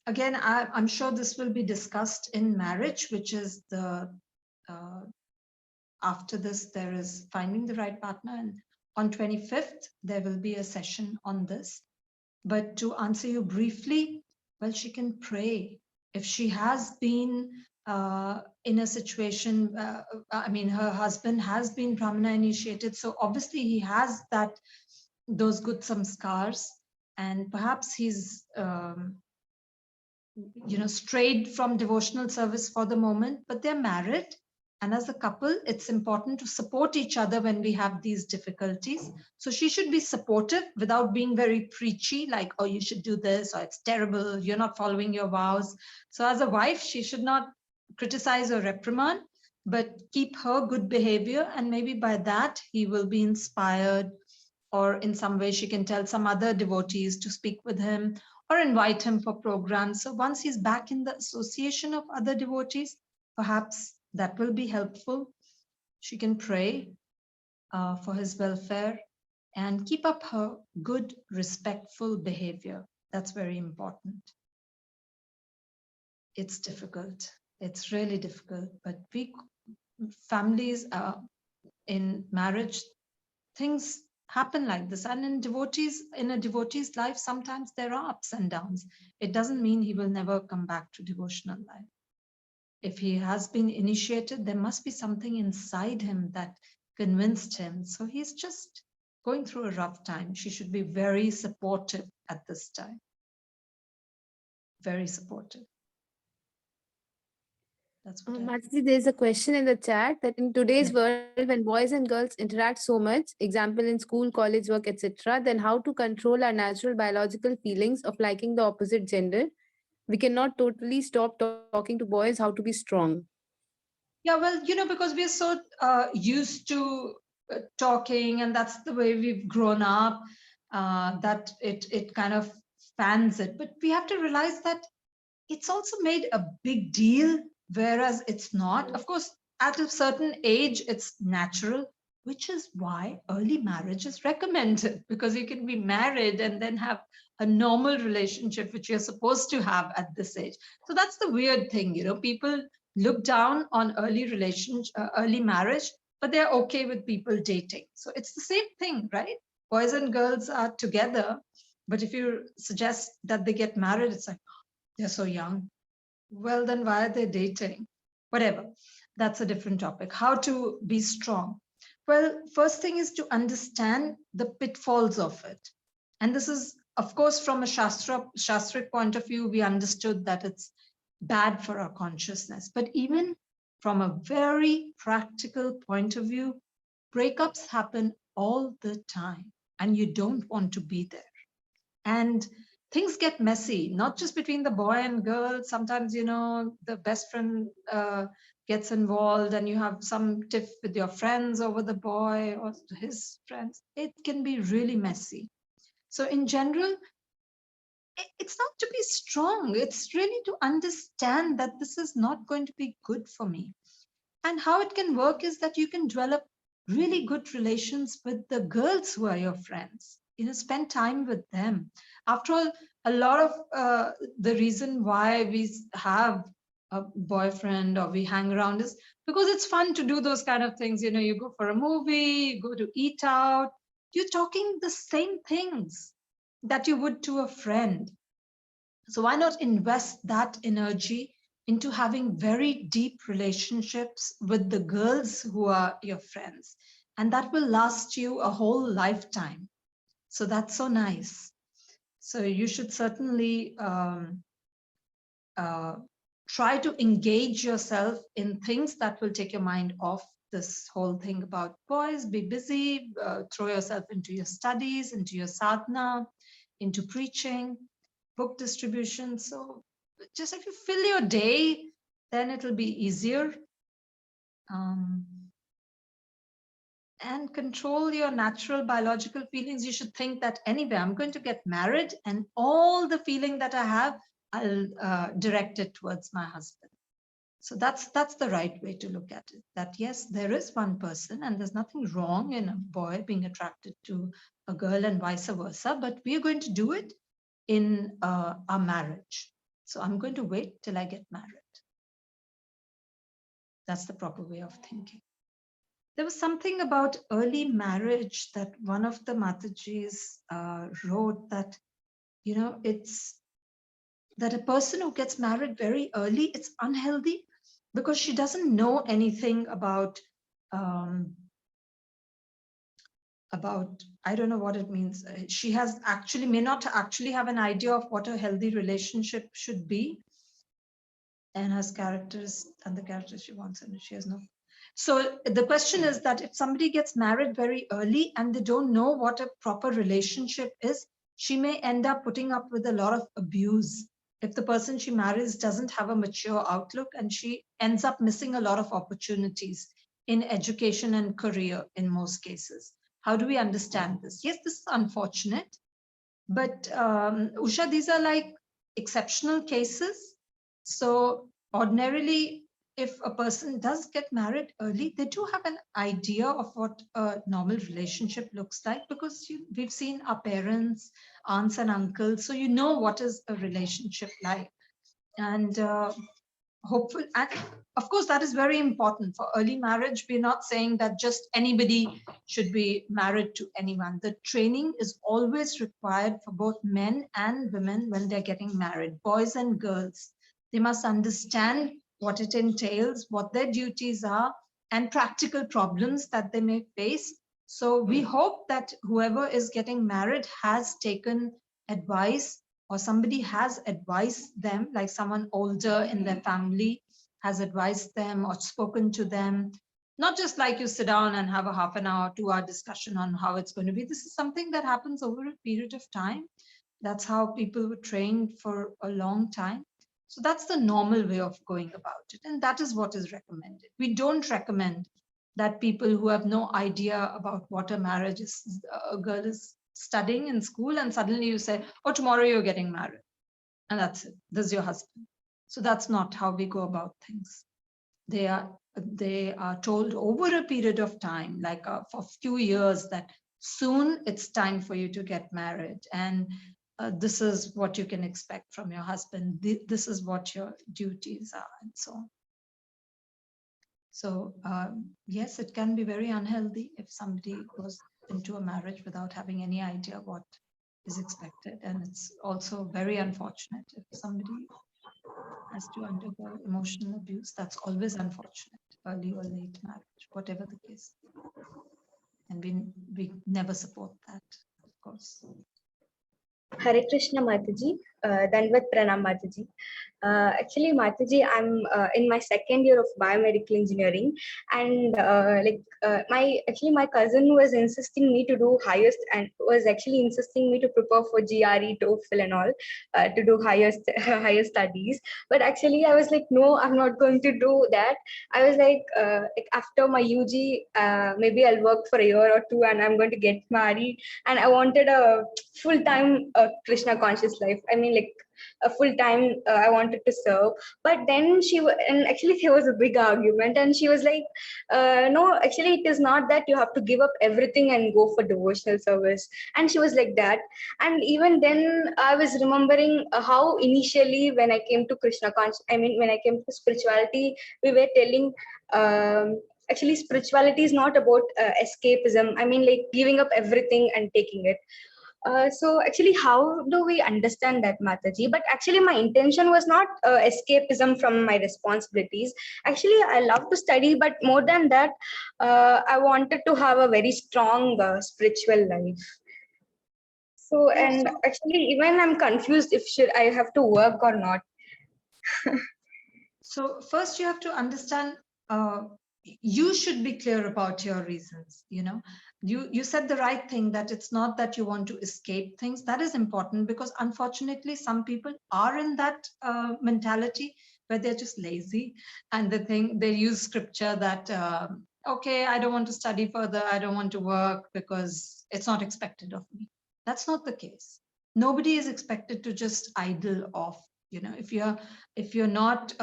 Again, I'm sure this will be discussed in marriage, which is the after this, there is finding the right partner, and on 25th there will be a session on this. But to answer you briefly, well, she can pray. If she has been in a situation, I mean, her husband has been Brahmana initiated, so obviously he has those good samskars, and perhaps he's strayed from devotional service for the moment, but they're married. And as a couple, it's important to support each other when we have these difficulties. So she should be supportive without being very preachy, like, oh, you should do this, or it's terrible, you're not following your vows. So as a wife, she should not criticize or reprimand, but keep her good behavior. And maybe by that, he will be inspired, or in some way she can tell some other devotees to speak with him or invite him for programs. So once he's back in the association of other devotees, perhaps that will be helpful. She can pray for his welfare and keep up her good, respectful behavior. That's very important. It's difficult. It's really difficult, but families in marriage, things happen like this. And in a devotee's life, sometimes there are ups and downs. It doesn't mean he will never come back to devotional life. If he has been initiated, there must be something inside him that convinced him. So he's just going through a rough time. She should be very supportive at this time. Very supportive. That's what Mataji, there's a question in the chat that in today's world, when boys and girls interact so much, example in school, college, work, etc., then how to control our natural biological feelings of liking the opposite gender? We cannot totally stop talking to boys, how to be strong. Yeah, well, because we're so used to talking, and that's the way we've grown up, that it kind of fans it. But we have to realize that it's also made a big deal, whereas it's not. Of course, at a certain age, it's natural, which is why early marriage is recommended, because you can be married and then have a normal relationship, which you're supposed to have at this age. So that's the weird thing, people look down on early marriage, but they're okay with people dating. So it's the same thing, right? Boys and girls are together, but if you suggest that they get married, it's like, they're so young. Well, then why are they dating? Whatever. That's a different topic. How to be strong? Well, first thing is to understand the pitfalls of it. And this is, of course, from a Shastric point of view, we understood that it's bad for our consciousness. But even from a very practical point of view, breakups happen all the time, and you don't want to be there. And things get messy, not just between the boy and girl. Sometimes, the best friend gets involved and you have some tiff with your friends over the boy or his friends. It can be really messy. So in general, it's not to be strong. It's really to understand that this is not going to be good for me. And how it can work is that you can develop really good relations with the girls who are your friends. Spend time with them. After all, a lot of the reason why we have a boyfriend or we hang around is because it's fun to do those kind of things. You go for a movie, you go to eat out, you're talking the same things that you would to a friend. So why not invest that energy into having very deep relationships with the girls who are your friends? And that will last you a whole lifetime. So that's so nice. So you should certainly try to engage yourself in things that will take your mind off this whole thing about boys. Be busy, throw yourself into your studies, into your sadhana, into preaching, book distribution. So just if you fill your day, then it'll be easier. And control your natural biological feelings. You should think that anyway, I'm going to get married and all the feeling that I have, I'll direct it towards my husband. So that's the right way to look at it. That yes, there is one person and there's nothing wrong in a boy being attracted to a girl and vice versa, but we are going to do it in our marriage. So I'm going to wait till I get married. That's the proper way of thinking. There was something about early marriage that one of the Matajis wrote that, it's that a person who gets married very early, it's unhealthy because she doesn't know anything about, I don't know what it means. She may not actually have an idea of what a healthy relationship should be, and has characters and the characters she wants, and she has no. So the question is that if somebody gets married very early and they don't know what a proper relationship is, she may end up putting up with a lot of abuse. If the person she marries doesn't have a mature outlook, and she ends up missing a lot of opportunities in education and career in most cases. How do we understand this? Yes, this is unfortunate, but Usha, these are like exceptional cases. So ordinarily, if a person does get married early, they do have an idea of what a normal relationship looks like, because we've seen our parents, aunts and uncles, so what is a relationship like. And hopeful. And of course, that is very important for early marriage. We're not saying that just anybody should be married to anyone. The training is always required for both men and women when they're getting married, boys and girls. They must understand what it entails, what their duties are, and practical problems that they may face. So we hope that whoever is getting married has taken advice, or somebody has advised them, like someone older in their family has advised them or spoken to them. Not just like you sit down and have a half an hour, 2 hour discussion on how it's going to be. This is something that happens over a period of time. That's how people were trained for a long time. So that's the normal way of going about it. And that is what is recommended. We don't recommend that people who have no idea about what a marriage is, a girl is studying in school, and suddenly you say, oh, tomorrow you're getting married. And that's it. This is your husband. So that's not how we go about things. They are told over a period of time, like for a few years, that soon it's time for you to get married. And this is what you can expect from your husband. This is what your duties are, and so on. So yes, it can be very unhealthy if somebody goes into a marriage without having any idea what is expected. And it's also very unfortunate if somebody has to undergo emotional abuse. That's always unfortunate, early or late marriage, whatever the case. And we never support that, of course. Hare Krishna Mataji, Danvat Pranam Mataji. Actually, Mataji, I'm in my second year of biomedical engineering, and my cousin was insisting me to do highest, and was actually insisting me to prepare for GRE, TOEFL, and all to do higher studies. But actually, I was like, no, I'm not going to do that. I was like after my UG, maybe I'll work for a year or two, and I'm going to get married. And I wanted a full-time Krishna conscious life. I mean, like a full-time, I wanted to serve. But then and actually there was a big argument, and she was like, no, actually it is not that you have to give up everything and go for devotional service. And she was like that. And even then I was remembering how initially when I came to Krishna conscious, when I came to spirituality, we were telling, actually spirituality is not about escapism. I mean, like giving up everything and taking it. So actually, how do we understand that, Mataji? But actually, my intention was not escapism from my responsibilities. Actually, I love to study, but more than that, I wanted to have a very strong spiritual life. So, and actually, even I'm confused if should I have to work or not. So first you have to understand, you should be clear about your reasons. You said the right thing, that it's not that you want to escape things. That is important, because unfortunately some people are in that mentality where they're just lazy, and they use scripture that okay, I don't want to study further, I don't want to work because it's not expected of me. That's not the case. Nobody is expected to just idle off. If you're not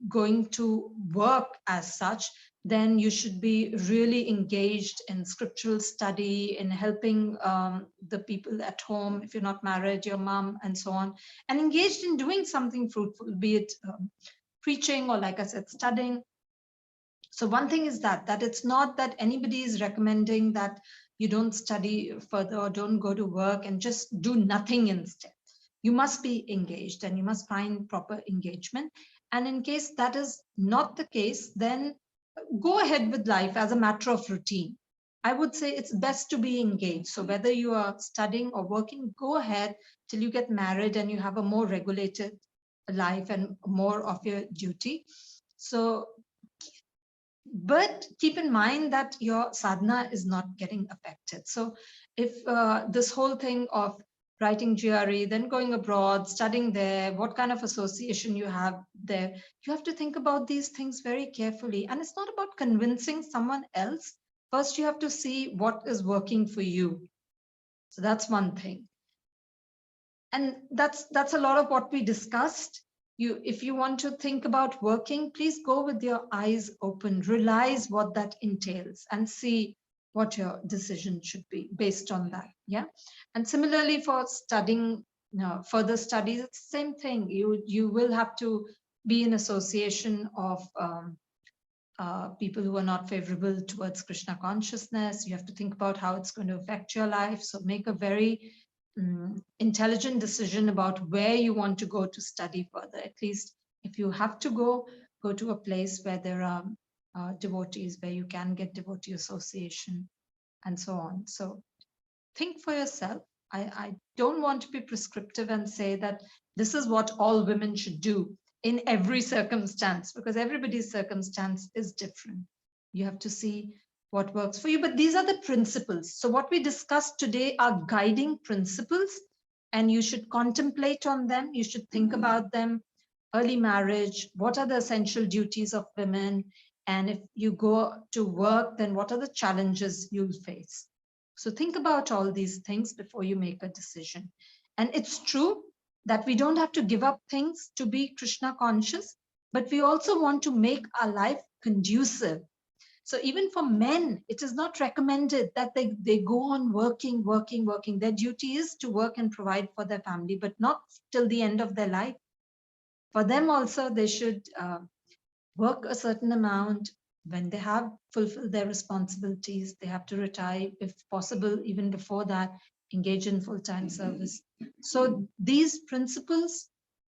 going to work as such, then you should be really engaged in scriptural study, in helping the people at home, if you're not married, your mom, and so on, and engaged in doing something fruitful, be it preaching or, like I said, studying. So one thing is that it's not that anybody is recommending that you don't study further or don't go to work and just do nothing instead. You must be engaged, and you must find proper engagement. And in case that is not the case, then go ahead with life as a matter of routine. I would say it's best to be engaged. So whether you are studying or working, go ahead till you get married and you have a more regulated life and more of your duty. So, but keep in mind that your sadhana is not getting affected. So if this whole thing of writing GRE, then going abroad, studying there, what kind of association you have there, you have to think about these things very carefully. And it's not about convincing someone else. First, you have to see what is working for you. So that's one thing. And that's a lot of what we discussed. If you want to think about working, please go with your eyes open, realize what that entails, and see what your decision should be based on that. Yeah. And similarly for studying, further studies, it's the same thing. You will have to be in association of people who are not favorable towards Krishna consciousness. You have to think about how it's going to affect your life. So make a very intelligent decision about where you want to go to study further. At least if you have to go to a place where there are devotees, where you can get devotee association and so on. So think for yourself. I don't want to be prescriptive and say that this is what all women should do in every circumstance, because everybody's circumstance is different. You have to see what works for you, but these are the principles. So what we discussed today are guiding principles, and you should contemplate on them. You should think about them. Early marriage, what are the essential duties of women? And if you go to work, then what are the challenges you'll face? So think about all these things before you make a decision. And it's true that we don't have to give up things to be Krishna conscious, but we also want to make our life conducive. So even for men, it is not recommended that they go on working. Their duty is to work and provide for their family, but not till the end of their life. For them also, they should work a certain amount. When they have fulfilled their responsibilities, they have to retire, if possible, even before that, engage in full-time service. So these principles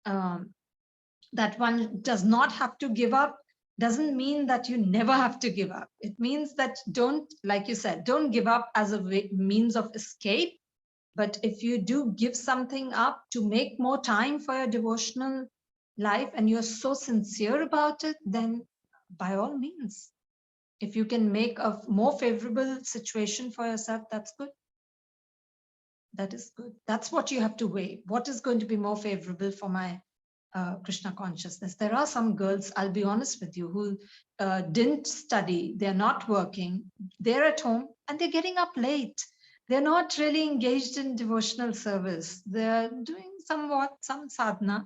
that one does not have to give up doesn't mean that you never have to give up. It means that don't, like you said, don't give up as a means of escape. But if you do give something up to make more time for your devotional life and you're so sincere about it, then by all means, if you can make a more favorable situation for yourself, that's good. That is good. That's what you have to weigh. What is going to be more favorable for my Krishna consciousness? There are some girls, I'll be honest with you, who didn't study, they're not working, they're at home and they're getting up late. They're not really engaged in devotional service. They're doing some sadhana,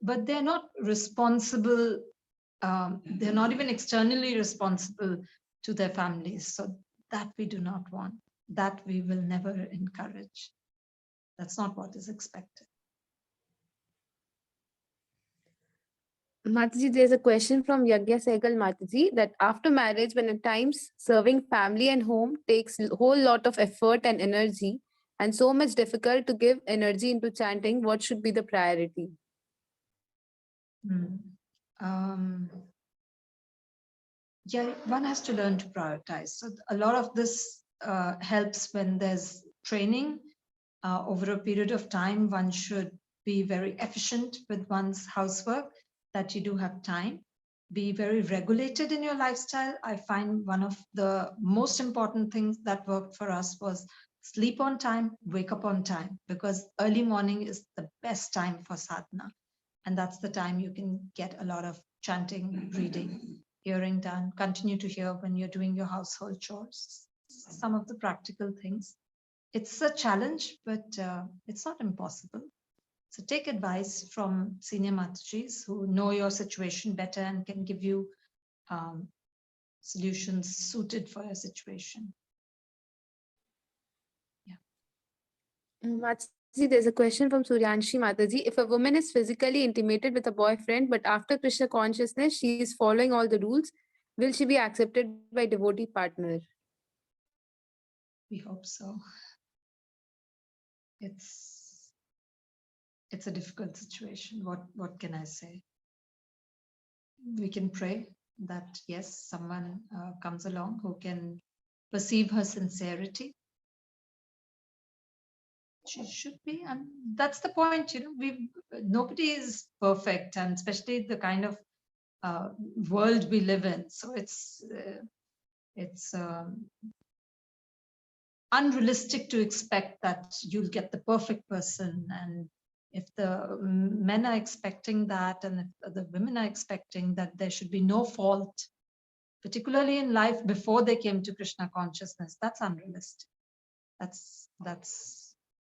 but they're not responsible. They're not even externally responsible to their families. So that we do not want. That we will never encourage. That's not what is expected. Mataji, there's a question from Yagya Sehgal Mataji that after marriage, when at times serving family and home takes a whole lot of effort and energy and so much difficult to give energy into chanting, what should be the priority? Yeah, one has to learn to prioritize. So a lot of this helps when there's training. Over a period of time, one should be very efficient with one's housework, that you do have time. Be very regulated in your lifestyle. I find one of the most important things that worked for us was sleep on time, wake up on time, because early morning is the best time for sadhana. And that's the time you can get a lot of chanting, reading, hearing done. Continue to hear when you're doing your household chores. Some of the practical things. It's a challenge, but it's not impossible. So take advice from senior Matajis who know your situation better and can give you solutions suited for your situation. Yeah. Mataji, there's a question from Suryanshi Mataji. If a woman is physically intimated with a boyfriend, but after Krishna consciousness, she is following all the rules, will she be accepted by devotee partner? We hope so. It's a difficult situation. What can I say? We can pray that yes, someone comes along who can perceive her sincerity. She should be, and that's the point. Nobody is perfect, and especially the kind of world we live in. So it's unrealistic to expect that you'll get the perfect person. And if the men are expecting that, and if the women are expecting that there should be no fault, particularly in life before they came to Krishna consciousness, that's unrealistic.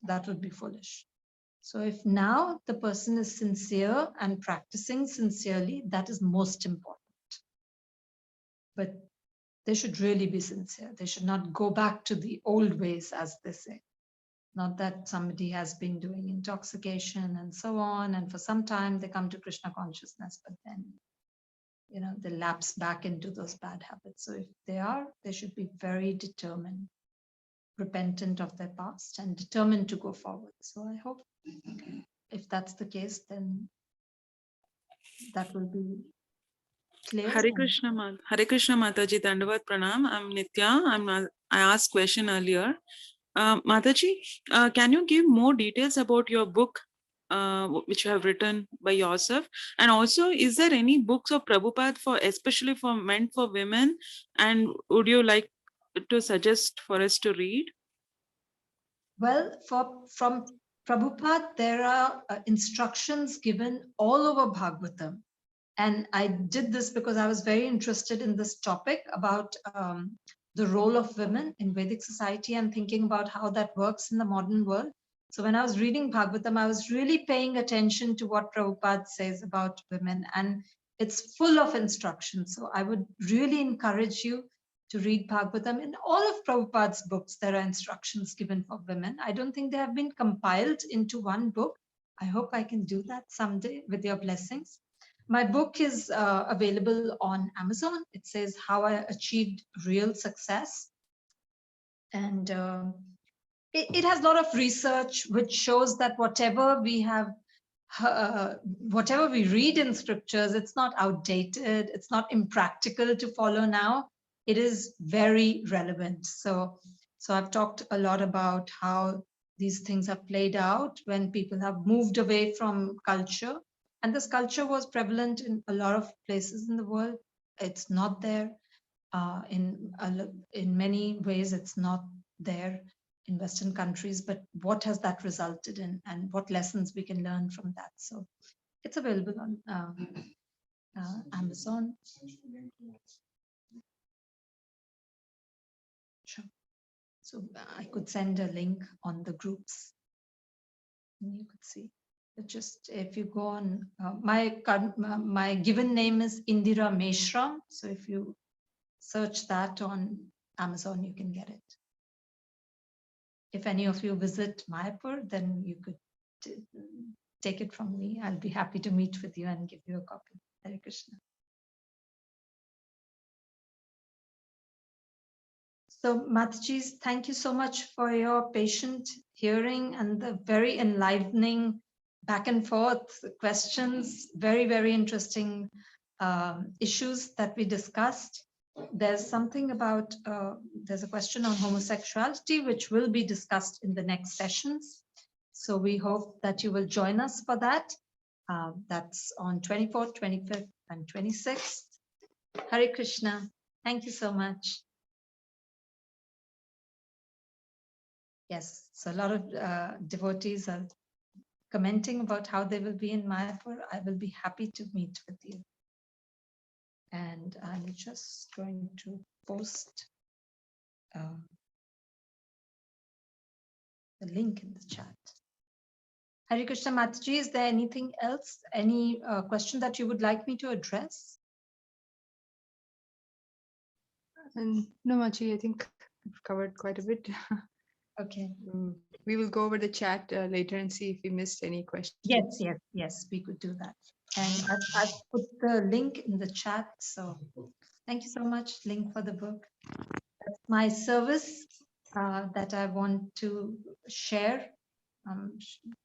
That would be foolish. So if now the person is sincere and practicing sincerely, that is most important. But they should really be sincere. They should not go back to the old ways, as they say. Not that somebody has been doing intoxication and so on, and for some time they come to Krishna consciousness, but then, they lapse back into those bad habits. So if they are, they should be very determined, repentant of their past and determined to go forward. So I hope if that's the case, then that will be clear. Hare Krishna, Mataji, Dandavat Pranam. I'm Nitya. I asked question earlier. Mataji, can you give more details about your book, which you have written by yourself? And also, is there any books of Prabhupada especially meant for women? And would you like to suggest for us to read? Well, from Prabhupada, there are instructions given all over Bhagavatam. And I did this because I was very interested in this topic about the role of women in Vedic society and thinking about how that works in the modern world. So when I was reading Bhagavatam, I was really paying attention to what Prabhupada says about women, and it's full of instructions. So I would really encourage you to read Bhagavatam. In all of Prabhupada's books, there are instructions given for women. I don't think they have been compiled into one book. I hope I can do that someday with your blessings. My book is available on Amazon. It says How I Achieved Real Success. And it has a lot of research which shows that whatever we read in scriptures, it's not outdated, it's not impractical to follow now. It is very relevant. So I've talked a lot about how these things have played out when people have moved away from culture. And this culture was prevalent in a lot of places in the world. It's not there. In many ways, it's not there in Western countries. But what has that resulted in, and what lessons we can learn from that? So it's available on Amazon. Sure. So I could send a link on the groups. And you could see. Just if you go on, my given name is Indira Meshram. So if you search that on Amazon, you can get it. If any of you visit Mayapur, then you could take it from me. I'll be happy to meet with you and give you a copy. Hare Krishna. So Mataji, thank you so much for your patient hearing and the very enlivening back and forth questions, very, very interesting issues that we discussed. There's something about, there's a question on homosexuality, which will be discussed in the next sessions. So we hope that you will join us for that. That's on 24th, 25th, and 26th. Hare Krishna. Thank you so much. Yes, so a lot of devotees are commenting about how they will be in Mayapur. I will be happy to meet with you. And I'm just going to post the link in the chat. Hare Krishna. Mataji, is there anything else? Any question that you would like me to address? No, Mataji, I think I've covered quite a bit. Okay. We will go over the chat later and see if we missed any questions. Yes, we could do that. And I've put the link in the chat. So thank you so much, link for the book. That's my service that I want to share.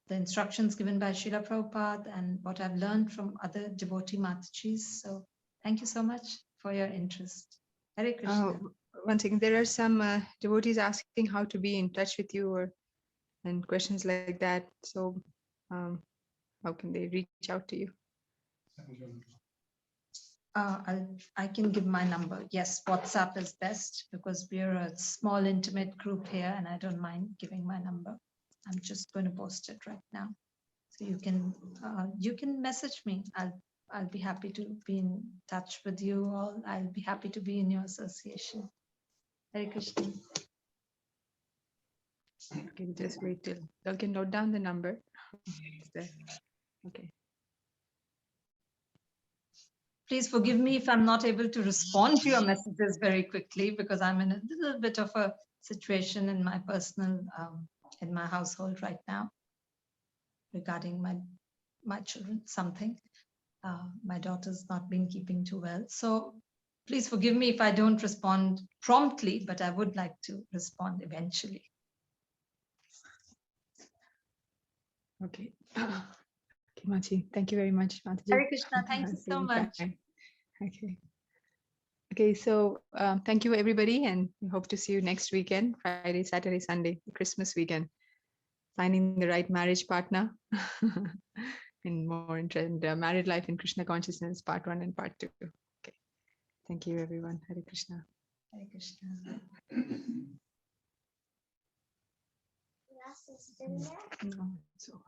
The instructions given by Srila Prabhupada and what I've learned from other devotee Matajis. So thank you so much for your interest. Hare Krishna. One second, there are some devotees asking how to be in touch with you and questions like that. So how can they reach out to you? I can give my number. Yes, WhatsApp is best because we're a small intimate group here and I don't mind giving my number. I'm just going to post it right now. So you can message me. I'll be happy to be in touch with you all. I'll be happy to be in your association. Hare Krishna. Okay, just wait till you can note down the number. Okay. Please forgive me if I'm not able to respond to your messages very quickly because I'm in a little bit of a situation in my personal in my household right now regarding my children, something. My daughter's not been keeping too well. So please forgive me if I don't respond promptly, but I would like to respond eventually. Okay. Okay, Machi. Thank you very much, Mataji. Hare Krishna, thank you so much. Okay. Okay, so thank you everybody, and we hope to see you next weekend, Friday, Saturday, Sunday, Christmas weekend. Finding the right marriage partner and more into married life in Krishna consciousness, part 1 and part 2. Okay. Thank you everyone. Hare Krishna. Hare Krishna. No, so